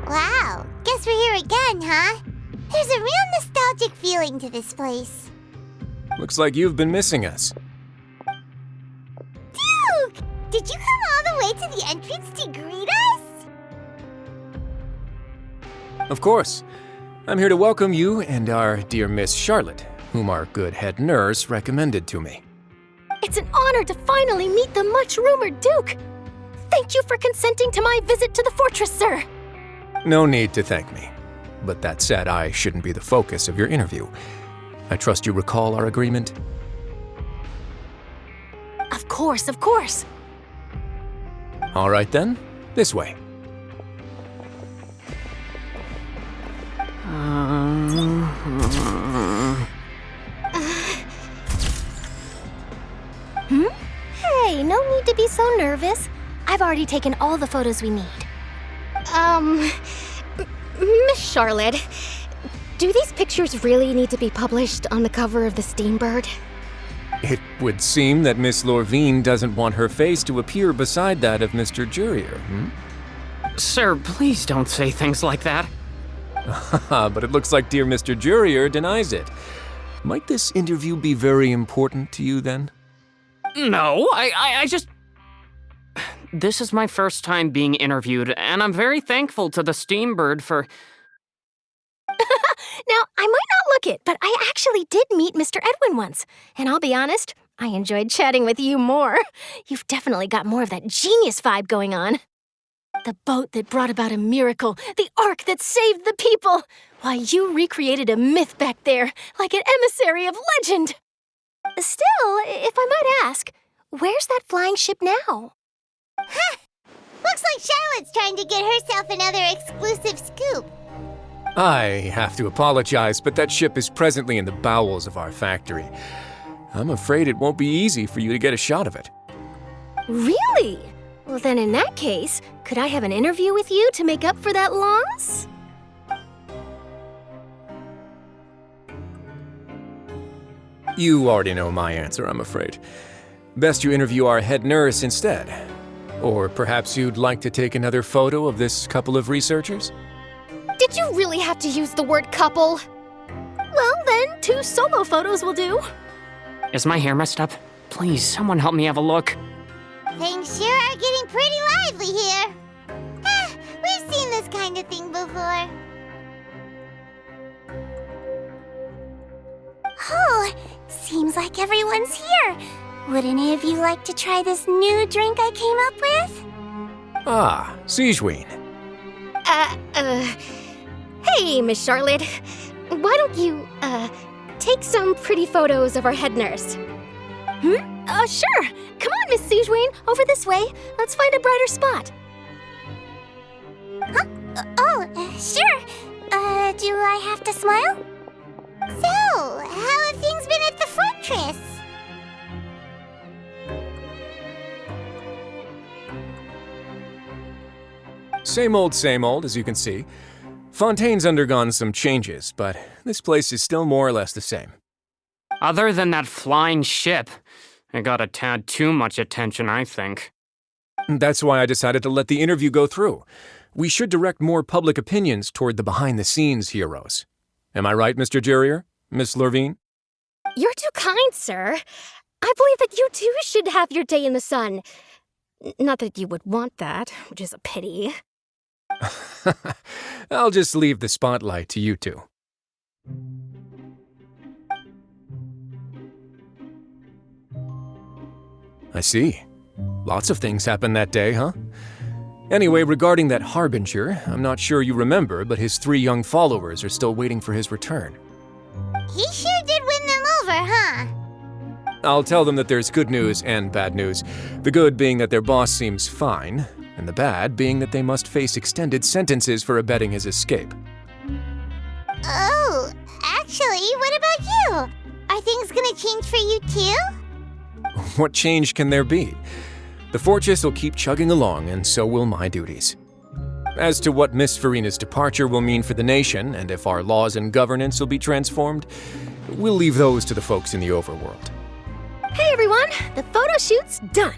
Wow, guess we're here again, huh? There's a real nostalgic feeling to this place. Looks like you've been missing us. Duke! Did you come all the way to the entrance to greet us? Of course. I'm here to welcome you and our dear Miss Charlotte, whom our good head nurse recommended to me. It's an honor to finally meet the much-rumored Duke. Thank you for consenting to my visit to the fortress, sir. No need to thank me. But that said, I shouldn't be the focus of your interview. I trust you recall our agreement? Of course. All right then, this way. Hey, no need to be so nervous. I've already taken all the photos we need. Miss Charlotte, do these pictures really need to be published on the cover of the Steambird? It would seem that Miss Lorvine doesn't want her face to appear beside that of Mr. Jurier, Sir, please don't say things like that. But it looks like dear Mr. Jurier denies it. Might this interview be very important to you then? No, I just... This is my first time being interviewed, and I'm very thankful to the Steambird for... Now, I might not look it, but I actually did meet Mr. Edwin once. And I'll be honest, I enjoyed chatting with you more. You've definitely got more of that genius vibe going on. The boat that brought about a miracle, the ark that saved the people. Why, you recreated a myth back there, like an emissary of legend. Still, if I might ask, where's that flying ship now? Huh! Looks like Charlotte's trying to get herself another exclusive scoop. I have to apologize, but that ship is presently in the bowels of our factory. I'm afraid it won't be easy for you to get a shot of it. Really? Well, then in that case, could I have an interview with you to make up for that loss? You already know my answer, I'm afraid. Best you interview our head nurse instead. Or perhaps you'd like to take another photo of this couple of researchers? Did you really have to use the word couple? Well, then 2 solo photos will do. Is my hair messed up? Please, someone help me have a look. Things sure are getting pretty lively here. We've seen this kind of thing before. Oh, seems like everyone's here. Would any of you like to try this new drink I came up with? Ah, Siegeween. Hey, Miss Charlotte. Why don't you, take some pretty photos of our head nurse? Sure. Come on, Miss Siegeween, over this way. Let's find a brighter spot. Huh? Sure. Do I have to smile? So, how have things been at the fortress? Same old, as you can see. Fontaine's undergone some changes, but this place is still more or less the same. Other than that flying ship, it got a tad too much attention, I think. That's why I decided to let the interview go through. We should direct more public opinions toward the behind-the-scenes heroes. Am I right, Mr. Jurier? Miss Lorvine? You're too kind, sir. I believe that you too should have your day in the sun. Not that you would want that, which is a pity. I'll just leave the spotlight to you two. I see. Lots of things happened that day, huh? Anyway, regarding that Harbinger, I'm not sure you remember, but his 3 young followers are still waiting for his return. He sure did win them over, huh? I'll tell them that there's good news and bad news. The good being that their boss seems fine, and the bad being that they must face extended sentences for abetting his escape. Oh, actually, what about you? Are things gonna change for you too? What change can there be? The fortress will keep chugging along, and so will my duties. As to what Miss Farina's departure will mean for the nation, and if our laws and governance will be transformed, we'll leave those to the folks in the overworld. Hey everyone, the photo shoot's done.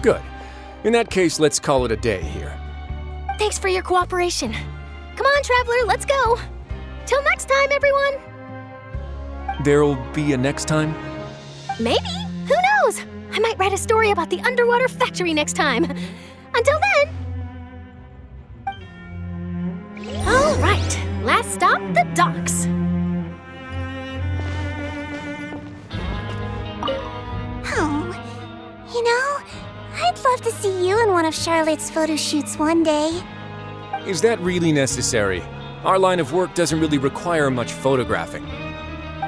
Good. In that case, let's call it a day here. Thanks for your cooperation. Come on, Traveler, let's go. Till next time, everyone. There'll be a next time? Maybe. Who knows? I might write a story about the underwater factory next time. Until then. All right, last stop, the docks. Oh, you know, I'd love to see you in one of Charlotte's photo shoots one day. Is that really necessary? Our line of work doesn't really require much photographing.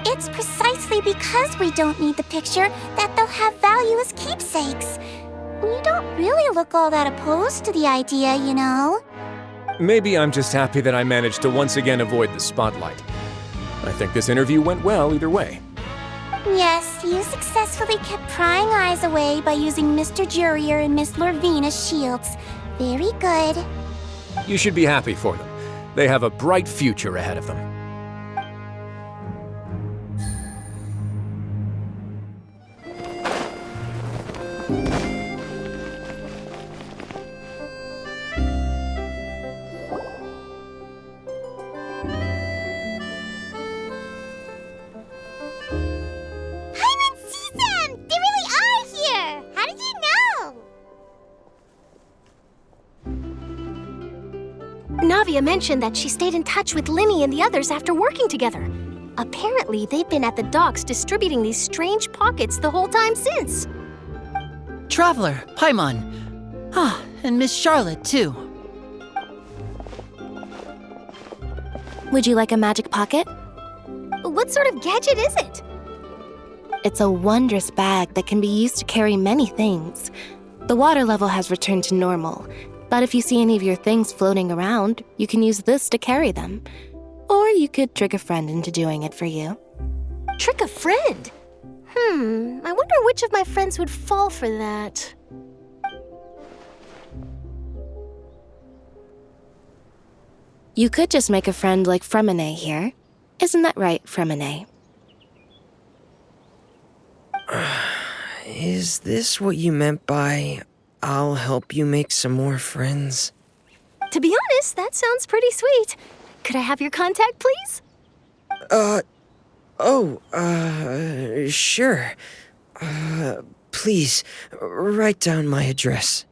It's precisely because we don't need the picture that the they'll have value as keepsakes. You don't really look all that opposed to the idea, you know. Maybe I'm just happy that I managed to once again avoid the spotlight. I think this interview went well either way. Yes, you successfully kept prying eyes away by using Mr. Jurier and Miss Lorvine as shields. Very good. You should be happy for them. They have a bright future ahead of them. Navia mentioned that she stayed in touch with Linny and the others after working together. Apparently, they've been at the docks distributing these strange pockets the whole time since. Traveler, Paimon. Ah, and Miss Charlotte, too. Would you like a magic pocket? What sort of gadget is it? It's a wondrous bag that can be used to carry many things. The water level has returned to normal, but if you see any of your things floating around, you can use this to carry them. Or you could trick a friend into doing it for you. Trick a friend? I wonder which of my friends would fall for that. You could just make a friend like Fremine here. Isn't that right, Fremine? Is this what you meant by, I'll help you make some more friends? To be honest, that sounds pretty sweet. Could I have your contact, please? Sure. Please, write down my address.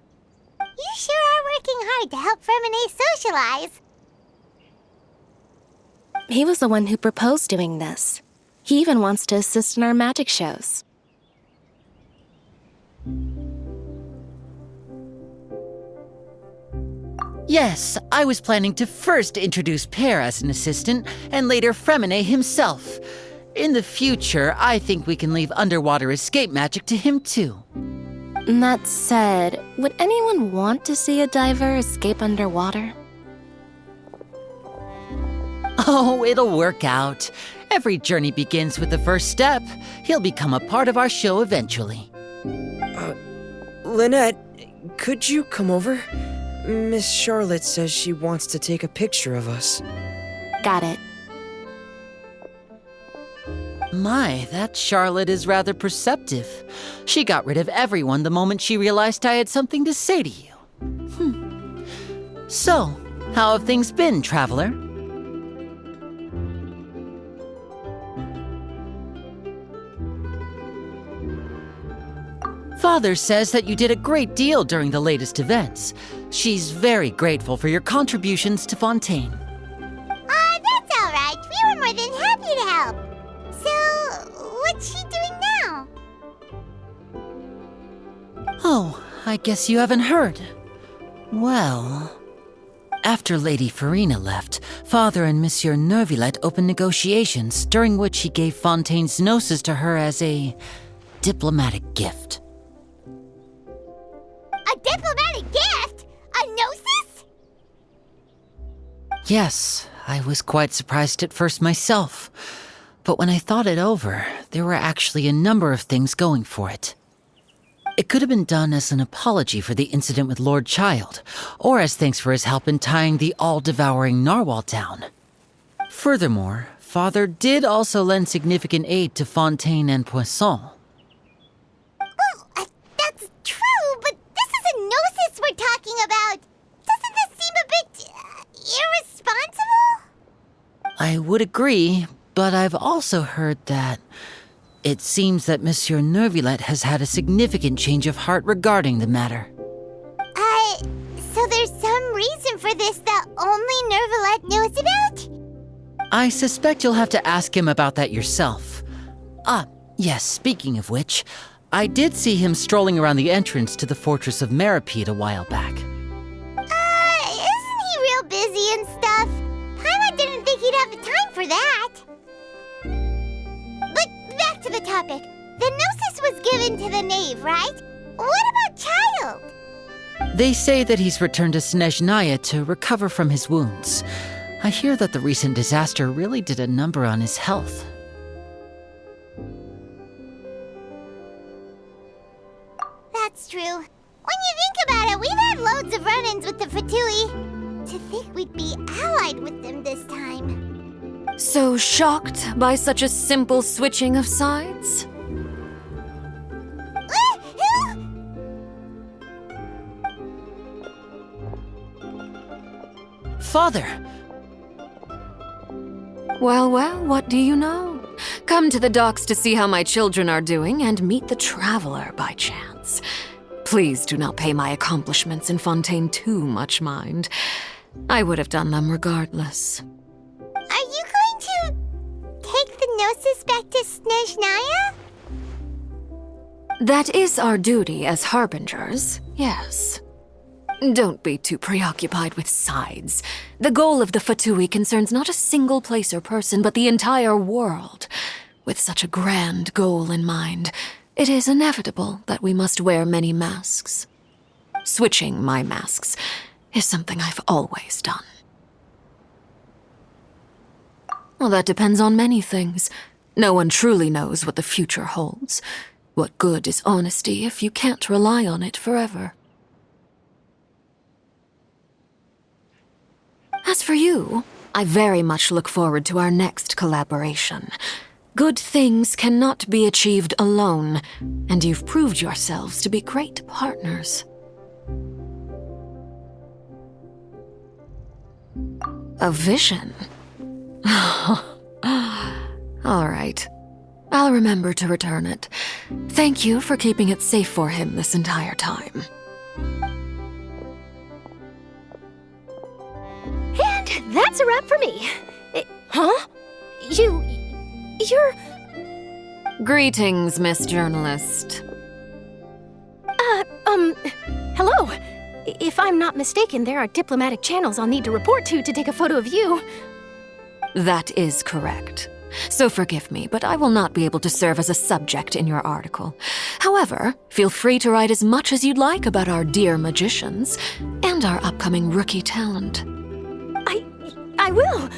You sure are working hard to help Fremine socialize. He was the one who proposed doing this. He even wants to assist in our magic shows. Yes, I was planning to first introduce Pear as an assistant, and later Fremine himself. In the future, I think we can leave underwater escape magic to him too. That said, would anyone want to see a diver escape underwater? Oh, it'll work out. Every journey begins with the first step. He'll become a part of our show eventually. Lynette, could you come over? Miss Charlotte says she wants to take a picture of us. Got it. My, that Charlotte is rather perceptive. She got rid of everyone the moment she realized I had something to say to you. So, how have things been, Traveler? Father says that you did a great deal during the latest events. She's very grateful for your contributions to Fontaine. That's all right. We were more than happy to help. So, what's she doing now? Oh, I guess you haven't heard. Well, after Lady Farina left, Father and Monsieur Neuvillette opened negotiations, during which he gave Fontaine's gnosis to her as a diplomatic gift. A diplomatic gift? A gnosis? Yes, I was quite surprised at first myself. But when I thought it over, there were actually a number of things going for it. It could have been done as an apology for the incident with Lord Child, or as thanks for his help in tying the all-devouring narwhal down. Furthermore, Father did also lend significant aid to Fontaine and Poisson. Well, that's true, but this is a gnosis we're talking about. Doesn't this seem a bit irresponsible? I would agree, but I've also heard that it seems that Monsieur Neuvillette has had a significant change of heart regarding the matter. So there's some reason for this that only Neuvillette knows about? I suspect you'll have to ask him about that yourself. Yes, speaking of which, I did see him strolling around the entrance to the Fortress of Meripede a while back. Isn't he real busy and stuff? Paimon didn't think he'd have the time for that. But back to the topic. The Gnosis was given to the knave, right? What about Child? They say that he's returned to Snezhnaya to recover from his wounds. I hear that the recent disaster really did a number on his health. That's true. When you think about it, we've had loads of run-ins with the Fatui. To think we'd be allied with them this time. So shocked by such a simple switching of sides? Father! Well, what do you know? Come to the docks to see how my children are doing and meet the Traveler by chance. Please do not pay my accomplishments in Fontaine too much mind. I would have done them regardless. Are you going to take the Gnosis back to Snezhnaya? That is our duty as harbingers, yes. Don't be too preoccupied with sides. The goal of the Fatui concerns not a single place or person, but the entire world. With such a grand goal in mind, it is inevitable that we must wear many masks. Switching my masks is something I've always done. Well, that depends on many things. No one truly knows what the future holds. What good is honesty if you can't rely on it forever? As for you, I very much look forward to our next collaboration. Good things cannot be achieved alone, and you've proved yourselves to be great partners. A vision? All right. I'll remember to return it. Thank you for keeping it safe for him this entire time. And that's a wrap for me. Huh? You're... Greetings, Miss Journalist. Hello. If I'm not mistaken, there are diplomatic channels I'll need to report to take a photo of you. That is correct. So forgive me, but I will not be able to serve as a subject in your article. However, feel free to write as much as you'd like about our dear magicians and our upcoming rookie talent. I will.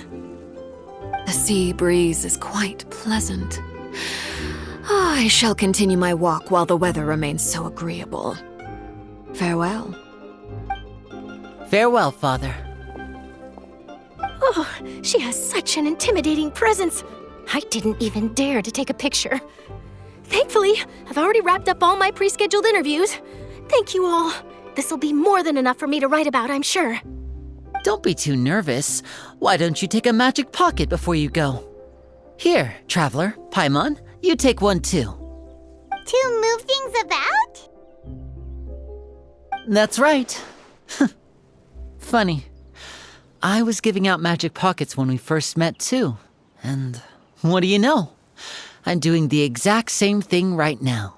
The sea breeze is quite pleasant. I shall continue my walk while the weather remains so agreeable. Farewell. Farewell, Father. Oh, she has such an intimidating presence. I didn't even dare to take a picture. Thankfully, I've already wrapped up all my pre-scheduled interviews. Thank you all. This'll be more than enough for me to write about, I'm sure. Don't be too nervous. Why don't you take a magic pocket before you go? Here, Traveler, Paimon, you take one too. To move things about? That's right. Funny. I was giving out magic pockets when we first met too. And what do you know? I'm doing the exact same thing right now.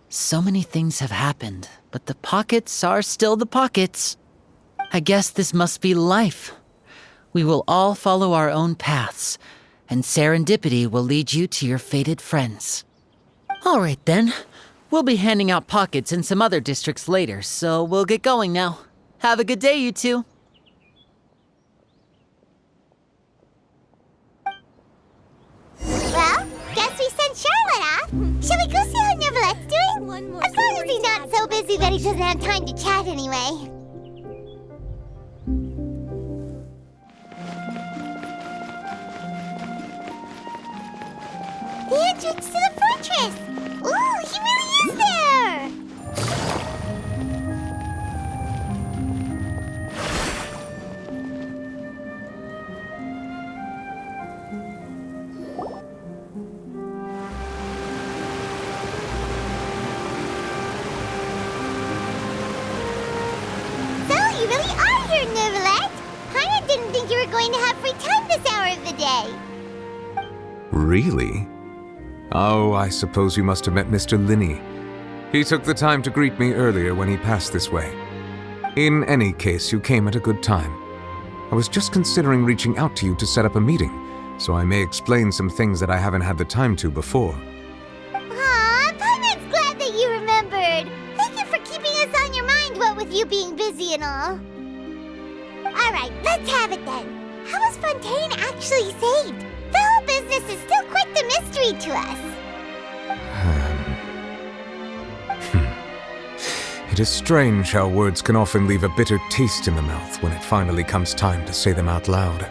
So many things have happened, but the pockets are still the pockets. I guess this must be life. We will all follow our own paths, and serendipity will lead you to your fated friends. All right then. We'll be handing out pockets in some other districts later, so we'll get going now. Have a good day, you two. Well, guess we sent Charlotte off. Shall we go see how Neverlette's doing? As long as he's not so busy that he doesn't have time to chat anyway. The entrance to the fortress! Ooh, he really is there! So, you really are here, Neverlette! Paimon didn't think you were going to have free time this hour of the day. Really? Oh, I suppose you must have met Mr. Linney. He took the time to greet me earlier when he passed this way. In any case, you came at a good time. I was just considering reaching out to you to set up a meeting, so I may explain some things that I haven't had the time to before. us on your mind, what with you being busy and all. Alright, let's have it then. How was Fontaine actually saved? The whole business is still quite the mystery to us. It is strange how words can often leave a bitter taste in the mouth when it finally comes time to say them out loud.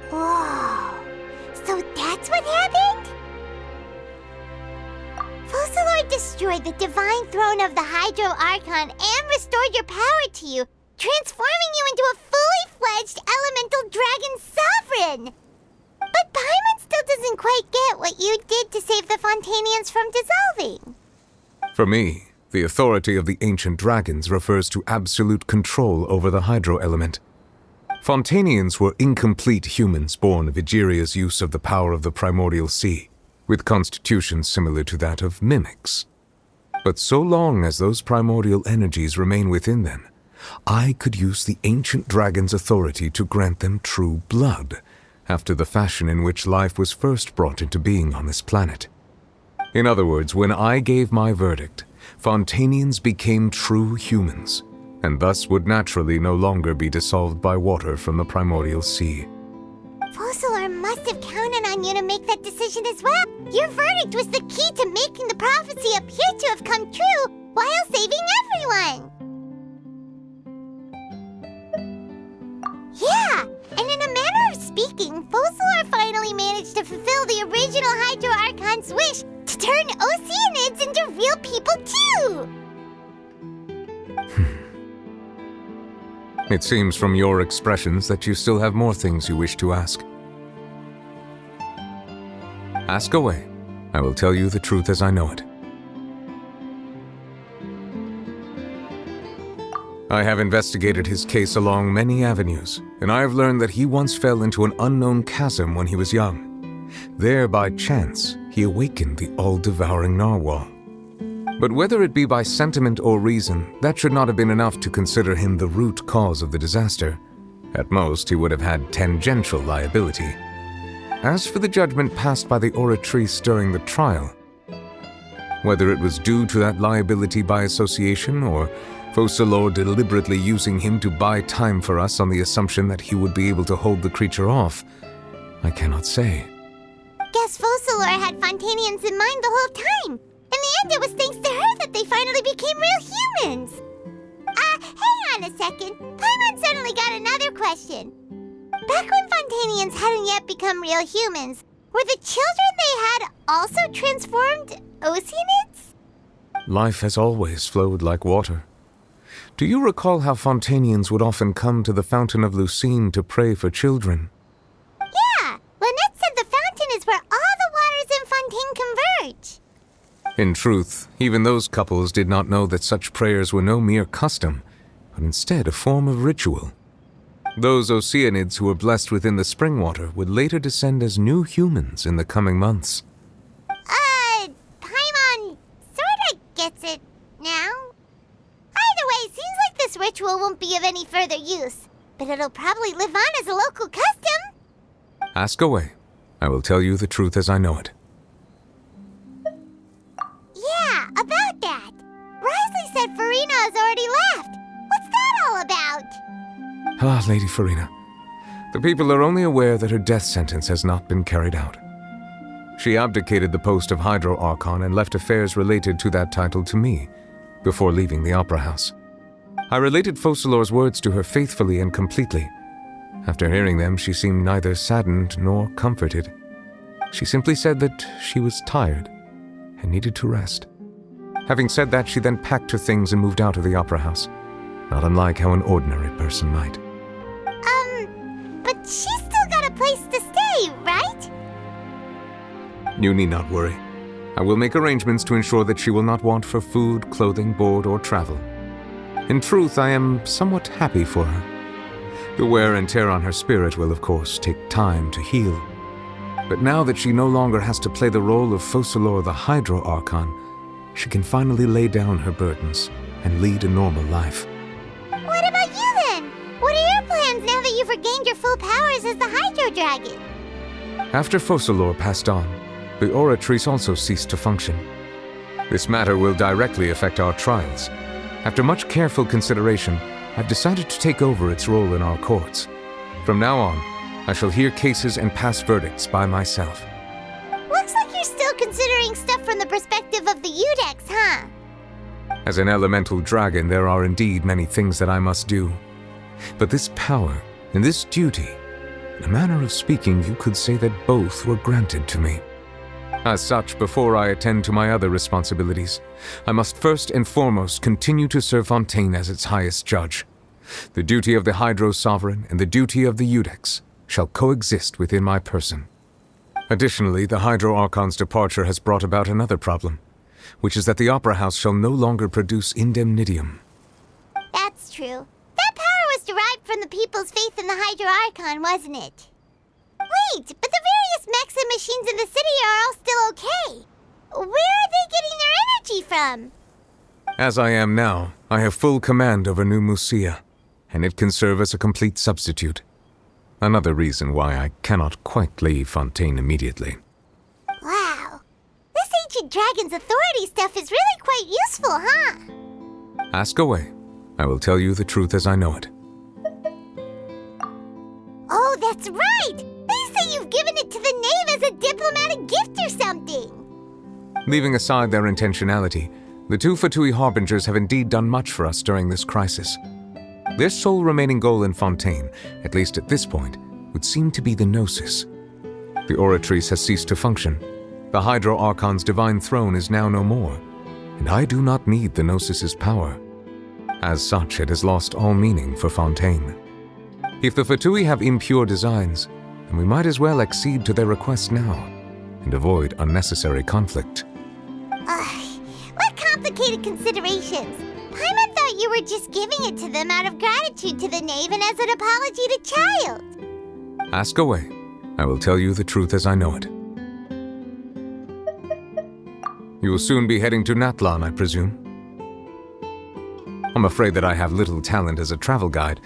Whoa. So that's what happened? Focalor destroyed the divine throne of the Hydro Archon and restored your power to you, transforming you into a fully fledged elemental dragon sovereign. But Paimon still doesn't quite get what you did to save the Fontainians from dissolving. For me, the authority of the ancient dragons refers to absolute control over the hydro element. Fontainians were incomplete humans born of Egeria's use of the power of the primordial sea, with constitutions similar to that of mimics. But so long as those primordial energies remain within them, I could use the ancient dragon's authority to grant them true blood, after the fashion in which life was first brought into being on this planet. In other words, when I gave my verdict, Fontainians became true humans, and thus would naturally no longer be dissolved by water from the primordial sea. Focalor must have counted on you to make that decision as well. Your verdict was the key to making the prophecy appear to have come true while saving everyone. Yeah, and in a manner of speaking, Focalor finally managed to fulfill the original Hydro Archon's wish to turn Oceanids into real people too! It seems from your expressions that you still have more things you wish to ask. Ask away. I will tell you the truth as I know it. I have investigated his case along many avenues, and I have learned that he once fell into an unknown chasm when he was young. There, by chance, he awakened the all-devouring narwhal. But whether it be by sentiment or reason, that should not have been enough to consider him the root cause of the disaster. At most, he would have had tangential liability. As for the judgment passed by the Oratrice during the trial, whether it was due to that liability by association or Focalor deliberately using him to buy time for us on the assumption that he would be able to hold the creature off, I cannot say. Guess Focalor had Fontainians in mind the whole time. In the end, it was thanks to her that they finally became real humans. Hang on a second. Paimon suddenly got another question. Back when Fontainians hadn't yet become real humans, were the children they had also transformed Oceanids? Life has always flowed like water. Do you recall how Fontainians would often come to the Fountain of Lucine to pray for children? Yeah, Lynette said the fountain is where all the waters in Fontaine converge. In truth, even those couples did not know that such prayers were no mere custom, but instead a form of ritual. Those Oceanids who were blessed within the spring water would later descend as new humans in the coming months. Paimon sorta gets it now. Either way, seems like this ritual won't be of any further use, but it'll probably live on as a local custom. Ask away. I will tell you the truth as I know it. Yeah, about that. Risley said Farina has already left. What's that all about? Ah, Lady Farina. The people are only aware that her death sentence has not been carried out. She abdicated the post of Hydro Archon and left affairs related to that title to me, before leaving the Opera House. I related Focalor's words to her faithfully and completely. After hearing them, she seemed neither saddened nor comforted. She simply said that she was tired and needed to rest. Having said that, she then packed her things and moved out of the Opera House, not unlike how an ordinary person might. But she's still got a place to stay, right? You need not worry. I will make arrangements to ensure that she will not want for food, clothing, board, or travel. In truth, I am somewhat happy for her. The wear and tear on her spirit will, of course, take time to heal. But now that she no longer has to play the role of Focalor the Hydro Archon, she can finally lay down her burdens and lead a normal life. What about you then? What are your plans happens now that you've regained your full powers as the Hydro Dragon? After Focalor passed on, the Oratrice also ceased to function. This matter will directly affect our trials. After much careful consideration, I've decided to take over its role in our courts. From now on, I shall hear cases and pass verdicts by myself. Looks like you're still considering stuff from the perspective of the Udex, huh? As an elemental dragon, there are indeed many things that I must do. But this power and this duty, in a manner of speaking, you could say that both were granted to me. As such, before I attend to my other responsibilities, I must first and foremost continue to serve Fontaine as its highest judge. The duty of the Hydro Sovereign and the duty of the Udex shall coexist within my person. Additionally, the Hydro Archon's departure has brought about another problem, which is that the Opera House shall no longer produce indemnitium. That's true. That power was derived from the people's faith in the Hydro Archon, wasn't it? Wait, but the various mechs and machines in the city are all still okay. Where are they getting their energy from? As I am now, I have full command over New Musia, and it can serve as a complete substitute. Another reason why I cannot quite leave Fontaine immediately. Wow. This ancient dragon's authority stuff is really quite useful, huh? Ask away. I will tell you the truth as I know it. Oh, that's right! They say you've given it to the knave as a diplomatic gift or something! Leaving aside their intentionality, the two Fatui Harbingers have indeed done much for us during this crisis. Their sole remaining goal in Fontaine, at least at this point, would seem to be the Gnosis. The Oratrice has ceased to function. The Hydro Archon's divine throne is now no more, and I do not need the Gnosis's power. As such, it has lost all meaning for Fontaine. If the Fatui have impure designs, then we might as well accede to their request now, and avoid unnecessary conflict. What complicated considerations! Paimon thought you were just giving it to them out of gratitude to the knave and as an apology to Child. Ask away. I will tell you the truth as I know it. You will soon be heading to Natlan, I presume? I'm afraid that I have little talent as a travel guide,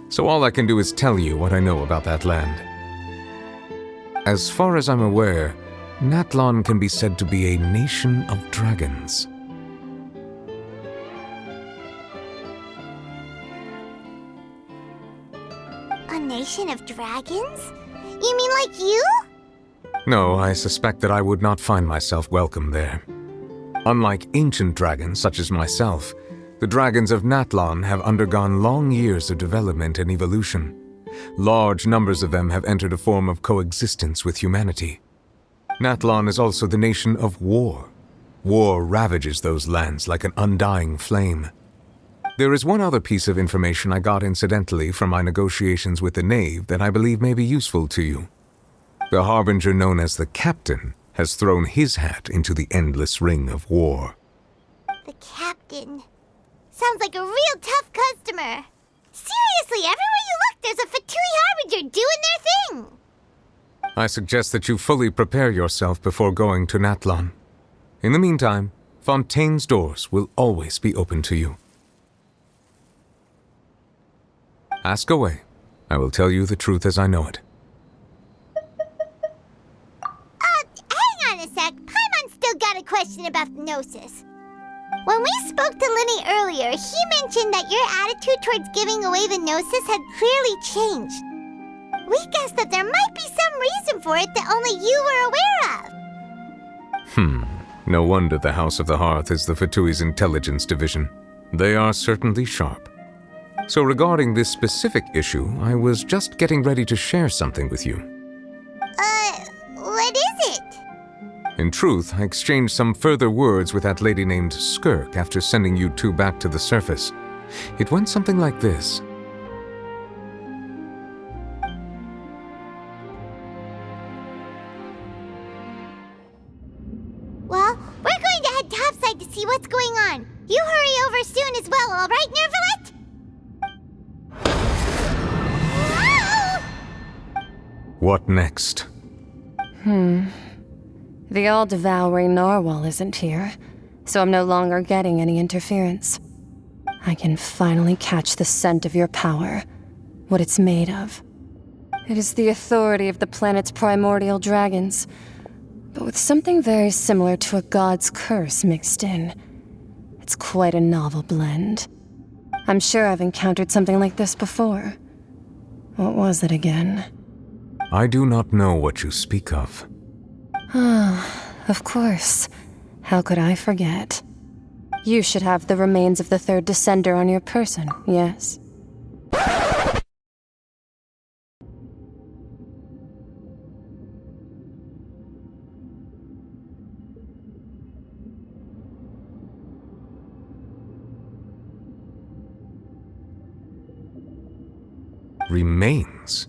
so all I can do is tell you what I know about that land. As far as I'm aware, Natlan can be said to be a nation of dragons. A nation of dragons? You mean like you? No, I suspect that I would not find myself welcome there. Unlike ancient dragons such as myself, the dragons of Natlan have undergone long years of development and evolution. Large numbers of them have entered a form of coexistence with humanity. Natlan is also the nation of war. War ravages those lands like an undying flame. There is one other piece of information I got incidentally from my negotiations with the knave that I believe may be useful to you. The harbinger known as the Captain has thrown his hat into the endless ring of war. The Captain. Sounds like a real tough customer. Seriously, everywhere you look, there's a Fatui Harbinger doing their thing. I suggest that you fully prepare yourself before going to Natlan. In the meantime, Fontaine's doors will always be open to you. Ask away. I will tell you the truth as I know it. Hang on a sec. Paimon's still got a question about the Gnosis. When we spoke to Linny earlier, he mentioned that your attitude towards giving away the Gnosis had clearly changed. We guessed that there might be some reason for it that only you were aware of. No wonder the House of the Hearth is the Fatui's intelligence division. They are certainly sharp. So regarding this specific issue, I was just getting ready to share something with you. What is it? In truth, I exchanged some further words with that lady named Skirk after sending you two back to the surface. It went something like this. Well, we're going to head topside to see what's going on. You hurry over soon as well, all right, Nervalet? What next? The all-devouring narwhal isn't here, so I'm no longer getting any interference. I can finally catch the scent of your power. what it's made of. It is the authority of the planet's primordial dragons, but with something very similar to a god's curse mixed in. It's quite a novel blend. I'm sure I've encountered something like this before. What was it again? I do not know what you speak of. Ah, of course. How could I forget? You should have the remains of the third descender on your person, yes? Remains?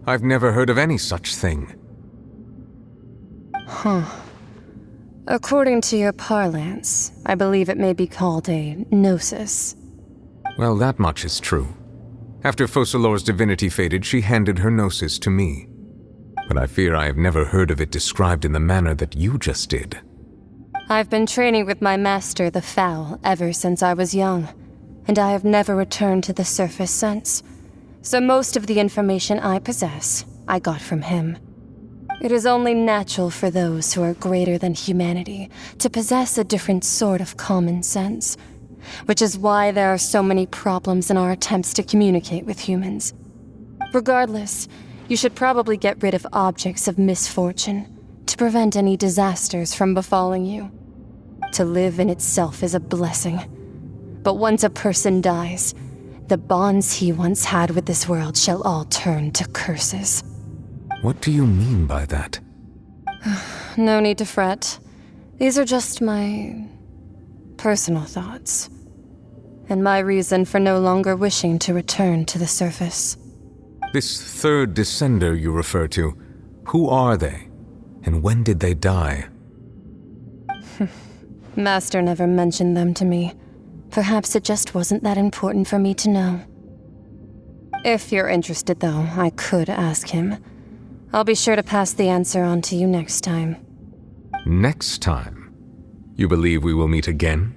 I've never heard of any such thing. Huh. According to your parlance, I believe it may be called a gnosis. Well, that much is true. After Focalor's divinity faded, she handed her gnosis to me. But I fear I have never heard of it described in the manner that you just did. I've been training with my master, the Foul, ever since I was young, and I have never returned to the surface since. So most of the information I possess, I got from him. It is only natural for those who are greater than humanity to possess a different sort of common sense, which is why there are so many problems in our attempts to communicate with humans. Regardless, you should probably get rid of objects of misfortune to prevent any disasters from befalling you. To live in itself is a blessing, but once a person dies, the bonds he once had with this world shall all turn to curses. What do you mean by that? No need to fret. These are just my personal thoughts, and my reason for no longer wishing to return to the surface. This third descender you refer to, who are they? And when did they die? Master never mentioned them to me. Perhaps it just wasn't that important for me to know. If you're interested, though, I could ask him. I'll be sure to pass the answer on to you next time. Next time? You believe we will meet again?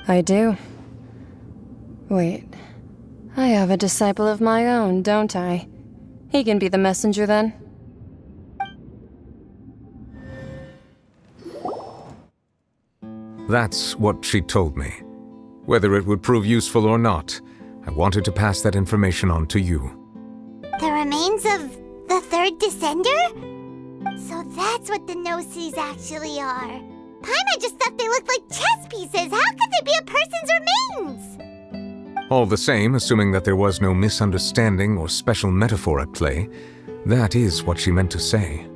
I do. Wait. I have a disciple of my own, don't I? He can be the messenger then. That's what she told me. Whether it would prove useful or not, I wanted to pass that information on to you. The remains of the third descender? So that's what the Gnosis actually are. Paimon just thought they looked like chess pieces. How could they be a person's remains? All the same, assuming that there was no misunderstanding or special metaphor at play, that is what she meant to say.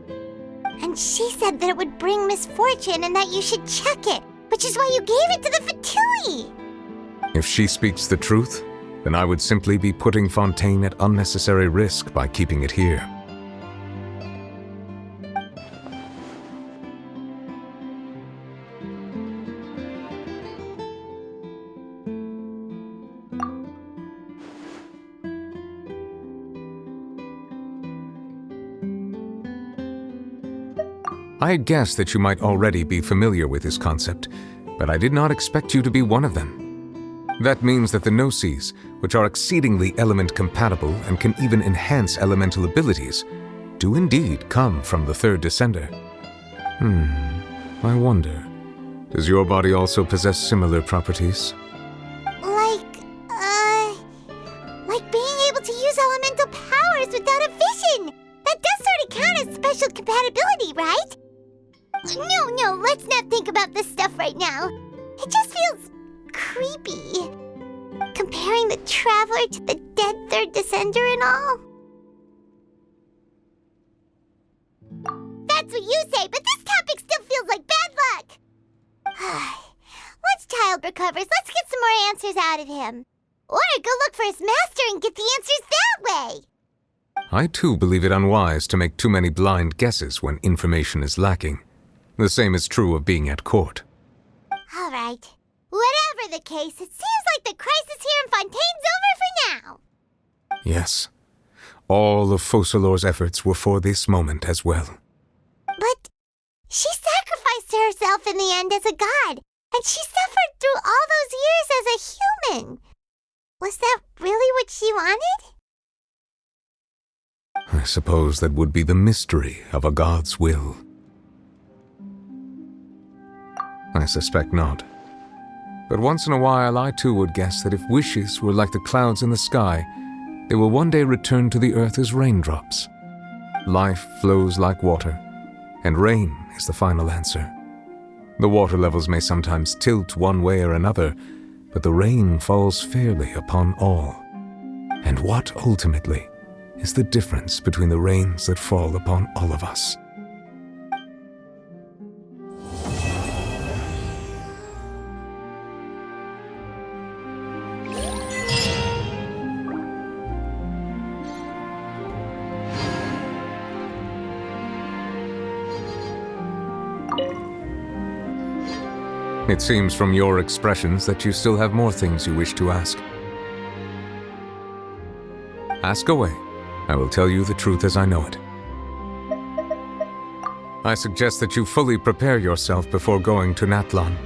And she said that it would bring misfortune and that you should check it, which is why you gave it to the Fatui. If she speaks the truth, then I would simply be putting Fontaine at unnecessary risk by keeping it here. I had guessed that you might already be familiar with this concept, but I did not expect you to be one of them. That means that the Gnosis, which are exceedingly element-compatible and can even enhance elemental abilities, do indeed come from the third descender. I wonder, does your body also possess similar properties? Like being able to use elemental powers without a vision! That does sort of count as special compatibility, right? No, let's not think about this stuff right now. It just feels creepy. Comparing the Traveler to the dead third descender and all. That's what you say, but this topic still feels like bad luck. Once Child recovers, let's get some more answers out of him. Or go look for his master and get the answers that way. I too believe it unwise to make too many blind guesses when information is lacking. The same is true of being at court. All right. Whatever the case, it seems like the crisis here in Fontaine's over for now. Yes. All of Focalor's efforts were for this moment as well. But she sacrificed herself in the end as a god, and she suffered through all those years as a human. Was that really what she wanted? I suppose that would be the mystery of a god's will. I suspect not. But once in a while, I too would guess that if wishes were like the clouds in the sky, they will one day return to the earth as raindrops. Life flows like water, and rain is the final answer. The water levels may sometimes tilt one way or another, but the rain falls fairly upon all. And what, ultimately, is the difference between the rains that fall upon all of us? It seems from your expressions that you still have more things you wish to ask. Ask away. I will tell you the truth as I know it. I suggest that you fully prepare yourself before going to Natlan.